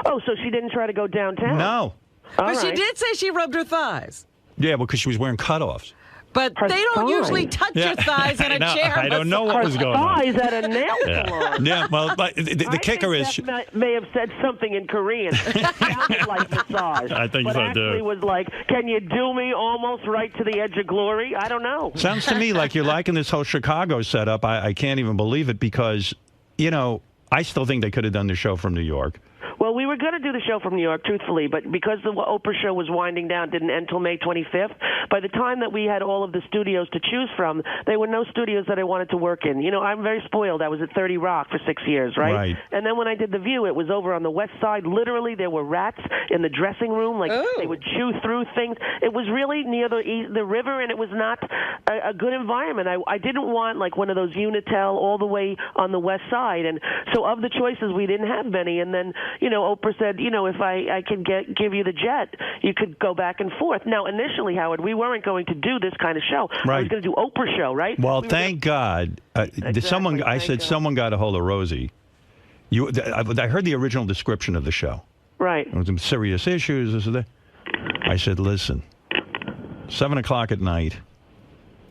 Oh, so she didn't try to go downtown? No. But she did say she rubbed her thighs. Yeah, because she was wearing cutoffs. But Her they don't thighs. usually touch your thighs in a No, chair. I don't know what was going on. Thighs at a nail salon. Yeah, well, but the kicker is... Beth may have said something in Korean. It sounded like massage. I think but so, actually too. was like, "Can you do me almost right to the edge of glory?" I don't know. Sounds to me like you're liking this whole Chicago setup. I can't even believe it because, I still think they could have done the show from New York. Well, we were going to do the show from New York, truthfully, but because the Oprah show was winding down, didn't end until May 25th. By the time that we had all of the studios to choose from, there were no studios that I wanted to work in. You know, I'm very spoiled. I was at 30 Rock for 6 years, right? Right. And then when I did The View, it was over on the West Side. Literally, there were rats in the dressing room. Like, they would chew through things. It was really near the river, and it was not a good environment. I didn't want, like, one of those Unitel all the way on the West Side. And so of the choices, we didn't have many. And then, you know, Oprah said, you know, if I can give you the jet, you could go back and forth. Now, initially, Howard, we weren't going to do this kind of show. Right. I was going to do Oprah show, right? Well, thank God. Someone got a hold of Rosie. I heard the original description of the show. Right. It was some serious issues. This and that. I said, listen, 7 o'clock at night.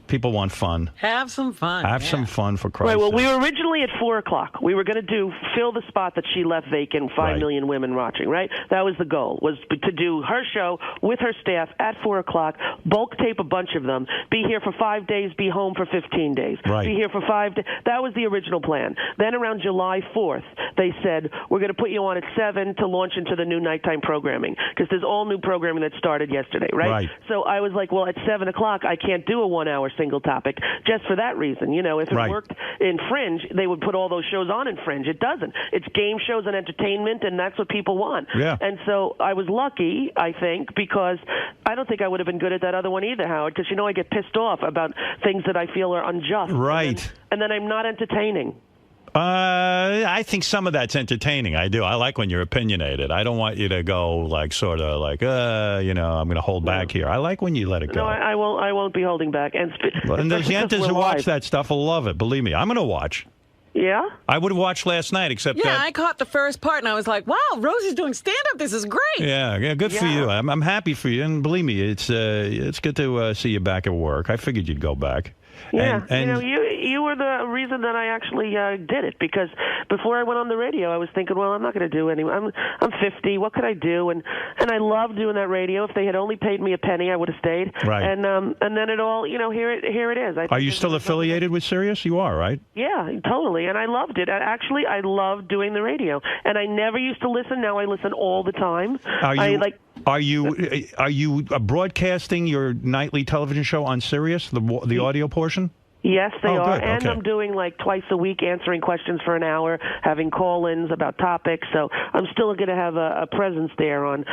People want fun. Have some fun. Have some fun, for Christ's Right, well, sake. we were originally at 4 o'clock. We were going to fill the spot that she left vacant, 5 million women watching, right? That was the goal, was to do her show with her staff at 4 o'clock, bulk tape a bunch of them, be here for 5 days, be home for 15 days. Right. Be here for 5 days. That was the original plan. Then around July 4th, they said, we're going to put you on at 7 to launch into the new nighttime programming, because there's all new programming that started yesterday, right? So I was like, well, at 7 o'clock, I can't do a 1 hour single topic just for that reason. You know, if it worked in Fringe, they would put all those shows on in Fringe. It doesn't. It's game shows and entertainment, and that's what people want. Yeah. And so I was lucky, I think, because I don't think I would have been good at that other one either, Howard, because, you know, I get pissed off about things that I feel are unjust. Right. And then I'm not entertaining. I think some of that's entertaining. I do. I like when you're opinionated. I don't want you to go like sort of like, you know, I'm going to hold back here. I like when you let it go. No, I won't be holding back. And those Yentas who watch that stuff will love it. Believe me, I'm going to watch. Yeah? I would have watched last night, except Yeah, that. I caught the first part, and I was like, wow, Rosie's doing stand-up. This is great. Yeah, good for you. I'm happy for you. And believe me, it's good to see you back at work. I figured you'd go back. Yeah, and you know, you were the reason that I actually did it, because before I went on the radio, I was thinking, well, I'm not going to do any. I'm 50. What could I do? And I love doing that radio. If they had only paid me a penny, I would have stayed. Right. And then it all, you know, here it is. Are you still affiliated with Sirius? You are, right? Yeah, totally. And I loved it. Actually, I loved doing the radio. And I never used to listen. Now I listen all the time. Are you broadcasting your nightly television show on Sirius, the audio portion? Yes, they are. Good. And Okay. I'm doing like twice a week answering questions for an hour, having call-ins about topics. So I'm still going to have a presence there on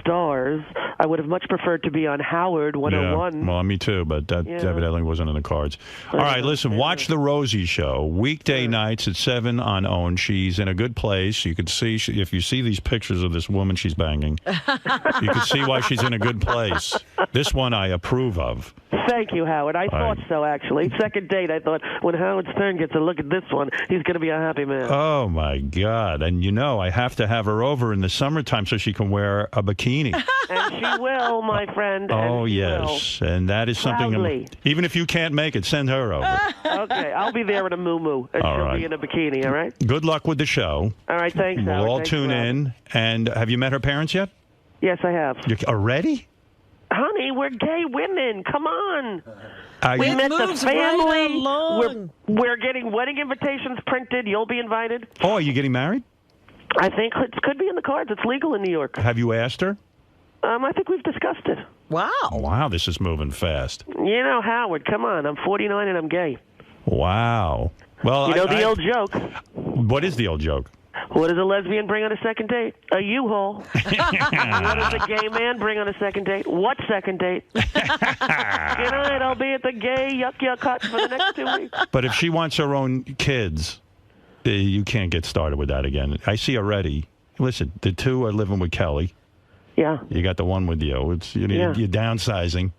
Stars. I would have much preferred to be on Howard 101. Yeah, well, me too, but that evidently wasn't in the cards. All right, listen, watch the Rosie Show, weekday nights at 7 on OWN. She's in a good place. You can see, if you see these pictures of this woman she's banging, you can see why she's in a good place. This one I approve of. Thank you, Howard. I thought so, actually. Second date, I thought, when Howard Stern gets a look at this one, he's going to be a happy man. Oh, my God. And, you know, I have to have her over in the summertime so she can wear a bikini. And she will, my friend. Oh, yes. And that is something, Proudly. even if you can't make it, send her over. Okay, I'll be there in a muumuu, and All she'll right. be in a bikini, all right? Good luck with the show. All right, thanks, We'll Howard. all Thanks tune for having in. And have you met her parents yet? Yes, I have. Already? Honey, we're gay women. Come on. We you- met the moves right family. along. We're getting wedding invitations printed. You'll be invited. Oh, are you getting married? I think it could be in the cards. It's legal in New York. Have you asked her? I think we've discussed it. Wow. Oh, wow, this is moving fast. You know, Howard, come on. I'm 49 and I'm gay. Wow. Well, You know the old joke. What is the old joke? What does a lesbian bring on a second date? A U-Haul. What does a gay man bring on a second date? What second date? Good night. I'll be at the gay yuck hut for the next 2 weeks. But if she wants her own kids, you can't get started with that again. I see already. Listen, the two are living with Kelly. Yeah. You got the one with you. You're downsizing.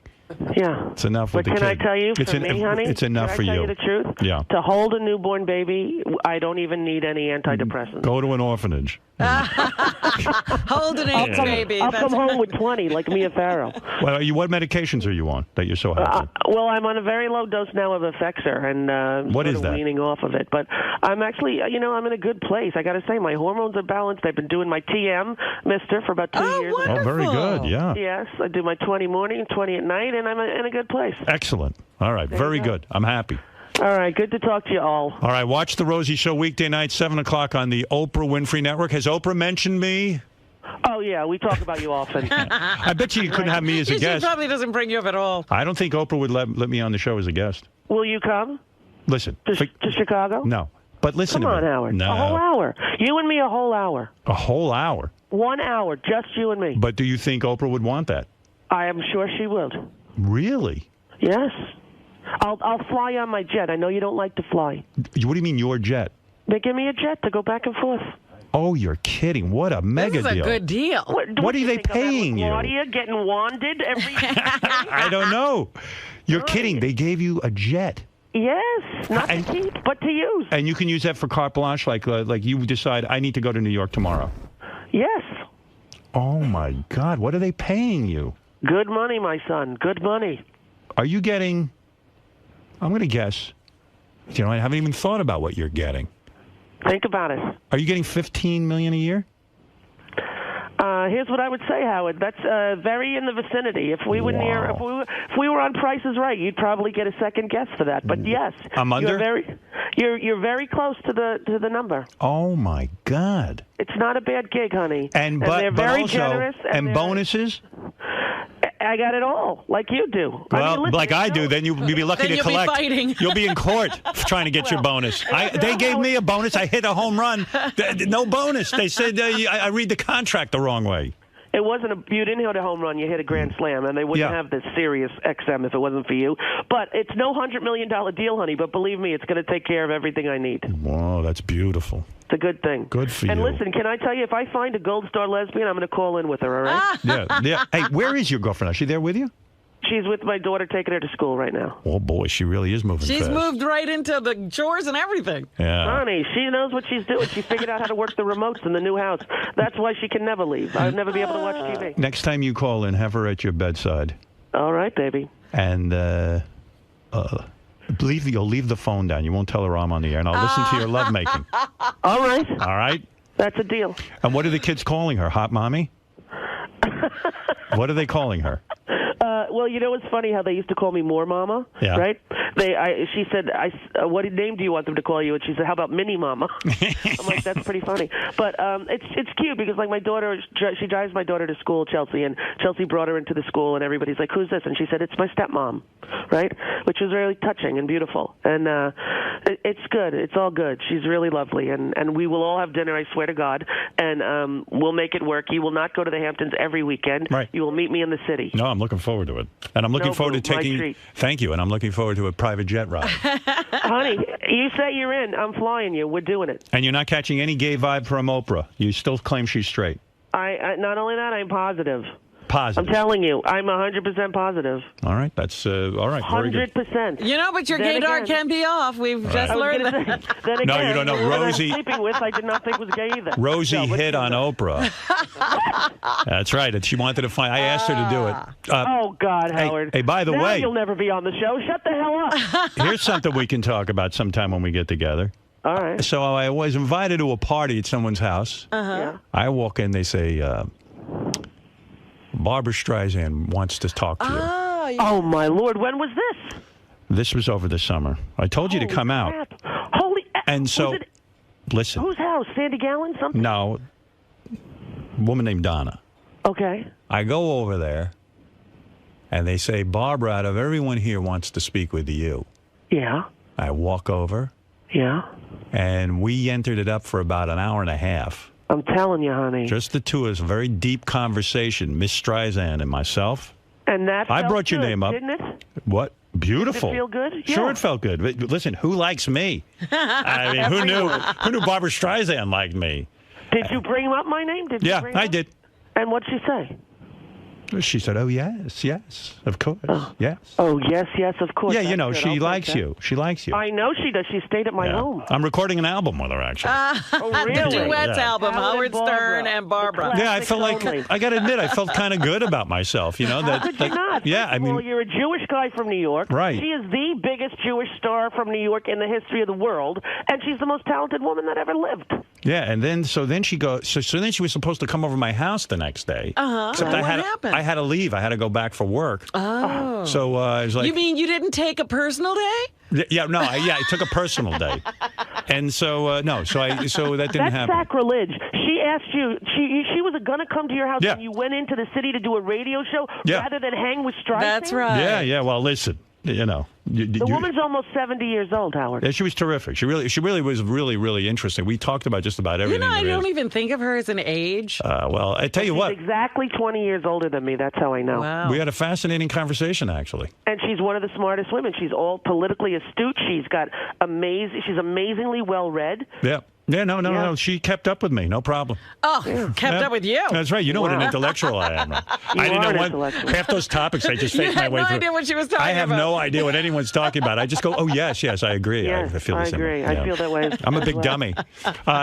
Yeah. It's enough But with the can kid. I tell you, for me, honey? It's enough can for I tell you. you the truth? Yeah. To hold a newborn baby, I don't even need any antidepressants. Go to an orphanage. Hold an baby. I'll come home with 20, like Mia Farrow. Well, what medications are you on that you're so happy? Well, I'm on a very low dose now of Effexor, and What sort is of that? weaning off of it. But I'm actually, I'm in a good place. I got to say, my hormones are balanced. I've been doing my TM, mister, for about 2 years. Oh, very good. Yeah. Yes, I do my 20 morning and 20 at night, and I'm in a good place. Excellent. All right. Very good. I'm happy. All right, good to talk to you all. All right. Watch the Rosie Show weekday night, 7 o'clock on the Oprah Winfrey Network. Has Oprah mentioned me? Oh, yeah, we talk about you often. I bet you couldn't have me as a She guest. probably doesn't bring you up at all. I don't think Oprah would let me on the show as a guest. Will you come Listen. to Chicago? No. But listen Come to on, me. Howard. No. A whole hour. You and me, a whole hour. A whole hour. 1 hour, just you and me. But do you think Oprah would want that? I am sure she would. Really? Yes. I'll fly on my jet. I know you don't like to fly. What do you mean your jet? They give me a jet to go back and forth. Oh, you're kidding. What a mega This is a deal. good deal. What are they paying you? Claudia getting wanded every I don't know. You're kidding. They gave you a jet. Yes, not to keep, but to use. And you can use that for carte blanche, like you decide, I need to go to New York tomorrow. Yes. Oh, my God. What are they paying you? Good money, my son. Good money. Are you getting, I'm going to guess, I haven't even thought about what you're getting. Think about it. Are you getting $15 million a year? Here's what I would say, Howard. That's very in the vicinity. If we were near, if we were on Price is Right, you'd probably get a second guess for that. But yes, I'm under? You're very close to the number. Oh my God! It's not a bad gig, honey. And they're very also, generous. And bonuses. I got it all, like you do. Well, like I do, then you'll be lucky Then to you'll be collect. fighting. You'll be in court trying to get your bonus. They gave me a bonus. I hit a home run. No bonus. They said I read the contract the wrong way. It wasn't you didn't hit a home run. You hit a grand slam, and they wouldn't have this Sirius XM if it wasn't for you. But it's no $100 million deal, honey. But believe me, it's going to take care of everything I need. Whoa, that's beautiful. It's a good thing. Good for and you. And listen, can I tell you, if I find a Gold Star lesbian, I'm going to call in with her. All right? Yeah. Hey, where is your girlfriend? Is she there with you? She's with my daughter, taking her to school right now. Oh boy, she really is moving She's fast. moved right into the chores and everything. Yeah. Honey, she knows what she's doing. She figured out how to work the remotes in the new house. That's why she can never leave. I'll never be able to watch TV. Next time you call in, have her at your bedside. All right, baby. And you'll leave the phone down. You won't tell her I'm on the air, and I'll listen to your lovemaking. All right. All right? That's a deal. And what are the kids calling her? Hot mommy? What are they calling her? Well, you know, it's funny how they used to call me More Mama, Yeah. right? She said, what name do you want them to call you? And she said, how about Mini Mama? I'm like, that's pretty funny. But it's cute because, like, my daughter, she drives my daughter to school, Chelsea, and Chelsea brought her into the school, and everybody's like, who's this? And she said, it's my stepmom, right? Which was really touching and beautiful. And it's good. It's all good. She's really lovely. And we will all have dinner, I swear to God, and we'll make it work. You will not go to the Hamptons every weekend. Right. You will meet me in the city. No, I'm looking forward to it. And I'm looking forward to my taking... treat. Thank you. And I'm looking forward to a private jet ride. Honey, you say you're in. I'm flying you. We're doing it. And you're not catching any gay vibe from Oprah. You still claim she's straight. I not only that, I'm positive. Positive. I'm telling you, I'm 100% positive. All right. That's all right. Very good. 100%. You know, but your Then gaydar again- can be off. We've Right. just I was learned gonna that. say, then No, again, you don't know. the woman Rosie- I'm sleeping with, I did not think was gay either. Rosie No, hit on Oprah. That's right. And she wanted to find... I asked her to do it. Oh, God, Howard. Hey, by the Now way... you'll never be on the show. Shut the hell up. Here's something we can talk about sometime when we get together. All right. So I was invited to a party at someone's house. Yeah. I walk in, they say, Barbara Streisand wants to talk to you. Oh, my Lord. When was this? This was over the summer. I told you to come out. Holy... And so, Was it- listen, Whose house? Sandy Gallon? Something? no, woman named Donna. Okay. I go over there, and they say, Barbara, out of everyone here, wants to speak with you. Yeah. I walk over, Yeah. and we entered it up for about an hour and a half. I'm telling you, honey. Just the two of us, a very deep conversation, Miss Streisand and myself. And that I felt brought your good, name up. Didn't it? What? Beautiful. Did it feel good? Sure, Yeah. it felt good. But listen, who likes me? I mean, who knew? Everyone. Who knew Barbara Streisand liked me? Did you bring up my name? Did you Yeah, bring I up? did. And what'd she say? She said, "Oh yes, of course, yes." Oh, yes, of course. Yeah, you That's know, good. she I'll take likes that. you. She likes you. I know she does. She stayed at my Yeah. home. I'm recording an album with her, actually. Oh, The really? duets Yeah. album, Howard Stern and Barbara. Yeah, I felt like only. I got to admit, I felt kind of good about myself. You know that. How could you not? Yeah, First I of mean, all, you're a Jewish guy from New York. Right. She is the biggest Jewish star from New York in the history of the world, and she's the most talented woman that ever lived. yeah, and then then she goes. So then she was supposed to come over to my house the next day. Except What I had happened? I had to leave. I had to go back for work. Oh. So I was like, You mean you didn't take a personal day? yeah, no, I took a personal day. And so no, so that didn't That's happen. sacrilege. She asked you. She was going to come to your house, and you went into the city to do a radio show rather than hang with Streisand. That's right. Yeah. Well, listen, The woman's almost 70 years old, Howard. Yeah, she was terrific. She really was really interesting. We talked about just about everything. I don't even think of her as an age. Well, I tell you what. She's exactly 20 years older than me. That's how I know. Wow. We had a fascinating conversation, actually. And she's one of the smartest women. She's all politically astute. She's amazingly well read. Yeah. Yeah, no. She kept up with me, no problem. Oh, kept up with you. That's right. You know what an intellectual I am. Right? I didn't know what half those topics. I just faked my way through. You had no idea what she was talking about. I have no idea what anyone's talking about. I just go, oh yes, I agree. Yes, I feel the I same agree. way. I feel that way. I'm a big dummy.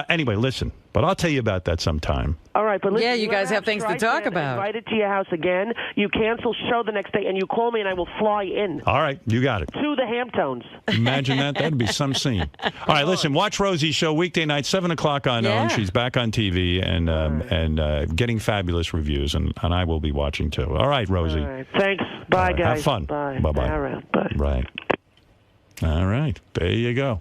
Anyway, listen, but I'll tell you about that sometime. All right, but listen, you guys have things to talk about. Invited to your house again. You cancel show the next day, and you call me, and I will fly in. All right, you got it. To the Hamptons. Imagine that. That'd be some scene. All right, listen. Watch Rosie's show weekday night, 7 o'clock on OWN. She's back on TV and getting fabulous reviews, and I will be watching too. All right, Rosie. All right. Thanks. Bye, guys. Have fun. Bye. Bye-bye. All right. Bye. Right. All right. There you go.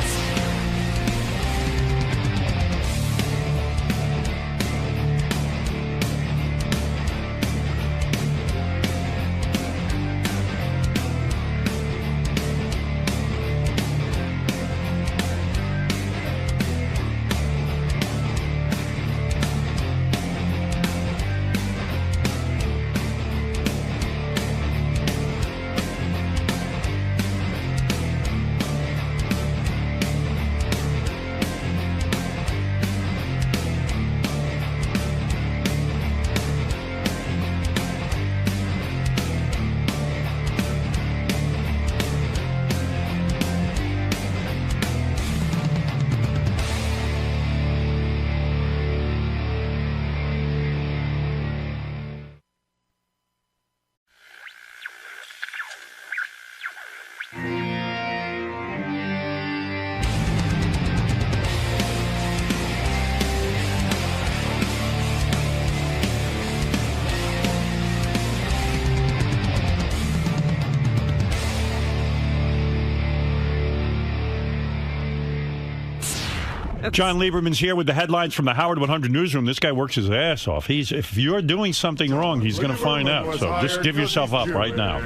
John Lieberman's here with the headlines from the Howard 100 newsroom. This guy works his ass off. If you're doing something wrong, he's going to find out. So just give yourself up right now.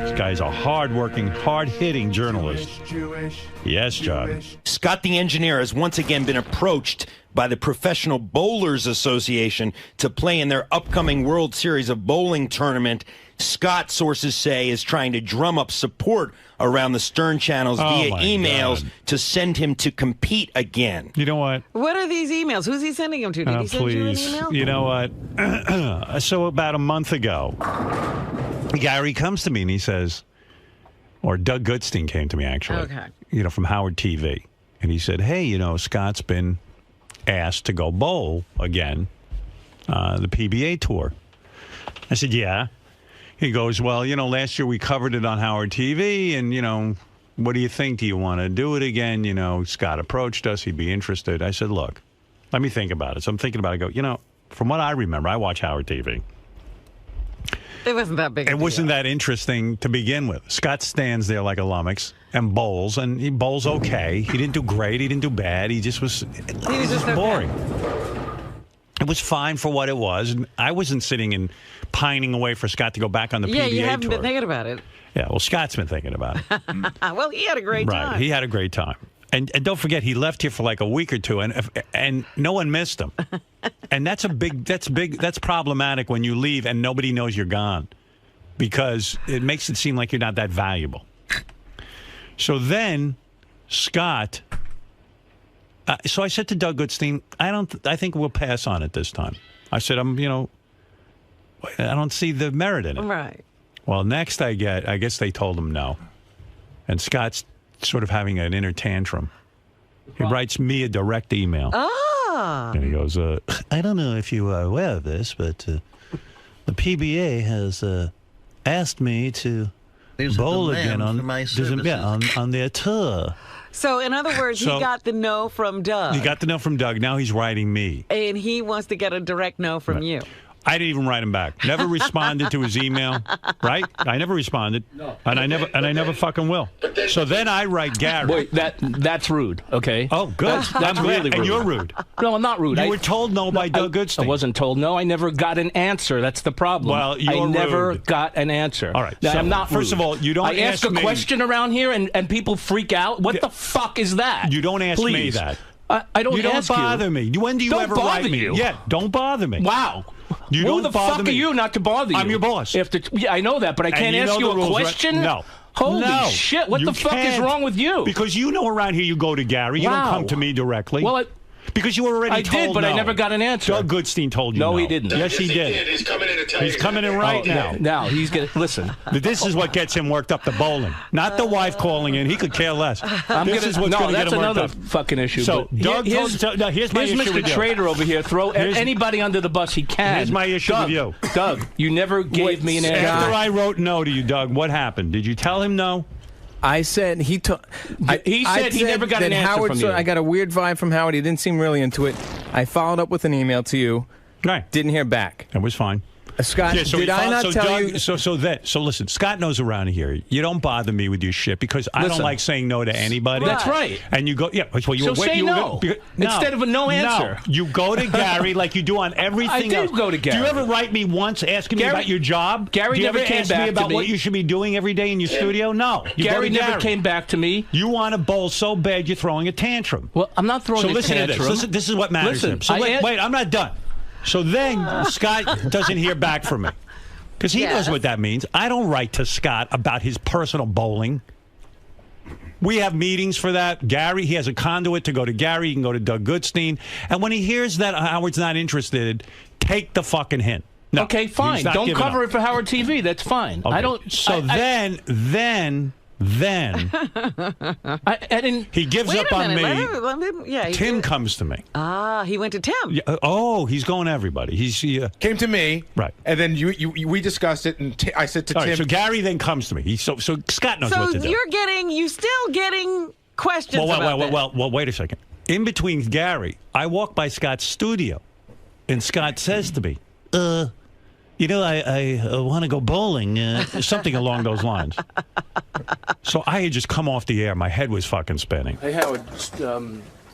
This guy's a hard-working, hard-hitting journalist. Yes, John. Scott the engineer has once again been approached by the Professional Bowlers Association to play in their upcoming World Series of Bowling tournament. Scott, sources say, is trying to drum up support around the Stern channels via emails to send him to compete again. You know what? What are these emails? Who's he sending them to? Did he send you an email? You know what? So about a month ago, Gary comes to me and he says, or Doug Goodstein came to me, actually, from Howard TV. And he said, hey, Scott's been asked to go bowl again, the PBA tour. I said, yeah. He goes, well, last year we covered it on Howard TV, and, what do you think? Do you want to do it again? Scott approached us. He'd be interested. I said, look, let me think about it. So I'm thinking about it. I go, from what I remember, I watch Howard TV. It wasn't that big. It wasn't that interesting to begin with. Scott stands there like a lummox and bowls, and he bowls okay. He didn't do great. He didn't do bad. He just was boring. It was fine for what it was. I wasn't sitting and pining away for Scott to go back on the PBA tour. Yeah, you haven't been thinking about it. Yeah, well, Scott's been thinking about it. Well, he had a great time. Right, he had a great time. And don't forget, he left here for like a week or two, and no one missed him. And that's problematic when you leave and nobody knows you're gone, because it makes it seem like you're not that valuable. So then, Scott. So I said to Doug Goodstein, I think we'll pass on it this time. I said, I don't see the merit in it. Right. Well, next I guess they told him no. And Scott's sort of having an inner tantrum. He writes me a direct email. Ah. And he goes, I don't know if you are aware of this, but the PBA has asked me to bowl again on their tour. So, in other words, he got the no from Doug. He got the no from Doug. Now he's writing me. And he wants to get a direct no from you. I didn't even write him back. Never responded to his email, right? I never responded. No. And I never fucking will. So then I write Gary. Wait, that's rude, okay? Oh, good. That's really rude. And you're rude. No, I'm not rude. You were told no by Doug Goodstein. I wasn't told no. I never got an answer. That's the problem. Well, you're I never rude. got an answer. All right. Now, So, I'm not first rude. of all, you don't I ask a me. question around here and people freak out. What the fuck is that? You don't ask me Please. that. I don't You don't ask bother me. When do you Don't ever bother write me? you. Yeah, don't bother me. Wow. You Who don't the bother fuck me. are you not to bother you? I'm your boss. Yeah, I know that, but I And can't you ask know you the a rules, right? question? No. Holy No. shit, what You the fuck is can't. wrong with you? Because you know around here you go to Gary. You Wow. don't come to me directly. Well, because you were already I told did, but I no. never got an answer. Doug Goodstein told you no. No, he didn't. Yes, he did. He's coming in to tell He's coming in right now. Now, he's going to... Listen. This is what gets him worked up to bowling. Not the wife calling in. He could care less. This is what's going to get that's him worked another up. fucking issue. So, but Doug here's told... No, here's my issue Mr. with you. Trader over here. Throw anybody under the bus he can. Here's my issue Doug, with you. Doug, you never gave me an answer. After I wrote no to you, Doug, what happened? Did you tell him no? I said he took. He said he never got an answer Howard, from you. I got a weird vibe from Howard. He didn't seem really into it. I followed up with an email to you. Right. Didn't hear back. It was fine. Scott, Yeah, so did he I not so tell Doug, you? So listen, Scott knows around here. You don't bother me with your shit because I don't Listen. like saying no to anybody. That's right. And you go, yeah. Well, you So were, say you were, no. because- Instead of a no answer. No, you go to Gary like you do on everything I else. did go to Gary. Do you ever write me once asking me Gary- about your job? Gary do you never ever came ask back me to about me. what you should be doing every day in your studio? No. You Gary go to never came back to me. You want to bowl so bad you're throwing a tantrum. Well, I'm not throwing So a listen tantrum. to this. Listen, this is what matters Listen, to him. So I wait, I'm not done. So then Scott doesn't hear back from me. Because he knows what that means. I don't write to Scott about his personal bowling. We have meetings for that. Gary, he has a conduit to go to Gary. He can go to Doug Goodstein. And when he hears that Howard's not interested, take the fucking hint. No, Okay, he's fine. not Don't giving cover up. it for Howard TV. That's fine. Okay. I don't. So I didn't. he gives Wait up a on minute. me. Let him- yeah, he Tim did. comes to me. Ah, he went to Tim. Yeah, he's going to everybody. Came to me, right? And then we discussed it, and I said to All Tim. right, so Gary then comes to me. So Scott knows So what to do. you still getting questions about this. Well, wait a second. In between Gary, I walk by Scott's studio, and Scott says to me, I want to go bowling, something along those lines. So I had just come off the air. My head was fucking spinning. Hey Howard,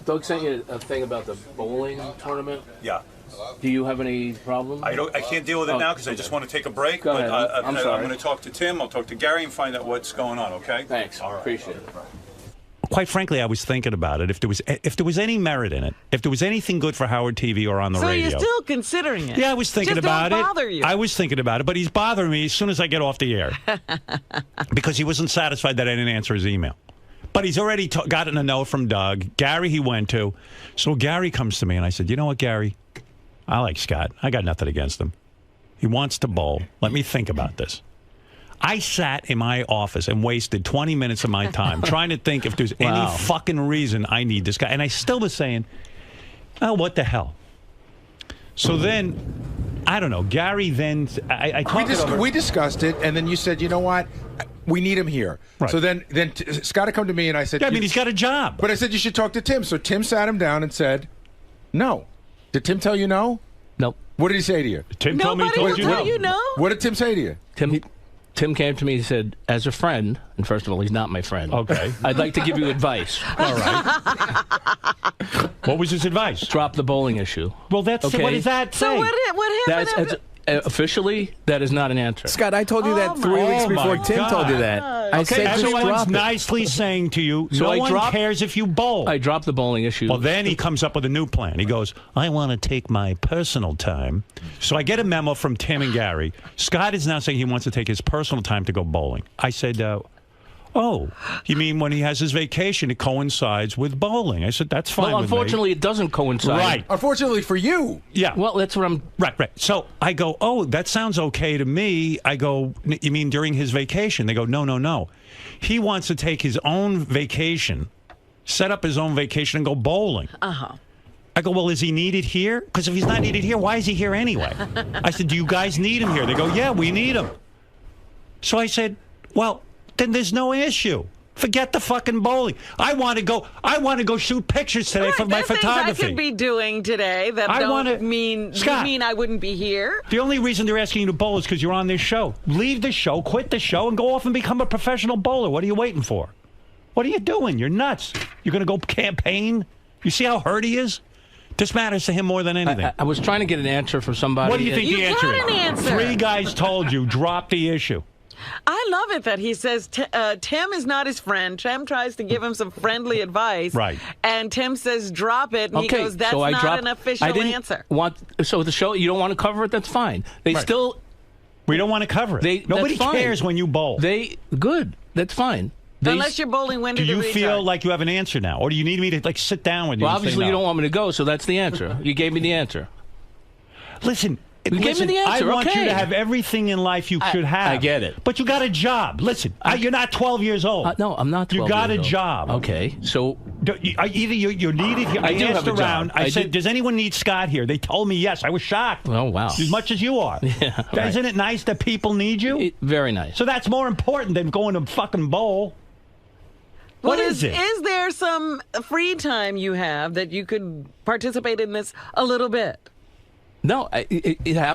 Doug sent you a thing about the bowling tournament. Yeah. Do you have any problem? I can't deal with it now because I just want to take a break. Go ahead. I'm sorry. I'm going to talk to Tim. I'll talk to Gary and find out what's going on. Okay. Thanks. All right. Appreciate it. Quite frankly, I was thinking about it. If there was any merit in it, if there was anything good for Howard TV or on the So radio. you're still considering it? Yeah, I was thinking Just about don't it. bother you. I was thinking about it, but he's bothering me as soon as I get off the air because he wasn't satisfied that I didn't answer his email. But he's already gotten a no from Doug. Gary he went to. So Gary comes to me, and I said, you know what, Gary? I like Scott. I got nothing against him. He wants to bowl. Let me think about this. I sat in my office and wasted 20 minutes of my time trying to think if there's any fucking reason I need this guy. And I still was saying, oh, what the hell? So then, I don't know. Gary then, I talked it over. We discussed it, and then you said, you know what? We need him here. Right. So then Scott had come to me, and I said, Yeah, I mean, he's got a job. But I said you should talk to Tim. So Tim sat him down and said, no. Did Tim tell you no? Nope. What did he say to you? Tim told me he told you no. You know? What did Tim say to you? Tim came to me and said, as a friend, and first of all, he's not my friend. Okay. I'd like to give you advice. All right. What was his advice? Drop the bowling issue. Well, that's Okay. what does that say? So what happened? Officially, that is not an answer. Scott, I told you that 3 weeks before Tim told you that. I Okay, said just everyone's drop it. nicely saying to you, So no I one cares if you bowl. I dropped the bowling issue. Well, then he comes up with a new plan. He goes, I want to take my personal time. So I get a memo from Tim and Gary. Scott is now saying he wants to take his personal time to go bowling. I said, oh, you mean when he has his vacation, it coincides with bowling? I said, that's fine Well, with me. unfortunately, it doesn't coincide. Right. Unfortunately for you. Yeah. Well, that's what I'm... Right. So I go, oh, that sounds okay to me. I go, you mean during his vacation? They go, no. He wants to take his own vacation, set up his own vacation, and go bowling. Uh-huh. I go, well, is he needed here? Because if he's not needed here, why is he here anyway? I said, do you guys need him here? They go, yeah, we need him. So I said, well, then there's no issue. Forget the fucking bowling. I want to go shoot pictures today for my photography. Things I could be doing today that mean I wouldn't be here. The only reason they're asking you to bowl is because you're on this show. Leave the show, quit the show, and go off and become a professional bowler. What are you waiting for? What are you doing? You're nuts. You're going to go campaign? You see how hurt he is? This matters to him more than anything. I was trying to get an answer from somebody. What do you think the answer is? An answer. 3 guys told you, drop the issue. I love it that he says Tim is not his friend. Tim tries to give him some friendly advice. Right. And Tim says, drop it. And he goes, that's not an official answer. So the show, you don't want to cover it? That's fine. We don't want to cover it. Nobody cares when you bowl. Good. That's fine. Unless you're bowling when do you feel like you have an answer now? Or do you need me to sit down with you? Well, and obviously say no? you don't want me to go, so that's the answer. You gave me the answer. Listen, you gave me the answer. I want you to have everything in life you should have. I get it. But you got a job. Listen, you're not 12 years old. No, I'm not 12 You got years a old. job. Okay, so... Either you're needed here. I do asked have a job. around. I said, does anyone need Scott here? They told me yes. I was shocked. Oh, wow. As much as you are. Yeah, right. Isn't it nice that people need you? Very nice. So that's more important than going to fucking bowl. What is it? Is there some free time you have that you could participate in this a little bit? No,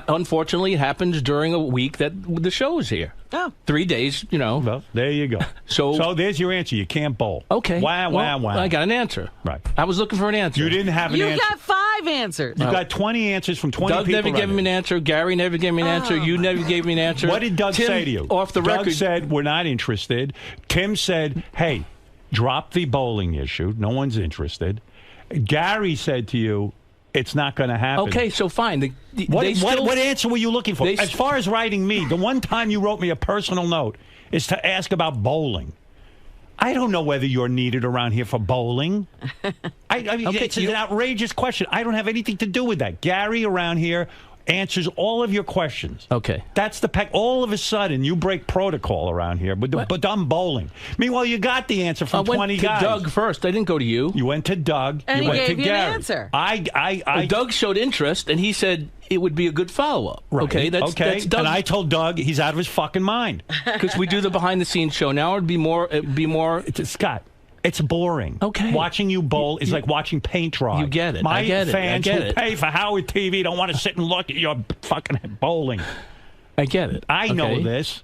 unfortunately, it happens during a week that the show is here. Oh. 3 days, Well, there you go. So there's your answer. You can't bowl. Okay. Wow. I got an answer. Right. I was looking for an answer. You didn't have an answer. You got 5 answers. You got 20 answers from 20 Doug people. never gave me an answer. Gary never gave me an answer. You never gave me an answer. What did Doug Tim, say to you? Off the Doug record. said, we're not interested. Tim said, hey, drop the bowling issue. No one's interested. Gary said to you, it's not going to happen. Okay, so fine. What answer were you looking for? As far as writing me, the one time you wrote me a personal note is to ask about bowling. I don't know whether you're needed around here for bowling. I mean, it's an outrageous question. I don't have anything to do with that. Gary around here answers all of your questions. Okay. That's the pack. All of a sudden, you break protocol around here, but I'm bowling. Meanwhile, you got the answer from 20 guys. I went to Doug first. I didn't go to you. You went to Doug. And you he went gave to you Gary. an answer. Doug showed interest, and he said it would be a good follow-up. Right. Okay, that's Doug. And I told Doug he's out of his fucking mind. Because we do the behind-the-scenes show now. It'd be more. Scott. It's boring. Okay. Watching you bowl is like watching paint dry. You get it. My I get fans it. I get who it. pay for Howard TV don't want to sit and look at your fucking bowling. I get it. I know this.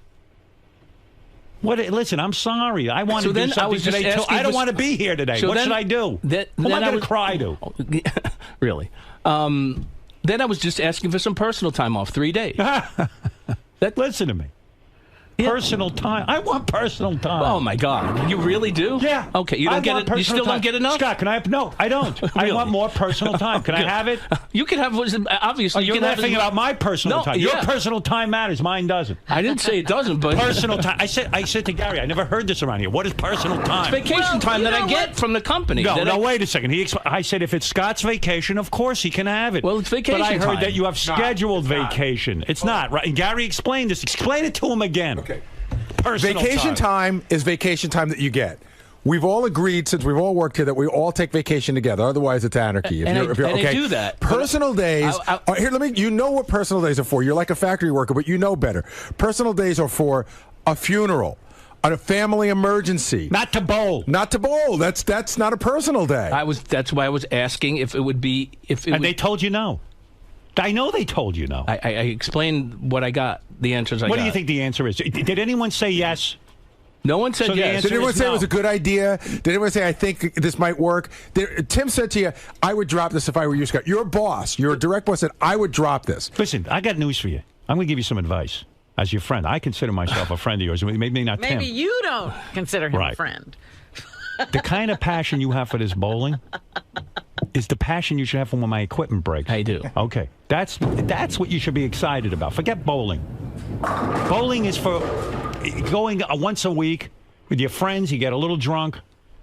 Listen, I'm sorry. I want to do something today, too. I don't want to be here today. What should I do? Who am I going to cry to? Really? Then I was just asking for some personal time off, 3 days. Listen to me. Personal time. I want personal time. Oh my God! You really do? Yeah. Okay. You don't get it. You still don't get enough. Scott, can I have? No, I don't. Really? I want more personal time. Can I have it? You can have. Obviously, you're laughing about my personal time. Your personal time matters. Mine doesn't. I didn't say it doesn't, but personal time. I said to Gary, I never heard this around here. What is personal time? It's vacation time that I get from the company. No, wait a second. I said if it's Scott's vacation, of course he can have it. Well, it's vacation time. But I heard time. that you have scheduled vacation. It's not right. And Gary explained this. Explain it to him again. Okay. Personal vacation time is vacation time that you get. We've all agreed, since we've all worked here, that we all take vacation together. Otherwise, it's anarchy. I do that. Personal days. Here, you know what personal days are for. You're like a factory worker, but you know better. Personal days are for a funeral, a family emergency. Not to bowl. Not to bowl. That's not a personal day. That's why I was asking if it would be they told you no. I know they told you no. I explained what I got. The answers I got. What do you think the answer is? Did anyone say yes? No one said yes. Did anyone say it was a good idea? Did anyone say, I think this might work? Tim said to you, I would drop this if I were you, Scott. Your boss, your direct boss said, I would drop this. Listen, I got news for you. I'm going to give you some advice. As your friend, I consider myself a friend of yours. Maybe not Tim. Maybe you don't consider him a friend. The kind of passion you have for this bowling is the passion you should have for when my equipment breaks. I do. Okay. That's what you should be excited about. Forget bowling. Bowling is for going once a week with your friends. You get a little drunk.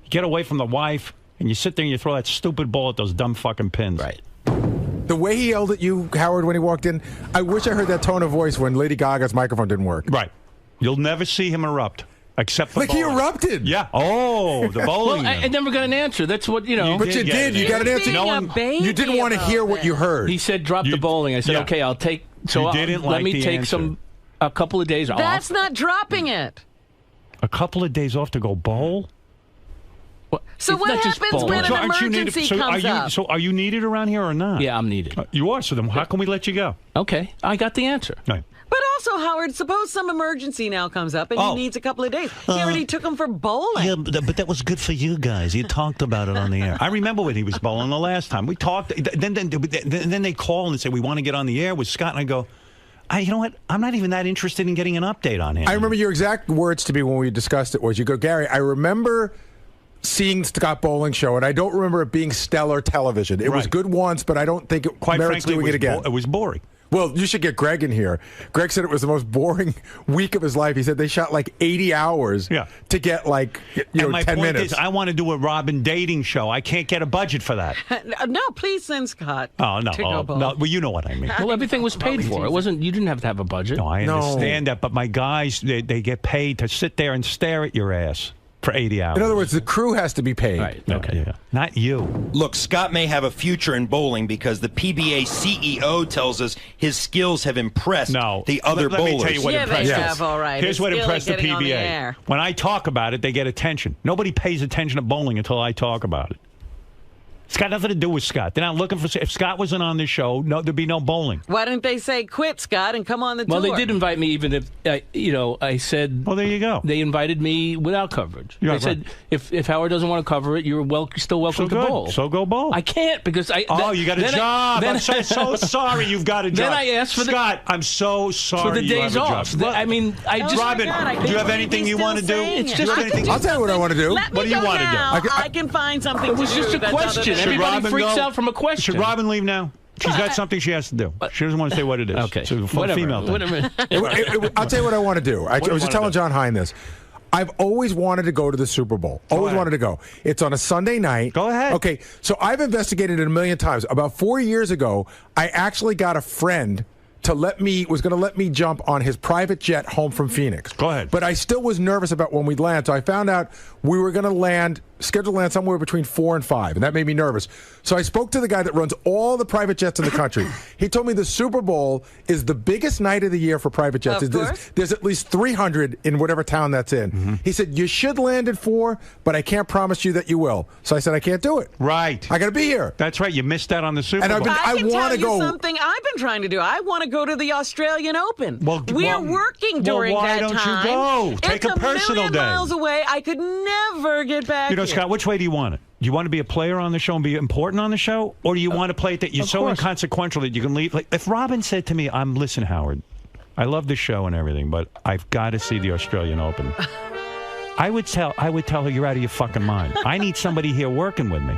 You get away from the wife. And you sit there and you throw that stupid ball at those dumb fucking pins. Right. The way he yelled at you, Howard, when he walked in, I wish I heard that tone of voice when Lady Gaga's microphone didn't work. Right. You'll never see him erupt. Except for he erupted. Yeah. Oh, the bowling. Well, I never got an answer. That's what, But you did. You got an answer. You didn't want to hear what you heard. He said, drop the bowling. I said, okay, I'll take. So you didn't let me take a couple of days off. That's not dropping it. A couple of days off to go bowl? So what happens when an emergency comes up? So are you needed around here or not? Yeah, I'm needed. You are. So then how can we let you go? Okay, I got the answer. Right. But also, Howard, suppose some emergency now comes up and he needs a couple of days. He already took him for bowling. Yeah, but that was good for you guys. You talked about it on the air. I remember when he was bowling the last time. We talked. Then they call and say, we want to get on the air with Scott. And I go, you know what? I'm not even that interested in getting an update on him. I remember your exact words to me when we discussed it was, you go, Gary, I remember seeing Scott Bowling show, and I don't remember it being stellar television. It was good once, but I don't think it Quite merits frankly, doing it again. It was boring. Well, you should get Greg in here. Greg said it was the most boring week of his life. He said they shot like 80 hours to get like, and my 10 point minutes. is, I want to do a Robin dating show. I can't get a budget for that. No, please send Scott. Oh, no. to go bowl. No. Well, you know what I mean. Well, everything was paid for. It wasn't. You didn't have to have a budget. No, I understand that, but my guys, they get paid to sit there and stare at your ass for 80 hours. In other words, the crew has to be paid. Right. Okay. Yeah. Not you. Look, Scott may have a future in bowling because the PBA CEO tells us his skills have impressed the other let bowlers. me tell you what impressed us. All right. Here's what impressed the PBA. When I talk about it, they get attention. Nobody pays attention to bowling until I talk about it. It's got nothing to do with Scott. They're not looking for... If Scott wasn't on this show, there'd be no bowling. Why didn't they say, quit, Scott, and come on the tour? Well, they did invite me, even if, I said... Well, there you go. They invited me without coverage. Yeah, they said, if Howard doesn't want to cover it, you're still welcome to bowl. So go bowl. I can't, because I... you got a job. I'm so sorry you've got a job. Then I asked for Scott, I'm so sorry for the days off. Robin, do you have anything you want to do? It's just... I'll tell you what I want to do. Let me What do you go want now. to do? I can find something It was to do just a that's other question. than- Everybody freaks out from a question. Should Robin leave now? She's got something she has to do. She doesn't want to say what it is. Okay. So for Whatever. female thing. Whatever. I'll tell you what I want to do. I was just telling John Hine this. I've always wanted to go to the Super Bowl. Always wanted to go. It's on a Sunday night. Go ahead. Okay, so I've investigated it a million times. About 4 years ago, I actually got a friend was going to let me jump on his private jet home from Phoenix. Go ahead. But I still was nervous about when we'd land, so I found out we were going to scheduled to land somewhere between 4 and 5, and that made me nervous. So I spoke to the guy that runs all the private jets in the country. He told me the Super Bowl is the biggest night of the year for private jets. There's at least 300 in whatever town that's in. Mm-hmm. He said, you should land at 4, but I can't promise you that you will. So I said, I can't do it. Right. I got to be here. That's right. You missed out on the Super Bowl. I can tell you something I've been trying to do. I want to go to the Australian Open. We're working during that time. Why don't you go? Take a personal million day. miles away. I could never get back. You know, Scott, which way do you want it? Do you want to be a player on the show and be important on the show? Or do you want to play it that you're so inconsequential that you can leave? Like, if Robin said to me, listen, Howard, I love the show and everything, but I've got to see the Australian Open. I would tell her you're out of your fucking mind. I need somebody here working with me.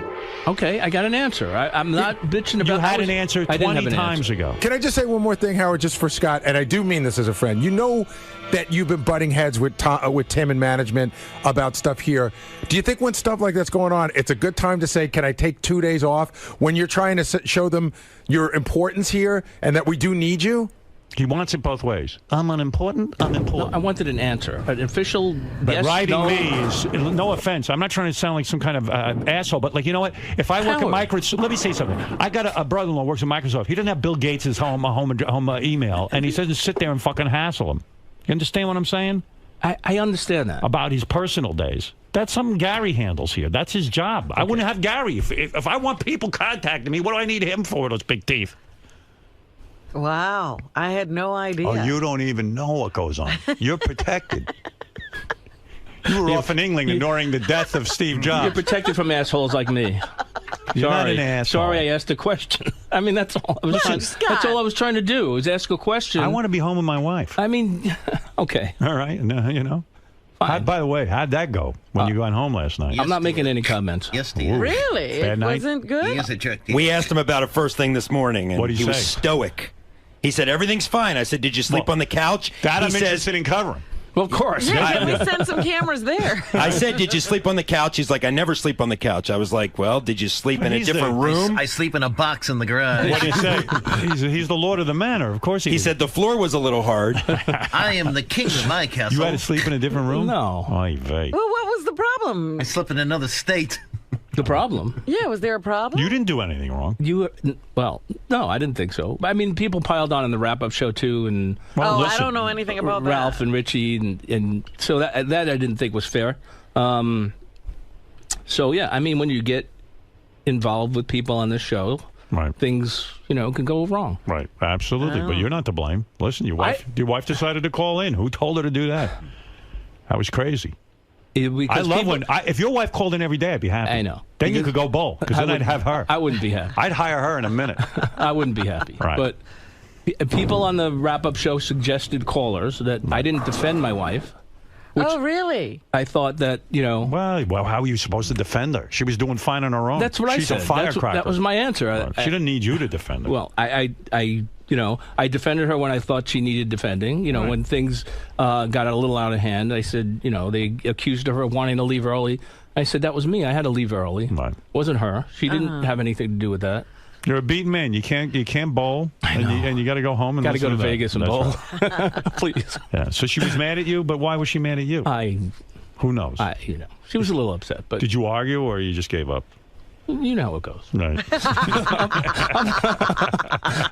Okay, I got an answer. I'm not bitching about. You had an answer 20 times ago. Can I just say one more thing, Howard, just for Scott? And I do mean this as a friend. You know that you've been butting heads with Tim and management about stuff here. Do you think when stuff like that's going on, it's a good time to say, can I take 2 days off when you're trying to show them your importance here and that we do need you? He wants it both ways. I'm unimportant. I'm important. No, I wanted an answer, an official. But yes, writing no. me is no offense. I'm not trying to sound like some kind of asshole, but you know what? If I work at Microsoft, let me say something. I got a brother-in-law who works at Microsoft. He doesn't have Bill Gates' home email, and he doesn't sit there and fucking hassle him. You understand what I'm saying? I understand that about his personal days. That's something Gary handles here. That's his job. Okay. I wouldn't have Gary if I want people contacting me. What do I need him for? Those big teeth. Wow, I had no idea. Oh, you don't even know what goes on. You're protected. You were off in England during the death of Steve Jobs. You're protected from assholes like me. You're not an asshole. Sorry, I asked a question. I mean, that's all I was trying. That's all I was trying to do. Was ask a question. I want to be home with my wife. I mean, okay. All right, you know. By the way, how'd that go when you got home last night? I'm not making any comments. Yes, he is. Really? It wasn't good? He is a jerk. We asked him about it first thing this morning, and What'd he was say? stoic. He said, everything's fine. I said, did you sleep on the couch? That I'm interested in covering. Well, of course. Yeah, can we send some cameras there? I said, did you sleep on the couch? He's like, I never sleep on the couch. I was like, well, did you sleep in a different room? I sleep in a box in the garage. What did he say? He's the Lord of the Manor. Of course he is. said the floor was a little hard. I am the king of my castle. You had to sleep in a different room? No. Oy vey. Well, what was the problem? I slept in another state. The problem? Yeah, was there a problem? You didn't do anything wrong. Well, no, I didn't think so. I mean, people piled on in the wrap-up show too, and I don't know anything about that. Ralph and Richie, and so that I didn't think was fair. So yeah, I mean, when you get involved with people on this show, right, things can go wrong. Right, absolutely. But you're not to blame. Listen, your wife decided to call in. Who told her to do that? That was crazy. I love when if your wife called in every day, I'd be happy. I know. Then you could go bowl because then I'd have her. I wouldn't be happy. I'd hire her in a minute. I wouldn't be happy. Right. But people on the wrap-up show suggested callers that I didn't defend my wife. Oh, really? I thought that, Well, how are you supposed to defend her? She was doing fine on her own. That's what She's I said. a firecracker. That was my answer. She didn't need you to defend her. Well, I defended her when I thought she needed defending. When things got a little out of hand, I said, they accused her of wanting to leave early. I said, that was me. I had to leave early. Right. Wasn't her. She didn't have anything to do with that. You're a beaten man. You can't bowl, and you got to go home and got to go to listen Vegas and That's bowl. right. Please. Yeah. So she was mad at you, but why was she mad at you? Who knows? She was a little upset. But did you argue or you just gave up? You know how it goes. Right.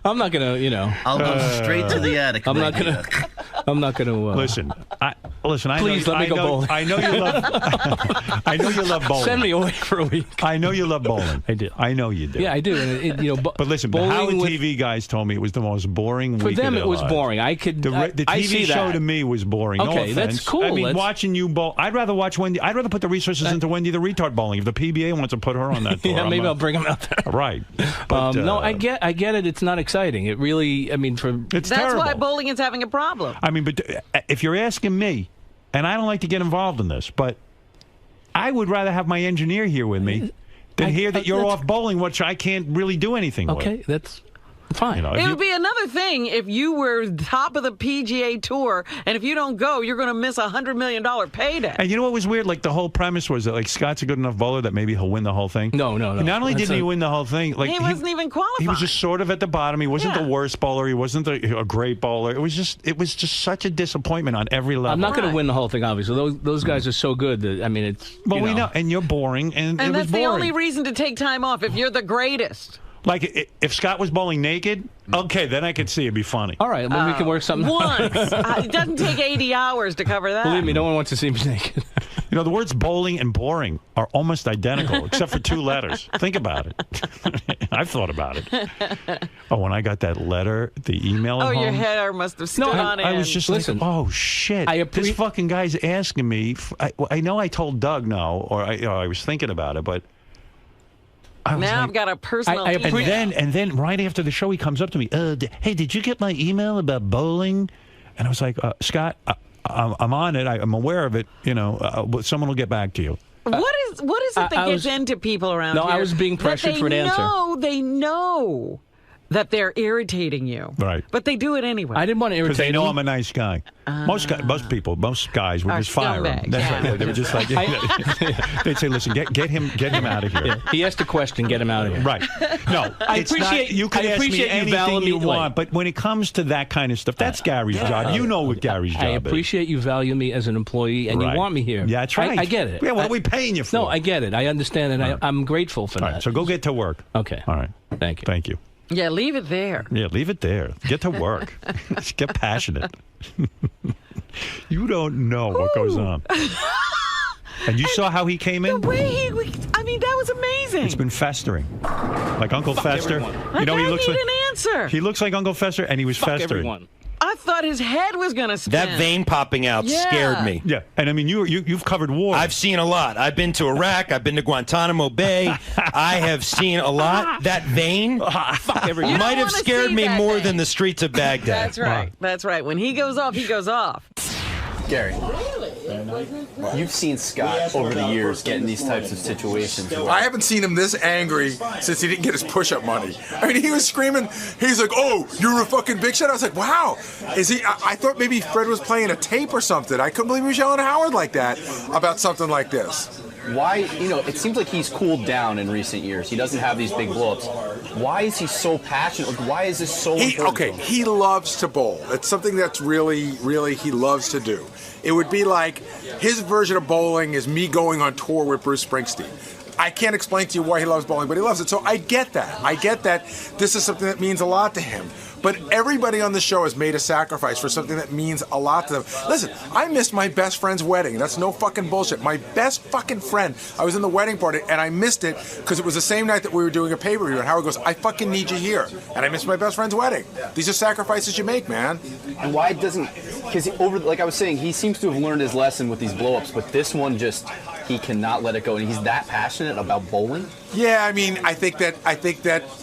I'm not gonna, I'll go straight to the attic. I'm not gonna. Listen. Listen. Please let me go bowling. I know you love. I know you love bowling. Send me away for a week. I know you love bowling. I do. I know you do. Yeah, I do. And but listen, the Howard TV guys told me it was the most boring for week them. of their It was lives. boring. The TV show to me was boring. Okay, no offense. that's cool. I mean, watching you bowl. I'd rather watch Wendy. I'd rather put the resources into Wendy the retard bowling. If the PBA wants to put her on that tour, yeah, maybe I'll bring them out there. Right. But, no, I get it. It's not exciting. It really. I mean, it's That's terrible. why bowling is having a problem. I mean, but if you're asking me, and I don't like to get involved in this, but I would rather have my engineer here with me than hear that you're off bowling, which I can't really do anything with. Okay, that's fine. It would be another thing if you were top of the PGA Tour, and if you don't go, you're going to miss $100 million payday. And you know what was weird? Like, the whole premise was that, like, Scott's a good enough bowler that maybe he'll win the whole thing. No. Not only didn't he win the whole thing, like he wasn't even qualified. He was just sort of at the bottom. He wasn't the worst bowler. He wasn't a great bowler. It was just such a disappointment on every level. I'm not going to win the whole thing, obviously. Those guys are so good that, I mean, it's. Well, we know. And you're boring, and it was that's boring. the only reason to take time off if you're the greatest. Like, if Scott was bowling naked, okay, then I could see it'd be funny. All right, well, we can work something Once. It doesn't take 80 hours to cover that. Believe me, no one wants to see me naked. The words bowling and boring are almost identical, except for 2 letters. Think about it. I've thought about it. Oh, when I got that letter, the email at home. Your hair must have stood on end. I was just like, oh, shit. This fucking guy's asking me. I know I told Doug no, or I was thinking about it, but now I've got a personal email. And then right after the show, he comes up to me. Hey, did you get my email about bowling? And I was like, Scott, I'm on it. I'm aware of it. Someone will get back to you. What is it that gets into people around here? No, I was being pressured for an answer. They know that they're irritating you. Right. But they do it anyway. I didn't want to irritate because they know him. I'm a nice guy. Most guys would just fire him. That's right. They were just like, they'd say, listen, get him out of here. Yeah, he asked a question, get him out of here. Right. No, I it's appreciate not, you can ask me anything you want, but when it comes to that kind of stuff, that's Gary's job. You know what Gary's job is. I appreciate you value me as an employee, and you want me here. Yeah, that's right. I get it. Yeah, what are we paying you for? No, I get it. I understand, and I'm grateful for that. Right, so go get to work. Okay. All right. Thank you. Thank you. Yeah, leave it there. Yeah, leave it there. Get to work. Get passionate. You don't know what goes on. And you saw how he came in? The way that was amazing. It's been festering. Like Uncle Fester. He looks like an answer. He looks like Uncle Fester, and he was festering. Everyone. I thought his head was going to spin. That vein popping out scared me. Yeah, and I mean, you've covered war. I've seen a lot. I've been to Iraq. I've been to Guantanamo Bay. I have seen a lot. That vein might have scared me more than the streets of Baghdad. That's right. That's right. When he goes off, he goes off. Gary, you've seen Scott over the years get in these types of situations. I haven't seen him this angry since he didn't get his push-up money. I mean, he was screaming. He's like, "Oh, you're a fucking big shot." I was like, "Wow, is he?" I thought maybe Fred was playing a tape or something. I couldn't believe he was yelling at Howard like that about something like this. Why, it seems like he's cooled down in recent years. He doesn't have these big blow-ups. Why is he so passionate? Like, why is this so important? Okay, he loves to bowl. It's something that's really he loves to do. It would be like his version of bowling is me going on tour with Bruce Springsteen. I can't explain to you why he loves bowling, but he loves it. So I get that. I get that this is something that means a lot to him. But everybody on the show has made a sacrifice for something that means a lot to them. Listen, I missed my best friend's wedding. That's no fucking bullshit. My best fucking friend, I was in the wedding party, and I missed it because it was the same night that we were doing a pay-per-view. And Howard goes, I fucking need you here. And I missed my best friend's wedding. These are sacrifices you make, man. And why doesn't... Because like I was saying, he seems to have learned his lesson with these blow-ups, but this one just... He cannot let it go, and he's that passionate about bowling. Yeah, I mean, I think that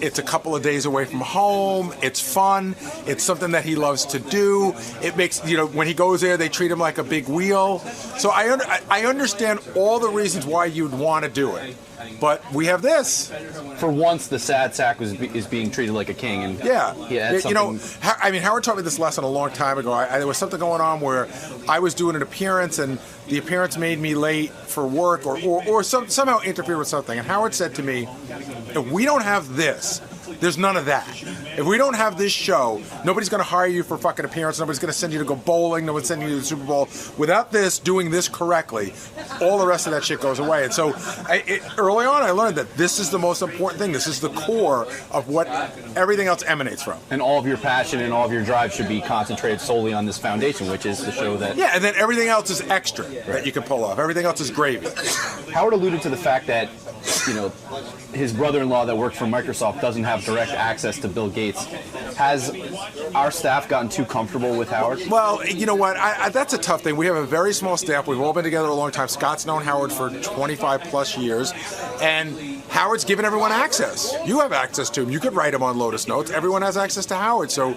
it's a couple of days away from home. It's fun. It's something that he loves to do. It makes, when he goes there, they treat him like a big wheel. So I understand all the reasons why you'd want to do it. But we have this. For once, the sad sack is being treated like a king. And Howard taught me this lesson a long time ago. There was something going on where I was doing an appearance, and the appearance made me late for work, or somehow interfered with something. And Howard said to me, if we don't have this, there's none of that. If we don't have this show, nobody's going to hire you for fucking appearance. Nobody's going to send you to go bowling. No one's sending you to the Super Bowl. Without this, doing this correctly, all the rest of that shit goes away. And so early on, I learned that this is the most important thing. This is the core of what everything else emanates from. And all of your passion and all of your drive should be concentrated solely on this foundation, which is the show that... Yeah, and then everything else is extra that you can pull off. Everything else is gravy. Howard alluded to the fact that, his brother-in-law that worked for Microsoft doesn't have direct access to Bill Gates. Has our staff gotten too comfortable with Howard? Well, you know what? That's a tough thing. We have a very small staff. We've all been together a long time. Scott's known Howard for 25 plus years, and Howard's given everyone access. You have access to him. You could write him on Lotus Notes. Everyone has access to Howard. So,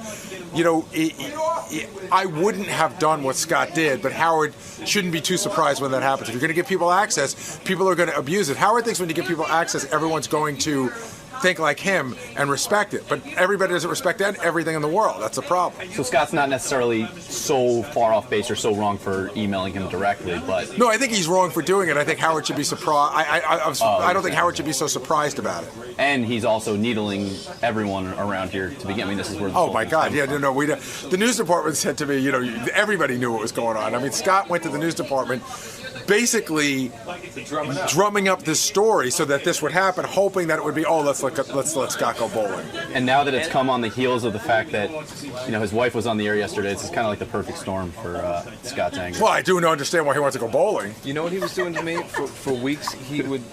I wouldn't have done what Scott did, but Howard shouldn't be too surprised when that happens. If you're going to give people access, people are going to abuse it. Howard thinks when you give people access, everyone's going to think like him and respect it. But everybody doesn't respect everything in the world. That's the problem. So Scott's not necessarily so far off base or so wrong for emailing him directly, but... No, I think he's wrong for doing it. I think Howard should be surprised. I don't think Howard should be so surprised about it. And he's also needling everyone around here to begin. I mean, this is where... Oh, my God. Yeah, no. The news department said to me, everybody knew what was going on. I mean, Scott went to the news department basically drumming up this story so that this would happen, hoping that it would be, let's let Scott go bowling. And now that it's come on the heels of the fact that, his wife was on the air yesterday, it's kind of like the perfect storm for Scott's anger. Well, I do understand why he wants to go bowling. You know what he was doing to me? For weeks, he would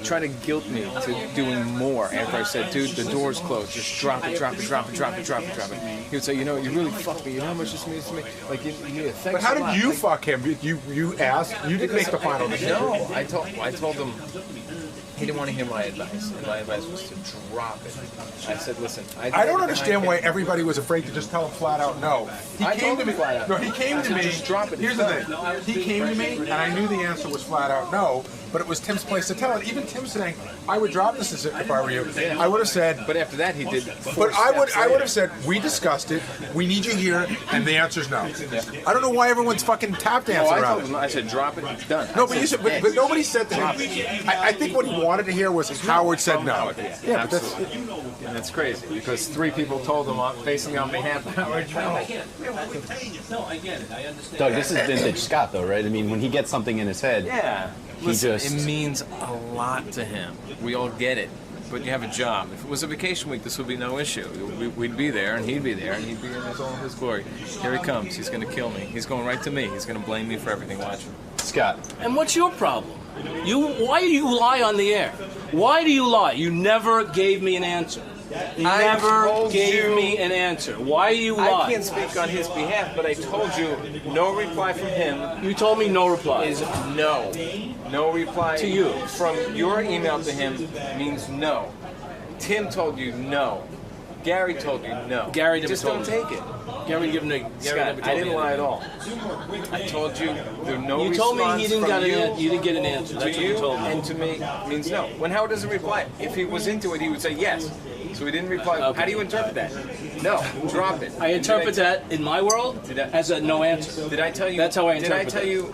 try to guilt me to doing more after I said, dude, the door's closed. Just drop it. He would say, you really fucked me. You know how much this means to me? Like, you need a thanks. But how did you fuck him? You asked? You didn't make the final decision. No, I told him he didn't want to hear my advice. And my advice was to drop it. I said, listen, I don't understand why everybody was afraid to just tell him flat out no. He came to me. No, he came to me. Just drop it. Here's the thing. He came to me, and I knew the answer was flat out no. But it was Tim's place to tell it. Even Tim saying, "I would drop this if I were you." I would have said. But after that, he did. But I would have said, "We discussed it. We need you here," and the answer's no. I don't know why everyone's fucking tap dancing around. I told him. I said, "Drop it. It's done." No, but nobody said to him. I think what he wanted to hear was Howard said no. Yeah, but that's crazy because 3 people told him facing on behalf of Howard. No, I get it. I understand. Doug, this is vintage Scott, though, right? I mean, when he gets something in his head, it means a lot to him. We all get it. But you have a job. If it was a vacation week, this would be no issue. We'd be there, and he'd be there, and he'd be in all his glory. Here he comes. He's going to kill me. He's going right to me. He's going to blame me for everything. Watch him. Scott. And what's your problem? Why do you lie on the air? Why do you lie? You never gave me an answer. You never gave me an answer. Why do you lie? I can't speak on his behalf, but I told you no reply from him. You told me no reply. Is no. No reply to you. From your email to him means no. Tim told you no. Gary told you no. Gary never just told don't me. take it. Gary never told Scott, I didn't lie at all. I told you there are no response. You told me you didn't get an answer. That's what you told me. And to me means no. When Howard doesn't reply, if he was into it, he would say yes. So he didn't reply. Okay. How do you interpret that? No, drop it. I interpret that in my world as a no answer. Did I tell you? That's how I interpret it. Did I tell you?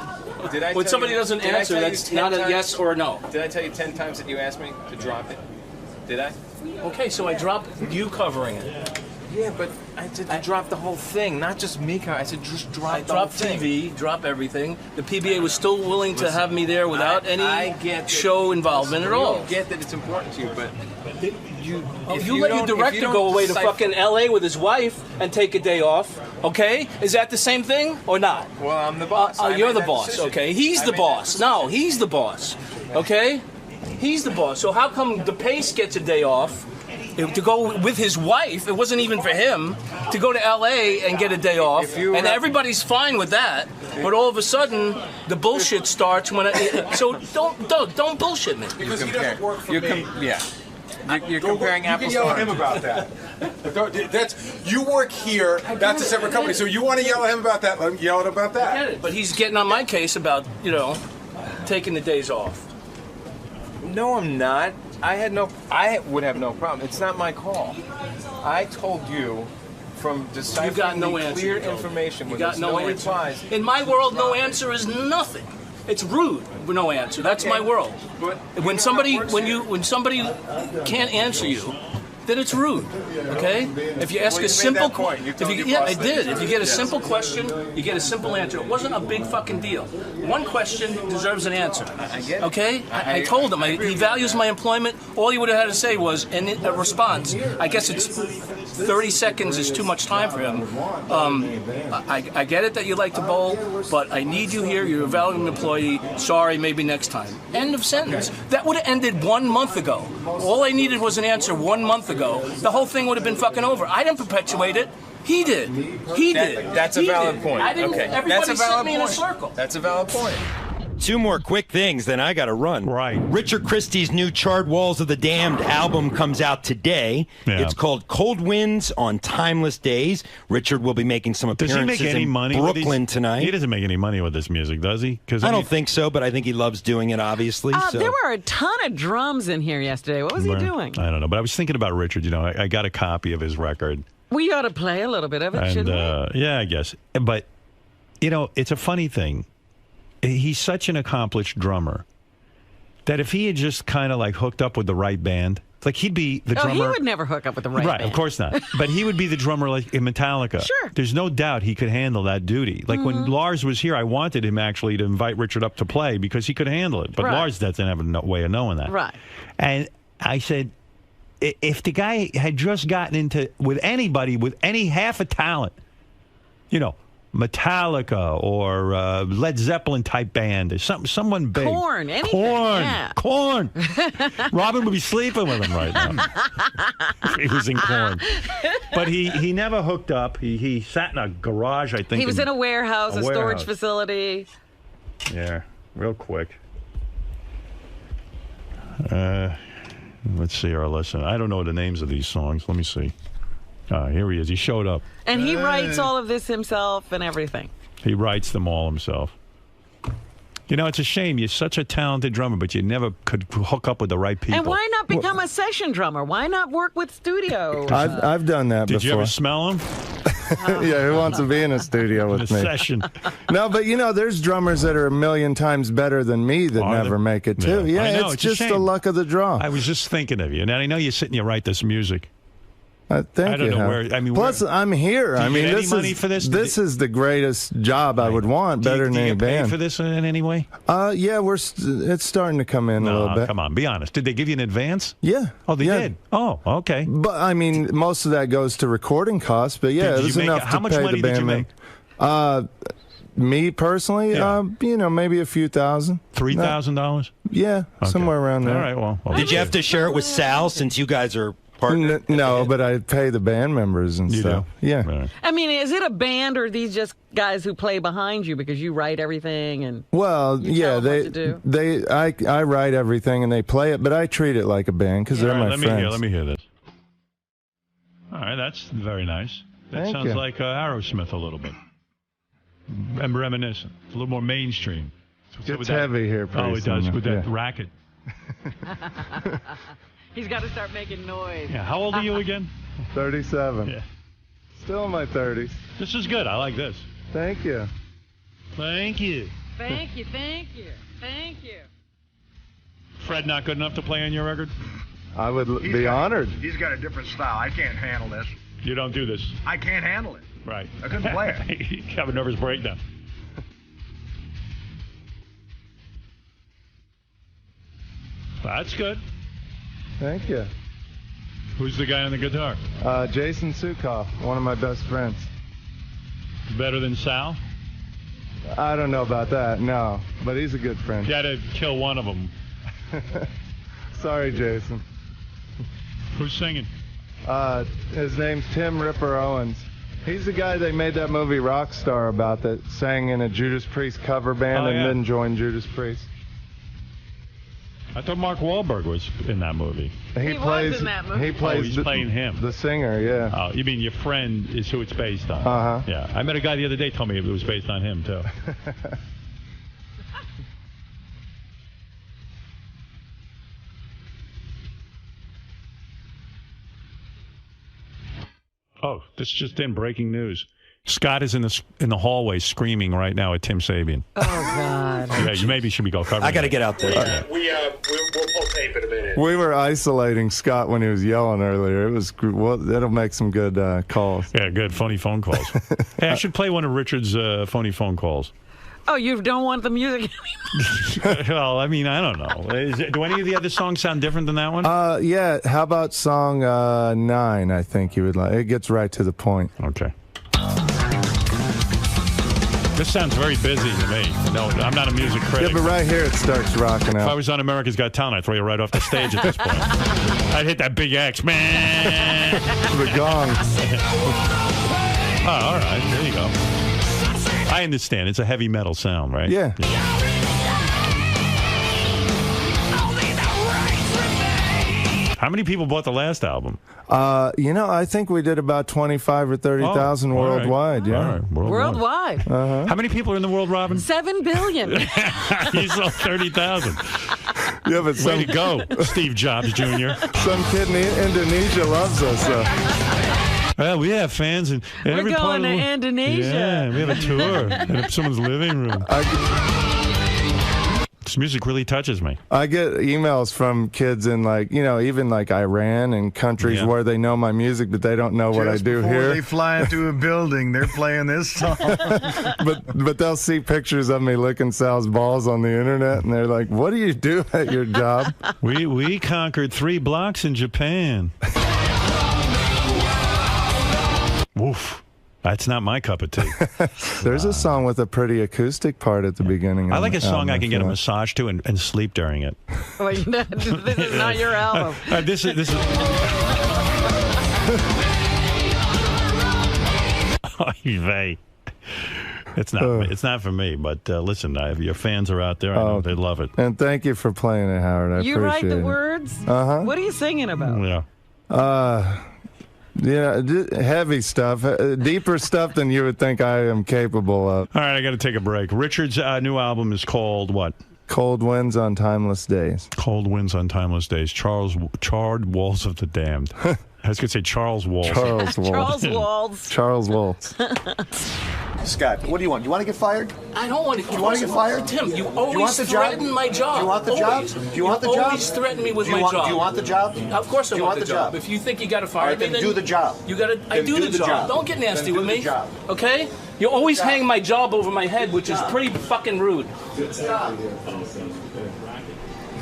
When somebody doesn't answer, that's not a yes or a no. Did I tell you 10 times that you asked me to drop it? Did I? Okay, so I dropped you covering it. Yeah, but I said to drop the whole thing, not just Mika. I said just drop I the whole dropped thing. TV, drop everything. The PBA was still willing to have me there without any show involvement at all. I get that it's important to you, but you let your director go away to fucking L.A. with his wife and take a day off, okay? Is that the same thing or not? Well, I'm the boss. You're the boss, okay? He's the boss. No, he's the boss, okay? He's the boss. So how come DePace gets a day off to go with his wife? It wasn't even for him to go to L.A. and get a day off, and everybody's fine with that. But all of a sudden, the bullshit starts when. So don't bullshit me. Because he doesn't work for me. Yeah. You're comparing apples to You can yell at oranges. him about that. That's you work here. That's a separate company. So you want to yell at him about that? Let him yell at him about I that. get it, but he's getting on my case about taking the days off. No, I'm not. I would have no problem. It's not my call. I told you from deciphering You got no the answer. clear you told me. information You when got there's no no answer. replies. In my world, no answer is nothing. It's rude with no answer. That's my world. But When somebody can't answer you, then it's rude. Okay? If you ask Well, a you made simple that point. You told your yeah, boss I that. did. If you get a Yes. simple question, you get a simple answer. It wasn't a big fucking deal. One question deserves an answer. I get it. Okay? I told him he values my employment. All he would have had to say was, in a response, I guess it's 30 seconds is too much time for him. I get it that you like to bowl, but I need you here. You're a valuable employee. Sorry, maybe next time. End of sentence. That would have ended 1 month ago. All I needed was an answer 1 month ago. The whole thing would have been fucking over. I didn't perpetuate it. He did. He did. That's a He valid did. point. I didn't. Okay. Everybody That's a sent valid me in a point. circle. That's a valid point. Two more quick things, then I got to run. Right. Richard Christie's new Charred Walls of the Damned album comes out today. Yeah. It's called Cold Winds on Timeless Days. Richard will be making some Does appearances he make any in money with Brooklyn these? tonight. He doesn't make any money with this music, does he? Because I don't think so, but I think he loves doing it, obviously. So. There were a ton of drums in here yesterday. What was he doing? I don't know, but I was thinking about Richard. I got a copy of his record. We ought to play a little bit of it, And shouldn't we? yeah, I guess. But it's a funny thing. He's such an accomplished drummer that if he had just kind of like hooked up with the right band, like he'd be the drummer. he would never hook up with the right band. Of course not. But he would be the drummer like in Metallica. Sure. There's no doubt he could handle that duty. Like when Lars was here, I wanted him actually to invite Richard up to play because he could handle it. But Right. Lars doesn't have a way of knowing that. Right. And I said, if the guy had just gotten into with anybody with any half a talent, Metallica or Led Zeppelin type band or someone big. Korn, anything. Korn. Yeah. Korn. Robin would be sleeping with him right now. If he was in Korn. But he never hooked up. He sat in a garage, I think. He was in a warehouse, a storage warehouse. facility. Yeah, real quick. Let's see our lesson. I don't know the names of these songs. Let me see. Here he is. He showed up. And he writes all of this himself and everything. He writes them all himself. It's a shame. You're such a talented drummer, but you never could hook up with the right people. And why not become a session drummer? Why not work with studio? I've done that Did before. you ever smell him? Yeah, who wants to be in a studio with In a me? session. No, but there's drummers that are a million times better than me that Are never there? make it too. Yeah. Yeah, I know, it's it's a just the shame. luck of the draw. I was just thinking of you. And I know you sit and you write this music. Thank I don't you. know Hal. where. I mean, plus I'm here. Do you I mean, get any this money is for this? This is the greatest job I would want, better than do any you get paid band. for this in any way? Yeah, it's starting to come in a little bit. Come on, be honest. Did they give you an advance? Yeah. Oh, they Yeah. did. Oh, okay. But I mean, most of that goes to recording costs. But yeah, Did it you was make- enough how to much pay money the did you band. Me personally, maybe a few thousand. $3,000? Yeah, somewhere around there. All right. Well, Did you have to share it with Sal since you guys are partners? No, but I pay the band members and stuff. Yeah. I mean, is it a band or are these just guys who play behind you because you write everything and Well, yeah, what to do? I write everything and they play it, but I treat it like a band because they're All right, my friends. Let me hear this. All right, that's very nice. That Thank sounds you. like Aerosmith a little bit. And reminiscent. A little more mainstream. It's with that- heavy here. Oh, pretty it does soon, with that yeah. racket. He's got to start making noise. Yeah. How old are you again? 37. Yeah. Still in my 30s. This is good. I like this. Thank you. Thank you. Thank you, thank you, thank you. Fred, not good enough to play on your record? I would be honored. He's got a different style. I can't handle this. You don't do this. I can't handle it. Right. I couldn't play it. You have a nervous breakdown. That's good. Thank you. Who's the guy on the guitar? Jason Sukoff, one of my best friends. Better than Sal? I don't know about that, no. But he's a good friend. You had to kill one of them. Sorry, Jason. Who's singing? His name's Tim Ripper Owens. He's the guy they made that movie Rockstar about that sang in a Judas Priest cover band and then joined Judas Priest. I thought Mark Wahlberg was in that movie. He plays, was in that movie. He plays he's playing him. The singer, yeah. Oh, you mean your friend is who it's based on? Uh-huh. Yeah. I met a guy the other day told me it was based on him, too. Oh, this just in, breaking news. Scott is in the hallway screaming right now at Tim Sabian. Oh, God. Yeah, you maybe should be go covering. I got to get out there. We'll pull tape in a minute. We were isolating Scott when he was yelling earlier. It was it'll make some good calls. Yeah, good funny phone calls. Hey, I should play one of Richard's funny phone calls. Oh, you don't want the music anymore? Well, I mean, I don't know. Do any of the other songs sound different than that one? Yeah. How about song 9? I think you would like. It gets right to the point. Okay. This sounds very busy to me. No, I'm not a music critic. Yeah, but right here it starts rocking out. If I was on America's Got Talent, I'd throw you right off the stage at this point. I'd hit that big X, man. The gong. Oh, all right. There you go. I understand. It's a heavy metal sound, right? Yeah. How many people bought the last album? I think we did about 25 or 30,000 worldwide. Right. Yeah. All right. Worldwide. How many people are in the world, Robin? 7 billion. You sold 30,000. Yeah, but Way to go, Steve Jobs Jr. Some kid in Indonesia loves us. Well, we have fans in every We're part going of to the Indonesia. Yeah, we have a tour in someone's living room. This music really touches me. I get emails from kids in even Iran and countries where they know my music, but they don't know what I do before here. they fly into a building, they're playing this song. but they'll see pictures of me licking Sal's balls on the internet, and they're like, "What do you do at your job?" We conquered 3 blocks in Japan. Woof. That's not my cup of tea. There's a song with a pretty acoustic part at the beginning. I like a song I can get a massage to and sleep during it. Well, this is not your album. This is. Oy vey. It's not for me, but listen, your fans are out there. I know they love it. And thank you for playing it, Howard. I You appreciate write the it. words? Uh-huh. What are you singing about? Yeah. Heavy stuff, deeper stuff than you would think I am capable of. All right, I got to take a break. Richard's new album is called what? Cold Winds on Timeless Days. Cold Winds on Timeless Days. Charred Walls of the Damned. I was going to say Charles Waltz. Charles Waltz. Charles Waltz. Charles Waltz. Scott, what do you want? You want to get fired? I don't want to. Do you want to get fired? Tim, you want always the job? threaten my job. Do you want the job? Always. Do you want the job? You always threaten me with my job. Do you want the job? Of course I Do you want the job. If you think you got to fire me, then do the job. You got to. I Then do the job. Don't get nasty with me. Job. Okay? You always hang my job over my head, which is pretty fucking rude.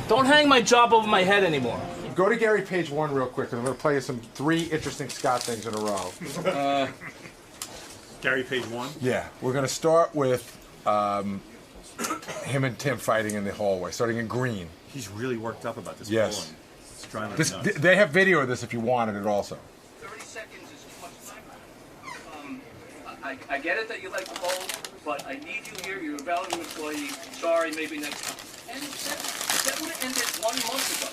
Don't hang my job over my head anymore. Go to Gary page 1 real quick, and I'm going to play you some 3 interesting Scott things in a row. Gary page 1? Yeah. We're going to start with him and Tim fighting in the hallway, starting in green. He's really worked up about this. Yes. It's driving me nuts. They have video of this if you wanted it also. 30 seconds is too much time. I get it that you like the bowl, but I need you here. You're a valuable employee. Sorry, maybe next time. And that would have ended 1 month ago.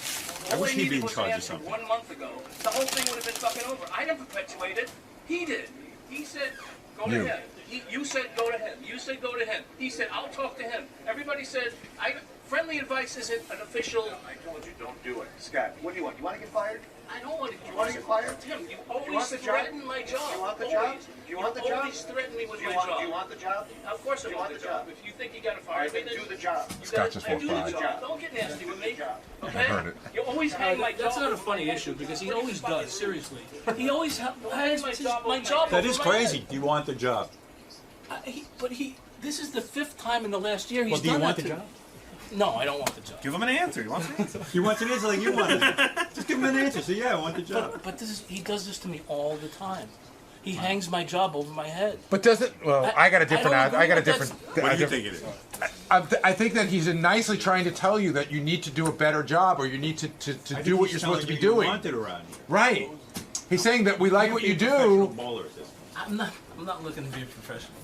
I wish All he'd be in was charge of answer something. 1 month ago. The whole thing would have been fucking over. I didn't perpetuate it. He did. He said, go to him. You said, go to him. You said, go to him. He said, I'll talk to him. Everybody said, Friendly advice isn't an official. I told you don't do it. Scott, what do you want? You want to get fired? I don't want to. You want to get fired? Tim, you Do you want always the job? threaten my job. Do you want the job? Always. Do you want the job? Always threaten me with Do you my want- job. do you want the job? Of course Do I you want want the the job. job? If you think you got to All fire right, me, then do the job. Scott just walked by. Don't get nasty with me. Okay? heard it. You always hang my job. That's not a funny issue because he always does. Seriously, he always hangs my job. That over is my crazy. head. Do you want the job? But this is the 5th time in the last year he's Well, do you done want that the to job? No, I don't want the job. Give him an answer. He wants an answer. He wants an answer like you want it. Just give him an answer. Say, yeah, I want the job. But he does this to me all the time. He hangs my job over my head. But does it? Well, I got a different. I got a different. What do you think it is? I think that he's nicely trying to tell you that you need to do a better job, or you need to do what you're supposed to be doing. Want it around here. Right. He's saying that we like what you do. I'm not looking to be a professional.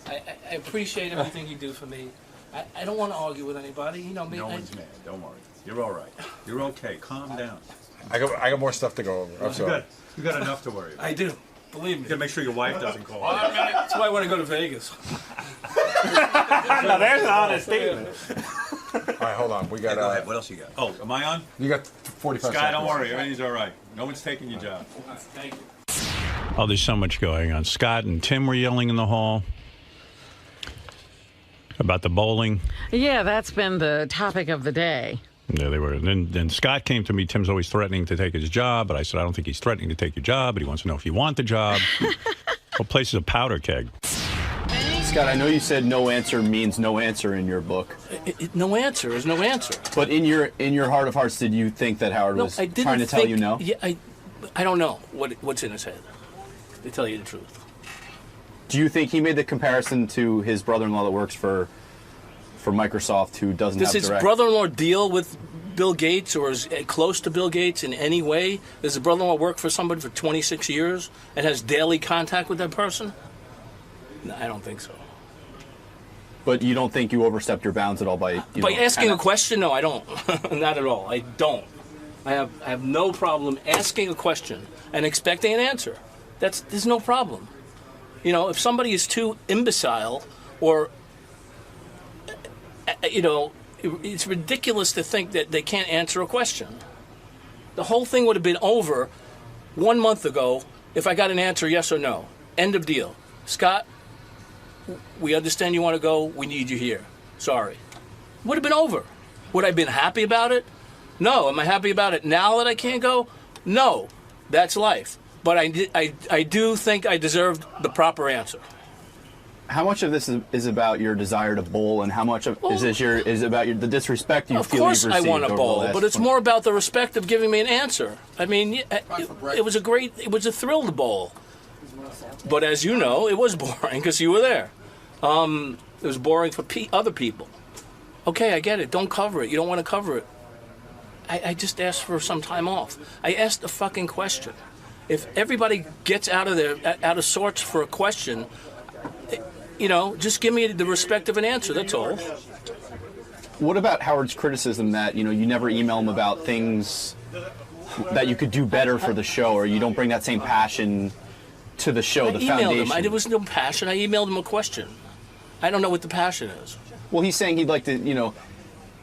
I appreciate everything you do for me. I don't want to argue with anybody. You know me. No one's mad. Don't worry. You're all right. You're okay. Calm down. I got more stuff to go over. I'm sorry. You got enough to worry about. I do. Believe me. You gotta make sure your wife doesn't call. That's why I want to go to Vegas. Now there's an honest statement. All right, hold on. We got. Go ahead. What else you got? Oh, am I on? You got 45 Scott, seconds. don't worry. Everything's all right. No one's taking your job. Thank you. Oh, there's so much going on. Scott and Tim were yelling in the hall about the bowling. Yeah, that's been the topic of the day. Yeah, they were. Then Scott came to me. Tim's always threatening to take his job, but I said, I don't think he's threatening to take your job, but he wants to know if you want the job. Whole place is a powder keg. Scott, I know you said no answer means no answer in your book. No answer is no answer. But in your heart of hearts, did you think that Howard was trying to tell you no? Yeah, I don't know what's in his head, to tell you the truth. Do you think he made the comparison to his brother-in-law that works for Microsoft, who doesn't Does have his direct... brother-in-law deal with Bill Gates or is close to Bill Gates in any way? Does his brother-in-law work for somebody for 26 years and has daily contact with that person? No, I don't think so. But you don't think you overstepped your bounds at all by Asking a question? No, I don't. Not at all. I don't. I have no problem asking a question and expecting an answer. There's no problem. You know, if somebody is too imbecile or, you know, it's ridiculous to think that they can't answer a question. The whole thing would have been over 1 month ago if I got an answer yes or no. End of deal. Scott, we understand you want to go. We need you here. Sorry. Would have been over. Would I have been happy about it? No. Am I happy about it now that I can't go? No. That's life. But I do think I deserved the proper answer. How much of this is about your desire to bowl, and how much of is about the disrespect you feel you've received? Of course I want to over the bowl, last but it's 20 more about the respect of giving me an answer. I mean, it was a thrill to bowl. But as you know, it was boring because you were there. It was boring for other people. Okay, I get it. Don't cover it. You don't want to cover it. I just asked for some time off. I asked a fucking question. If everybody gets out of sorts for a question, you know, just give me the respect of an answer. That's all. What about Howard's criticism that, you know, you never email him about things that you could do better for the show, or you don't bring that same passion to the show, the foundation? There was no passion. I emailed him a question. I don't know what the passion is. Well, he's saying he'd like to, you know,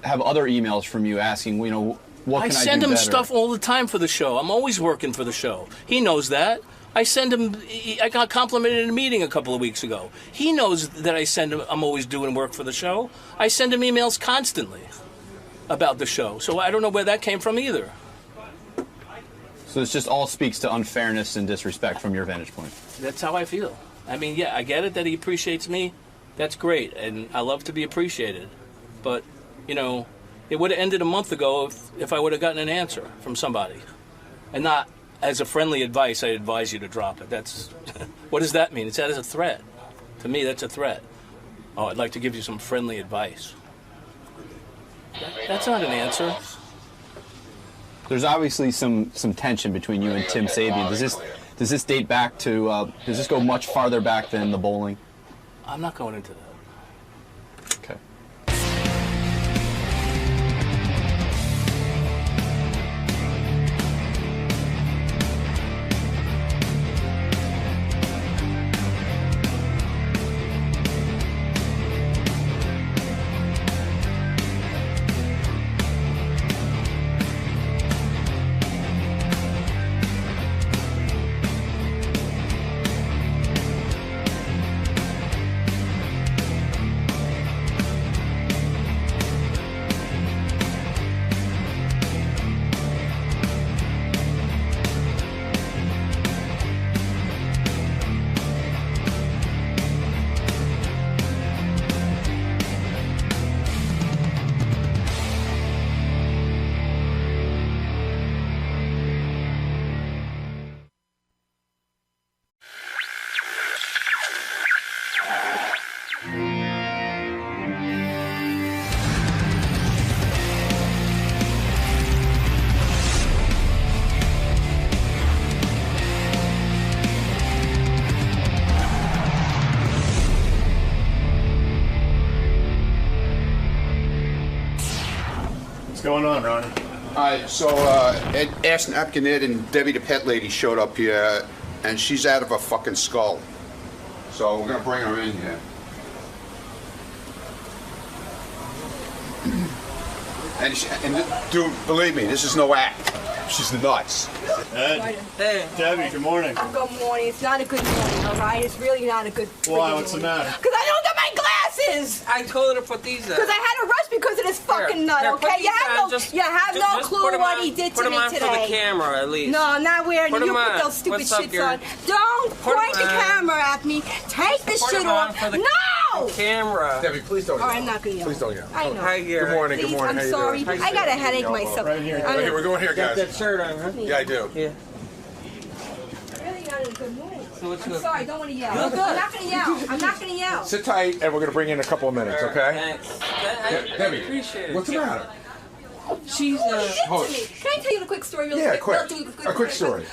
have other emails from you asking, you know, what can I do better? I send him stuff all the time for the show. I'm always working for the show. He knows that. I send him. I got complimented in a meeting a couple of weeks ago. He knows that I'm always doing work for the show. I send him emails constantly about the show. So I don't know where that came from either. So this just all speaks to unfairness and disrespect from your vantage point. That's how I feel. I mean, yeah, I get it that he appreciates me. That's great, and I love to be appreciated. But, you know, it would have ended a month ago if I would have gotten an answer from somebody, and not as a friendly advice. I advise you to drop it. That's what does that mean? It's that as a threat. To me, that's a threat. Oh, I'd like to give you some friendly advice. That's not an answer. There's obviously some tension between you and Tim Sabian. Does this date back to? Does this go much farther back than the bowling? I'm not going into that. Okay. going on, Ronnie? All right, so Ashton Epkinid and Debbie the pet lady showed up here, and she's out of her fucking skull. So we're gonna bring her in here. And dude, believe me, this is no act. She's nuts. Ed, Hey. Debbie, good morning. Good morning. It's not a good morning, all right? It's really not a good Why? What's the matter? Because I don't got my glasses! I told her to put these on. Because I had to rush because of this fucking nut, Here, okay? put these on. You have no just clue put 'em what on- he did put to 'em me on today. for the camera, at least. No, I'm not wearing Put it. You 'em put on. those stupid What's up, shits your- on. Don't Put 'em point the on. camera at me. Take the Put shit 'em on off. for the No! camera. Debbie, please don't All right, I'm not going to yell. Please don't yell. I know. Hi, Gary. Good morning, Please, good morning. I'm How you sorry. doing? I got a headache myself. Right here. Right here, we're going here, Got guys. that shirt on, huh? Yeah, I do. Yeah. Really not in a good mood. So what's I'm good? sorry, I don't want to yell. You look good. I'm not going to yell. I'm not going to yell. Sit tight, and we're gonna bring you in a couple of minutes, okay? Thanks. I Debbie, appreciate it. what's the matter? She's What did Hold to it. me? Can I tell you a quick story real Yeah, quick? quick. Real A quick story.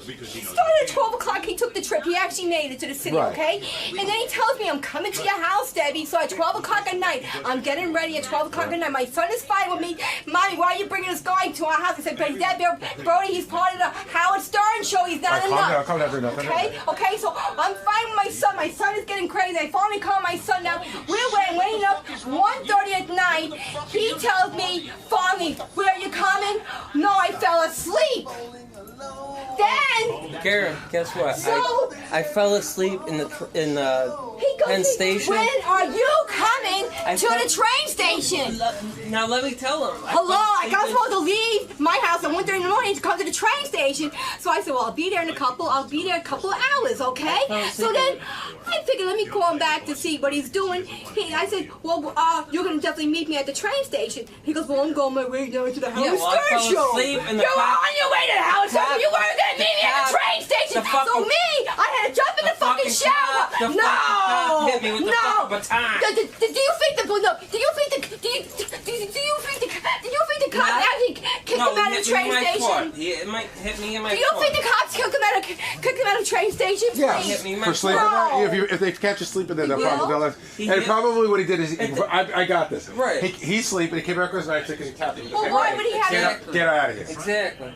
He started at 12 o'clock. He took the trip. He actually made it to the city, Right. okay? And then he tells me, I'm coming to your house, Debbie. So at 12 o'clock at night, I'm getting ready at 12 o'clock at night. My son is fighting with me. Mommy, why are you bringing this guy to our house? I said, but Dad, Brody, he's part of the Howard Stern show. He's not All right, enough. calm down, bring nothing. Okay? Okay, so I'm fighting with my son. My son is getting crazy. I finally calm my son down. We're waiting up 1:30 at night. He tells me, finally, where are you coming? No, I fell asleep. Then Karen, guess what? So- I fell asleep in the he goes, Penn Station. when are you coming I to fell- the train station? Now let me tell him. Hello, I was supposed to leave my house at 1:30 in the morning to come to the train station. So I said, well, I'll be there in a couple of hours, okay? So then I figured, let me call him back to see what he's doing. I said, well, you're going to definitely meet me at the train station. He goes, well, I'm going my way down to the Howard well, I Stern fell show. asleep in the You were cab- on your way to the Howard Stern show. You weren't going to meet me at the train station. the fucking- So me, I had to jump in the fucking shower. the No, fucking hit me with the no. fucking baton. Do you think the cops actually kicked him out of the train station? It might hit me in my Do you think the cops kicked him out of the train station? Yes, Please? Hit me in my for sleeping No. there. If they catch you sleeping there, they'll He will? probably they'll He and hit- probably what he did is I got this. Right. He's sleeping. He came back with his knife because he tapped him. Well, why would he have Get out of here. Exactly.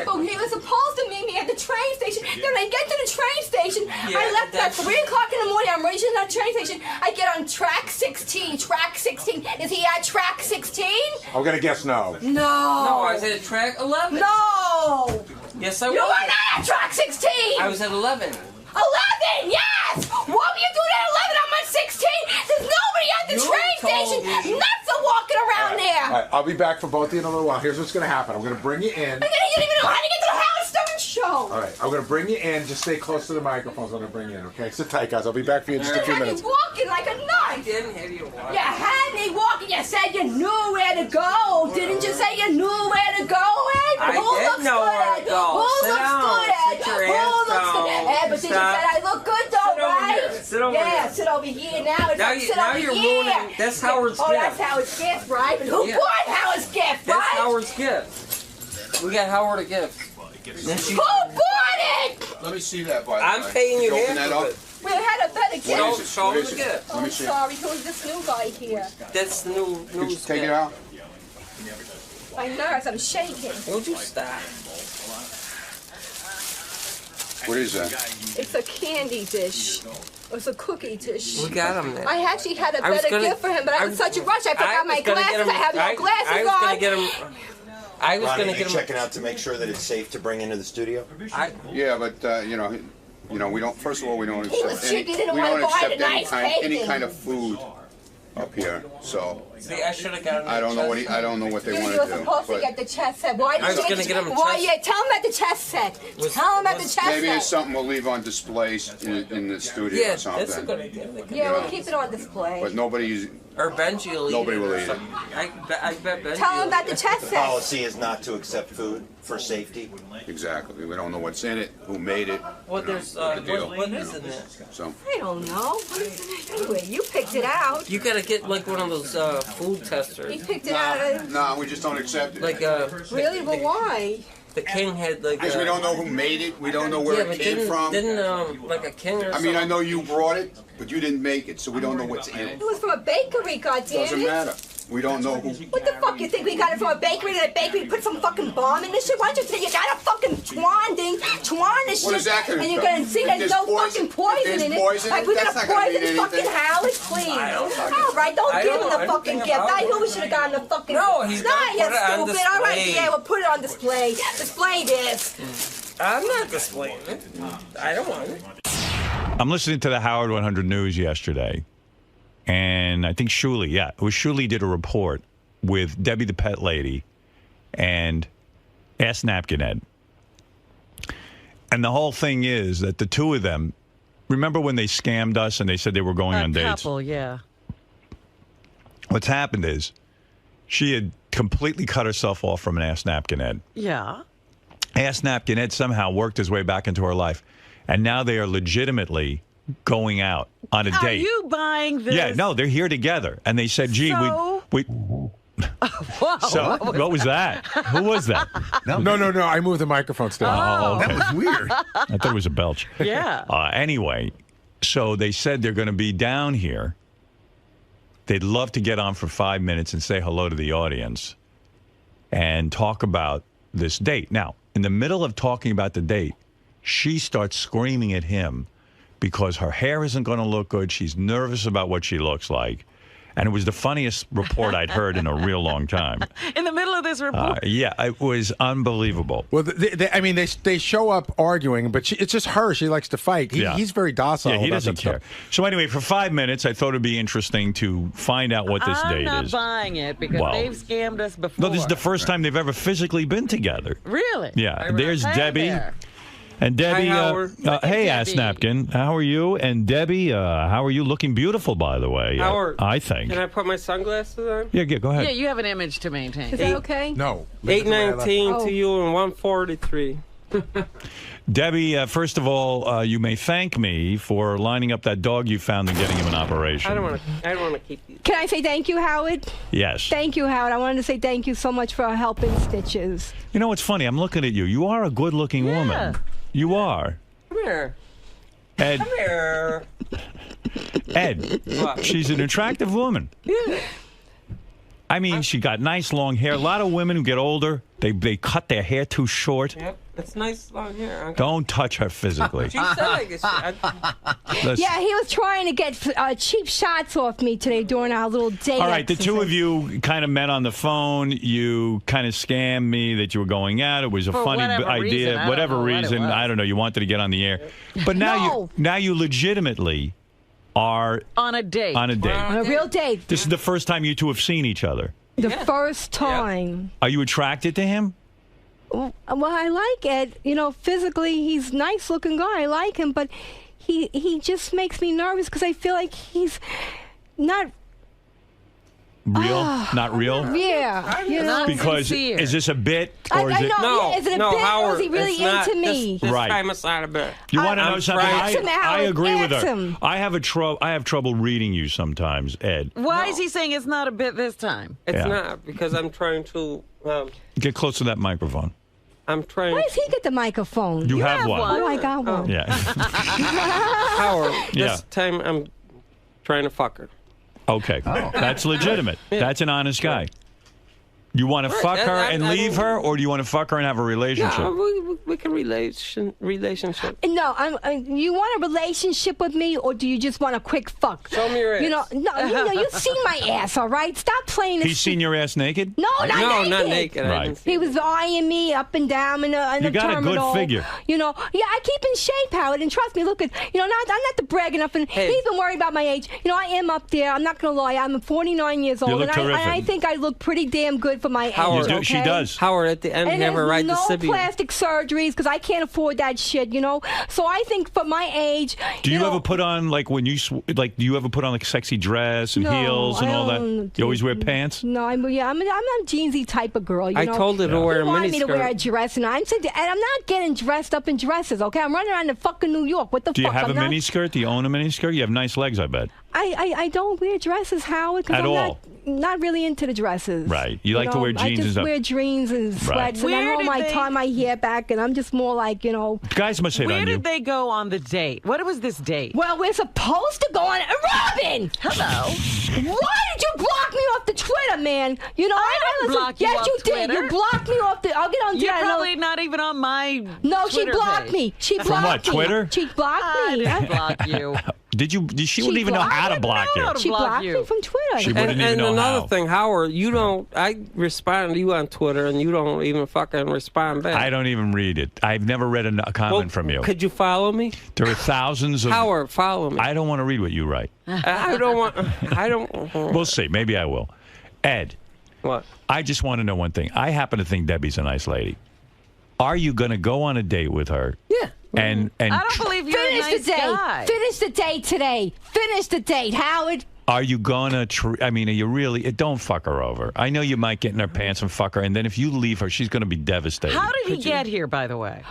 Oh, he was supposed to meet me at the train station. Then I get to the train station. Yeah, I left at that's- 3 o'clock in the morning. I'm reaching that train station. I get on track 16. Track 16. Is he at track 16? I'm gonna guess no. No. No, I was at track 11. No. Yes, I You was. were not at track 16. I was at 11. 11, yes! What were you doing at 11? I'm at 16. There's nobody at the You train told station. me. Nuts are walking around there. All right, I'll be back for both of you in a little while. Here's what's gonna happen. I'm gonna bring you in. And then you didn't even know how to get to the Howard Stern show. All right, I'm gonna bring you in. Just stay close to the microphones. I'm gonna bring you in. Okay, sit tight, guys. I'll be back for you in just a few You had me minutes. walking like a I nut. didn't have you watch. You had me walking. You said you knew where to go. Didn't you say you knew where to go, Ed? I Who did looks know good, where to Ed? go. Who Sit looks down. good, Ed? Sit your Who ass looks good? down. Ed, but did you Stop. said I look good though, Sit over right? here. Sit over yeah, here. sit over here now. It's Now like you- sit now over you're here. ruining- that's Howard's Oh, gift. that's Howard's gift, right? But who Yeah. bought Howard's gift, That's right? Howard's gift. We got Howard a gift. And she- Who bought it? Let me see that, by the I'm way. paying you Open half that of up. it. We had a better gift. Show- show him the gift. Oh, I'm sorry. Who's this new guy here? That's the new Could you news take it gift. out? My nerves, I'm shaking. Would you stop? What is that? It's a candy dish. It's a cookie dish. We got him there. I actually had a I was better gonna- gift for him, but I was in such a rush. I I forgot my was gonna get glasses. him- I have no I glasses was on. gonna get him. I was Ronnie, gonna you get him. checking out to make sure that it's safe to bring into the studio? Yeah, but you know, we don't. First of all, we don't He was accept cheap. He didn't we want don't to buy accept the nice any bacon. kind of food up here. So See, I should have got him. I don't know what I don't know what they You want were to do. supposed to but get the chess set. Why I did was you gonna get get him a Why? chess- Yeah, tell him at the chess set. Tell him at the chess maybe it's set. something we'll leave on display in the studio Yeah, or something. that's a good idea. Yeah, we'll keep it on display. But nobody's. Or Benji will eat Nobody it will or eat it. something. I bet Benji. Tell him will about eat the it. chess The set. policy is not to accept food for safety. Exactly. We don't know what's in it, who made it. What you know, there's what the deal. what is in there? So I don't know. What is it? Anyway, you picked it out. You gotta get like one of those food testers. He picked it out. no, we just don't accept it. Like Really? But why? the king had like. Because we don't know who made it. We don't know where yeah, it but came didn't, from. Didn't like a king or I something? mean, I know you brought it, but you didn't make it, so we don't know what's in it. It was from a bakery, goddammit. Doesn't matter. We don't know who. What the fuck, you think we got it from a bakery? That a bakery put some fucking bomb in this shit? Why don't you say you got a fucking Twan this What shit, is that gonna and you're do? gonna see If there's there's no poison- fucking poison if in there's it? poison in Like it, we're that's gonna not gonna poison mean fucking anything. Howard, please. All right, don't I give don't him know the fucking anything gift. about I knew we it. should have gotten the fucking. No, he's Nah, gonna you put it on stupid. All right, display. yeah, we'll put it on display. Display this. I'm not displaying it. I don't want it. I'm listening to the Howard 100 News yesterday, and I think Shuli, it was Shuli did a report with Debbie the Pet Lady and Ass Napkin Ed. And the whole thing is that the two of them, remember when they scammed us and they said they were going on dates? Couple, yeah. What's happened is she had completely cut herself off from an Ass Napkin Ed. Yeah. Ass Napkin Ed somehow worked his way back into her life, and now they are legitimately going out on a Are date. you buying this? Yeah, no, they're here together, and they said, "Gee, So? we." Whoa, So what was that? Who was that? No. I moved the microphone still. Oh, okay. That was weird. I thought it was a belch. Yeah. Anyway, so they said they're going to be down here. They'd love to get on for 5 minutes and say hello to the audience and talk about this date. Now, in the middle of talking about the date, she starts screaming at him because her hair isn't going to look good. She's nervous about what she looks like. And it was the funniest report I'd heard in a real long time. In the middle of this report. Yeah, it was unbelievable. Well, they show up arguing, but it's just her. She likes to fight. He's very docile. Yeah, he about doesn't that care. stuff. So anyway, for 5 minutes, I thought it'd be interesting to find out what this I'm date not is. buying it because Well, they've scammed us before. No, this is the first time they've ever physically been together. Really? Yeah, there's Hey Debbie. there. And Debbie, Hi, Howard. hey, Debbie. Ass Napkin, how are you? And Debbie, how are you? Looking beautiful, by the way. Howard, I think. Can I put my sunglasses on? Yeah, go ahead. Yeah, you have an image to maintain. Is that okay? No. 819 Oh. to you and 143. Debbie, first of all, you may thank me for lining up that dog you found and getting him an operation. I don't want to keep these. Can I say thank you, Howard? Yes. Thank you, Howard. I wanted to say thank you so much for helping Stitches. You know what's funny? I'm looking at you. You are a good-looking woman. You are. Come here. Ed. Come here. Ed. What? She's an attractive woman. Yeah. I mean, she got nice long hair. A lot of women who get older, they cut their hair too short. Yep. It's nice long hair. Don't touch her physically. She said like this. Yeah, he was trying to get cheap shots off me today during our little date. All right, the two of you kind of met on the phone. You kind of scammed me that you were going out. It was a For funny whatever idea. reason. I don't Whatever know what it reason, was. I don't know. You wanted to get on the air, but No. now you legitimately are On a date. on a date. On a real date. This is the first time you two have seen each other. The first time. Are you attracted to him? Well, I like Ed. You know, physically, he's a nice looking guy. I like him, but he just makes me nervous because I feel like he's not Real? Not real? Yeah. You know? Because is this a bit I or is it? know. Yeah, is it a bit or is he really it's not. into me? This Right. time it's not a bit. You want to know I'm something? trying- Ask him, I Howard. agree with Ask her. him. I have trouble reading you sometimes, Ed. Why is he saying it's not a bit this time? It's Yeah. not because I'm trying to. Get close to that microphone. I'm trying. Why does he get the microphone? You have one. Oh, I got one. Yeah. Howard, Yeah. this time I'm trying to fuck her. Okay. That's legitimate. Yeah. That's an honest guy. You want to Right, fuck that- her I- and I- leave her, or do you want to fuck her and have a relationship? Yeah, we can relationship. No, you want a relationship with me, or do you just want a quick fuck? Show me your ass. You know, you see my ass, all right? Stop playing this. He's seen your ass naked? No, not not naked. naked. I Right. didn't see He was eyeing me up and down in the You got a good terminal. figure. You know, yeah, I keep in shape, Howard, and trust me, look at, I'm not the brag enough, and Hey. he's been worried about my age. You know, I am up there. I'm not gonna lie. I'm 49 years old, look and terrific. I think I look pretty damn good for my Howard, age. You do, Okay? she does. Howard, at the end, And never there's write no the Sibian. plastic surgeries because I can't afford that shit, you know. So I think for my age, Do you know, ever put on like when you do you ever put on like a sexy dress and No, heels and I all that? don't You always wear pants? No, I'm a jeansy type of girl. You I know? told her to wear a He wanted me to miniskirt. wear a dress, and I'm not getting dressed up in dresses. Okay, I'm running around in fucking New York. What the Do you fuck? have I'm a not, mini skirt? Do you own a mini skirt? You have nice legs, I bet. I don't wear dresses, Howard, because At I'm all? not really into the dresses. Right. You like to wear jeans I and just stuff. wear jeans and sweats, Right. and Where I did know they- tie my hair back, and I'm just more like, Guys must hit Where on you. did they go on the date? What was this date? Well, we're supposed to go on. Robin! Hello. Why did you block me off the Twitter, man. You know, I didn't block you Yes, off you did. Twitter. You blocked me off the. I'll get on You're Twitter. probably not even on my No, she Twitter blocked page. me. She blocked From what, me. Twitter? She blocked I me. didn't block you. She wouldn't even know how to block you. She blocked me from Twitter. She wouldn't even and know another how. thing, Howard, you don't. I respond to you on Twitter, and you don't even fucking respond back. I don't even read it. I've never read a comment from you. Could you follow me? There are thousands of. Howard, follow me. I don't want to read what you write. I don't want. I don't. We'll see. Maybe I will. Ed. What? I just want to know one thing. I happen to think Debbie's a nice lady. Are you going to go on a date with her? Yeah. And I don't believe you're Finish a nice the date. guy. Finish the date today. Finish the date, Howard. are you going to, are you really, don't fuck her over. I know you might get in her pants and fuck her, and then if you leave her, she's going to be devastated. How did he get here, by the way?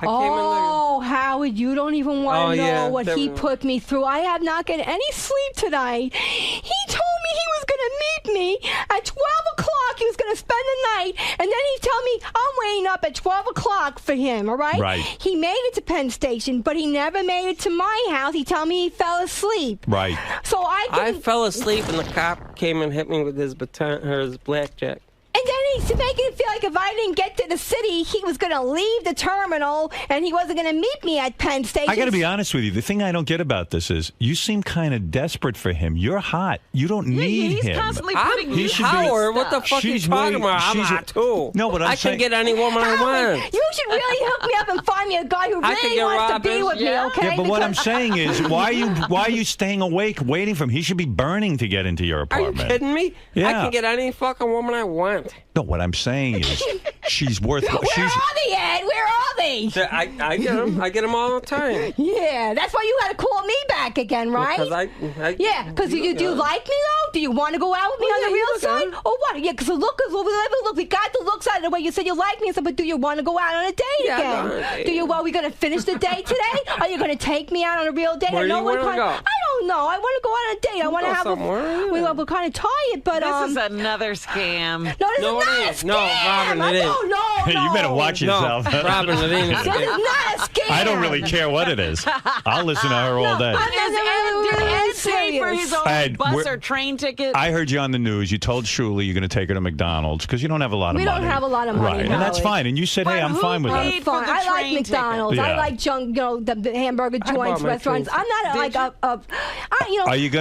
Oh, Howard, you don't even want to know yeah, what he put me through. I have not gotten any sleep tonight. He told me he was going to meet me at 12 o'clock. He was going to spend the night, and then he told me I'm waiting up at 12 o'clock for him, all right? Right. He made it to Penn Station, but he never made it to my house. He told me he fell asleep. Right. So I fell asleep and the cop came and hit me with his baton or his blackjack. And then he's making it feel like if I didn't get to the city, he was going to leave the terminal and he wasn't going to meet me at Penn Station. I got to be honest with you. The thing I don't get about this is you seem kind of desperate for him. You're hot. You don't need he's him. constantly putting He you should be- Howard, what the fuck are you She's talking way- about? I'm she's a- hot too. No, but I saying- can get any woman I want. You should really hook me up and find me a guy who I can really get wants to be Robin. with me, okay? Yeah, but what I'm Because- saying is, why are you staying awake waiting for him? He should be burning to get into your Are you apartment. kidding me? Yeah. I can get any fucking woman I want. No, what I'm saying is, she's worth. Where She's. are they, Ed? Where are they? I get them. I get them all the time. Yeah, that's why you had to call me back again, right? Because Yeah, because do you like me though? Do you want to go out with me Well, on yeah, the you real look side? good. Or what? Yeah, because the look is what we got the looks out of the way you said you like me and stuff, but do you want to go out on a date Yeah, again? I'm on a date. Do you? Well, we gonna finish the date today? Are you gonna take me out on a real date? Where I do know you we're wanna kind- go? I don't know. I want to go on a date. I want to go have somewhere, yeah. we're kind of tired, but This is another scam. no, this No, is it not a ain't. No, scam. Robin, it I ain't. don't know. Hey, you better watch yourself. No, Robin, it ain't. This is not a scam. I don't really care what it is. I'll listen to her all day. Did Ed pay for his own Ed, bus we're- or train ticket? I heard you on the news. You told Shuli you're going to take her to McDonald's because you don't have a lot of We money. don't have a lot of money, Right, and that's Howard. fine. And you said, hey, I'm fine with paid that. for the I like train ticket? McDonald's. I Yeah. like junk, the hamburger bought joints, my restaurants. train I'm not ticket.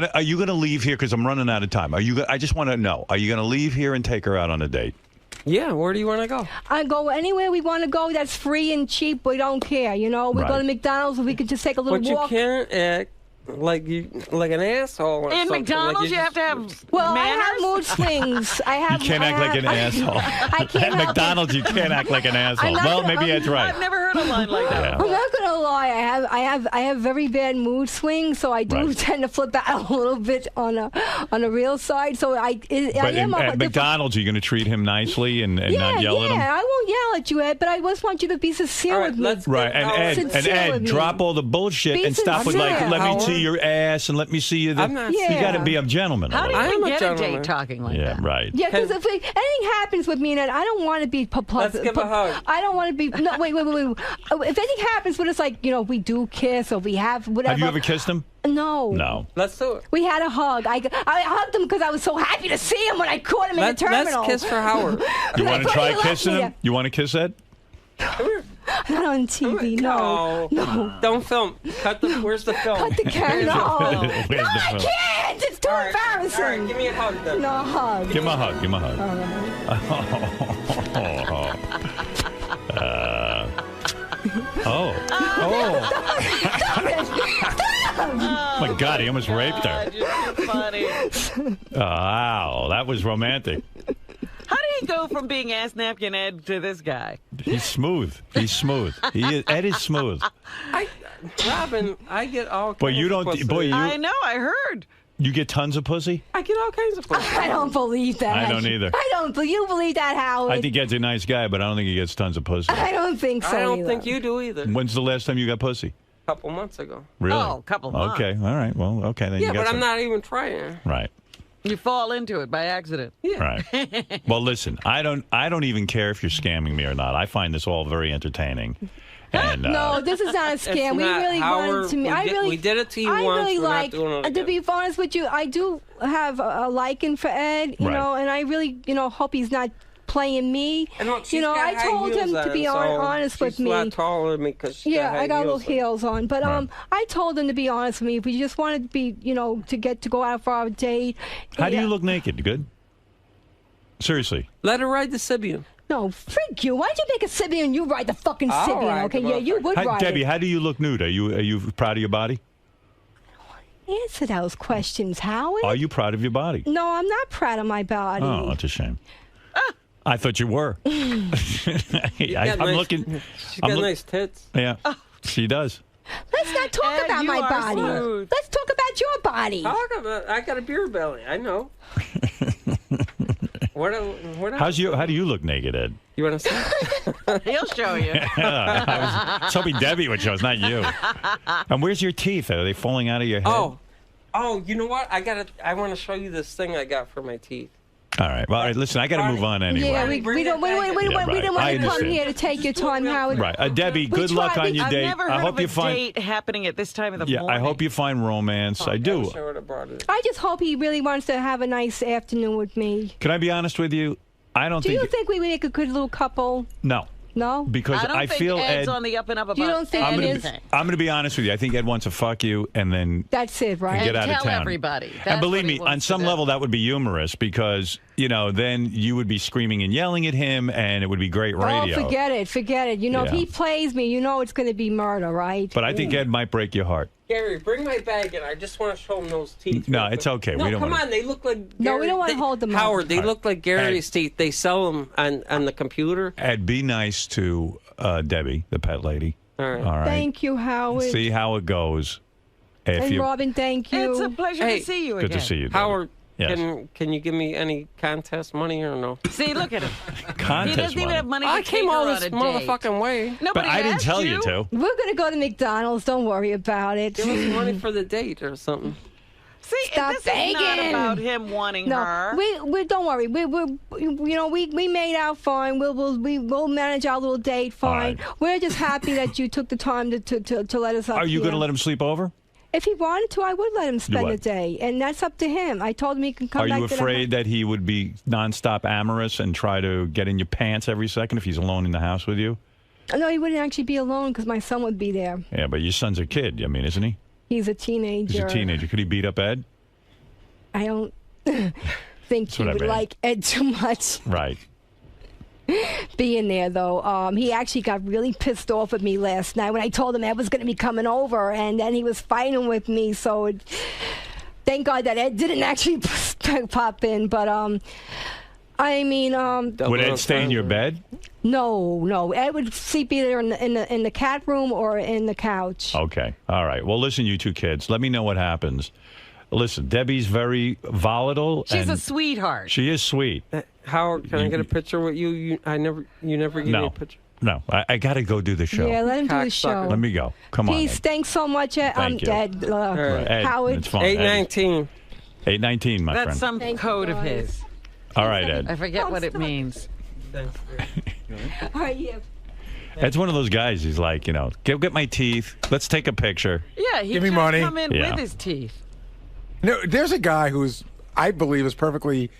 like Are you gonna leave here? Because I'm running out of time. I just want to know. Are you gonna leave here and take her out on a date? Yeah, where do you want to go? I go anywhere we want to go that's free and cheap. We don't care, We go Right. to McDonald's. We can just take a little But you walk. can't act like an asshole. Or In something. McDonald's, like you have to have Well, manners? I have mood swings. I You have. can't act like an asshole. I can't At help McDonald's, you can't act like an asshole. not Well, gonna- maybe Ed's right. I've never heard a line like that. Yeah. I'm not gonna lie. I have very bad mood swings, so I do Right. tend to flip out a little bit on a real side. So I But am at McDonald's, you're going to treat him nicely and not yell at him? I won't yell at you, Ed, but I just want you to be sincere All right, with me. let's Right, and Sincere Ed, with me. drop all the bullshit Be and stop with sincere. let me Howard. see your ass and let me see you. I'm not- You Yeah. got to be a gentleman. How do a you little. I'm a get a gentleman. date talking like Yeah, that? right. Yeah, because if anything happens with me, and I don't want to be Let's give a hug. I don't want to be. No, wait. If anything happens with us, like we do kiss or we have whatever. Have you ever kissed him? No. No. Let's do it. We had a hug. I hugged him because I was so happy to see him when I caught him in the terminal. Let's kiss for Howard. You want to thought try you left kissing me him? You want to kiss Ed? Not on TV. No. Don't film. Where's the film? Cut the camera. No. Where's the I film? can't. It's too embarrassing. All right, give me a hug then. No hug. Give him a hug. Give him a hug. Oh. My God, he almost raped her. You're so funny. Wow, that was romantic. How do you go from being ass napkin Ed to this guy? He's smooth. He's smooth. Ed is smooth. Robin, I get all kinds But you of don't. pussy. Boy, I know, I heard. you get tons of pussy. I get all kinds of pussy. I don't believe that. I don't either. I don't. You believe that, Howard? I think Ed's a nice guy, but I don't think he gets tons of pussy. I don't think so. I don't either. think you do either. When's the last time you got pussy? A couple months ago. Really? Oh, a couple months. Okay. All right. Well, okay. Then Yeah, you got but some. I'm not even trying. Right. You fall into it by accident. Right. Well, listen, I don't even care if you're scamming me or not. I find this all very entertaining. And, no, this is not a scam. We really wanted to. We did it to you I once. really we're like. not doing it To be honest with you, I do have a liking for Ed. You Right. know, and I really, hope he's not playing me. And look, she's I got high told him heels to be on, so honest with me. She's a lot taller than me because I got little heels on, but I told him to be honest with me. If we just wanted to be, to go out for our date. How do you look naked? Good. Seriously. Let her ride the Sibian. No, freak you. Why'd you make a Sibian and you ride the fucking I'll Sibian? ride Okay, the yeah, you would ride Debbie, it. how do you look nude? Are you proud of your body? Answer those questions, Howard. Are you proud of your body? No, I'm not proud of my body. Oh, that's a shame. I thought you were. I'm looking. She's got nice tits. Yeah, she does. Let's not talk about my body. Let's talk about your body. I got a beer belly. I know. How do you look naked, Ed? You want to see? He'll show you. I was hoping Debbie would show us, not you. And where's your teeth? Are they falling out of your head? Oh, you know what? I want to show you this thing I got for my teeth. All right. Well, all right, listen, I got to move on anyway. Yeah, we didn't want to come here to take your time, Howard. Right. Debbie, We good luck tried on your to- date. I've never heard I hope of a you find. date happening at this time of the Yeah, morning. I hope you find romance. I do. I just hope he really wants to have a nice afternoon with me. Can I be honest with you? I don't Do think. you think we make a good little couple? No. No? Because I feel Ed's Ed. on the up and up about You don't think I'm it gonna, is? I'm going to be honest with you. I think Ed wants to fuck you and then That's it, right? get out of tell town. everybody. And That's believe what he me, on wants to some do. level, that would be humorous because then you would be screaming and yelling at him, and it would be great radio. Oh, forget it. If Yeah. he plays me, it's going to be murder, right? But I think Ed might break your heart. Gary, bring my bag in. I just want to show him those teeth. No, it's okay. No, we don't come wanna... on. They look like No, we Gary- don't want to hold them up. Howard, they All right. look like Gary's teeth. They sell them on the computer. Ed, be nice to Debbie, the pet lady. All right. All right. Thank you, Howard. See how it goes. If And you... Robin, thank you. It's a pleasure to see you again. Good to see you, Debbie. Howard, Yes. can you give me any contest money or no? See, look at him. Contest He doesn't even money. have money to I take came her all on this a date. motherfucking way. Nobody But I didn't asked tell you to. We're going to go to McDonald's. Don't worry about it. Give us money for the date or something. See, Stop this is not begging. about him wanting No, her. we don't worry. We made out fine. We'll manage our little date fine. We're just happy that you took the time to let us up. Are you here. going to let him sleep over? If he wanted to, I would let him spend would. the day, and that's up to him. I told him he can come Are back you to the afraid that he would be nonstop amorous and try to get in your pants every second if he's alone in the house with you? No, he wouldn't actually be alone because my son would be there. Yeah, but your son's a kid. I mean, isn't he? He's a teenager. He's a teenager. Could he beat up Ed? I don't think he what I would mean. like Ed too much Right. being there, though. He actually got really pissed off at me last night when I told him Ed was going to be coming over, and then he was fighting with me. So thank God that Ed didn't actually pop in. But I mean, Would Ed stay in your bed? No. Ed would sleep either in the cat room or in the couch. Okay. All right. Well, listen, you two kids. Let me know what happens. Listen, Debbie's very volatile. She's and a sweetheart. She is sweet. Howard, can I get a picture with you? You never gave me a picture. No. I got to go do the show. Yeah, let him do the show. Let me go. Come on. Peace. Ed. Thanks so much, Ed. I'm Thank you. dead. Ed, Howard. it's fine. 819. 819, my That's friend. some code of his. All right, Ed. I forget what it means. Are you? Ed's one of those guys. He's like, get my teeth. Let's take a picture. Yeah, he Give me should money. come in Yeah. with his teeth. No, there's a guy who's, I believe, is perfectly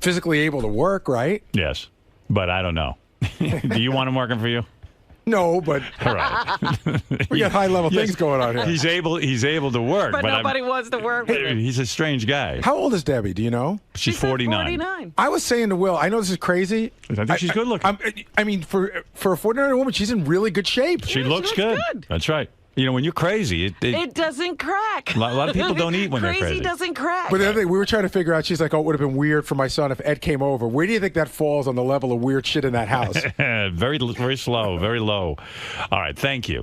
physically able to work, right? Yes, but I don't know. Do you want him working for you? No, but All right. we got high-level things going on here. He's able to work, But but nobody wants to work with him. he's a strange guy. How old is Debbie? Do you know? She's 49. 49. I was saying to Will, I know this is crazy. I think she's good looking. I mean, for a 49-year-old woman, she's in really good shape. She looks good. That's right. When you're crazy, It doesn't crack. a lot of people don't eat when they're crazy. doesn't crack. But the other thing, we were trying to figure out, she's like, oh, it would have been weird for my son if Ed came over. Where do you think that falls on the level of weird shit in that house? very, very slow, very low. All right, thank you.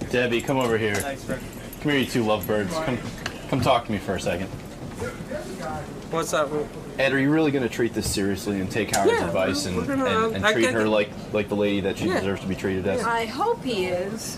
Debbie, come over here. Thanks, Rick. Come here, you two lovebirds. Come talk to me for a second. What's up? Ed, are you really going to treat this seriously and take Howard's advice and, we're gonna, and I treat get her it. like the lady that she Yeah. deserves to be treated as? I hope he is.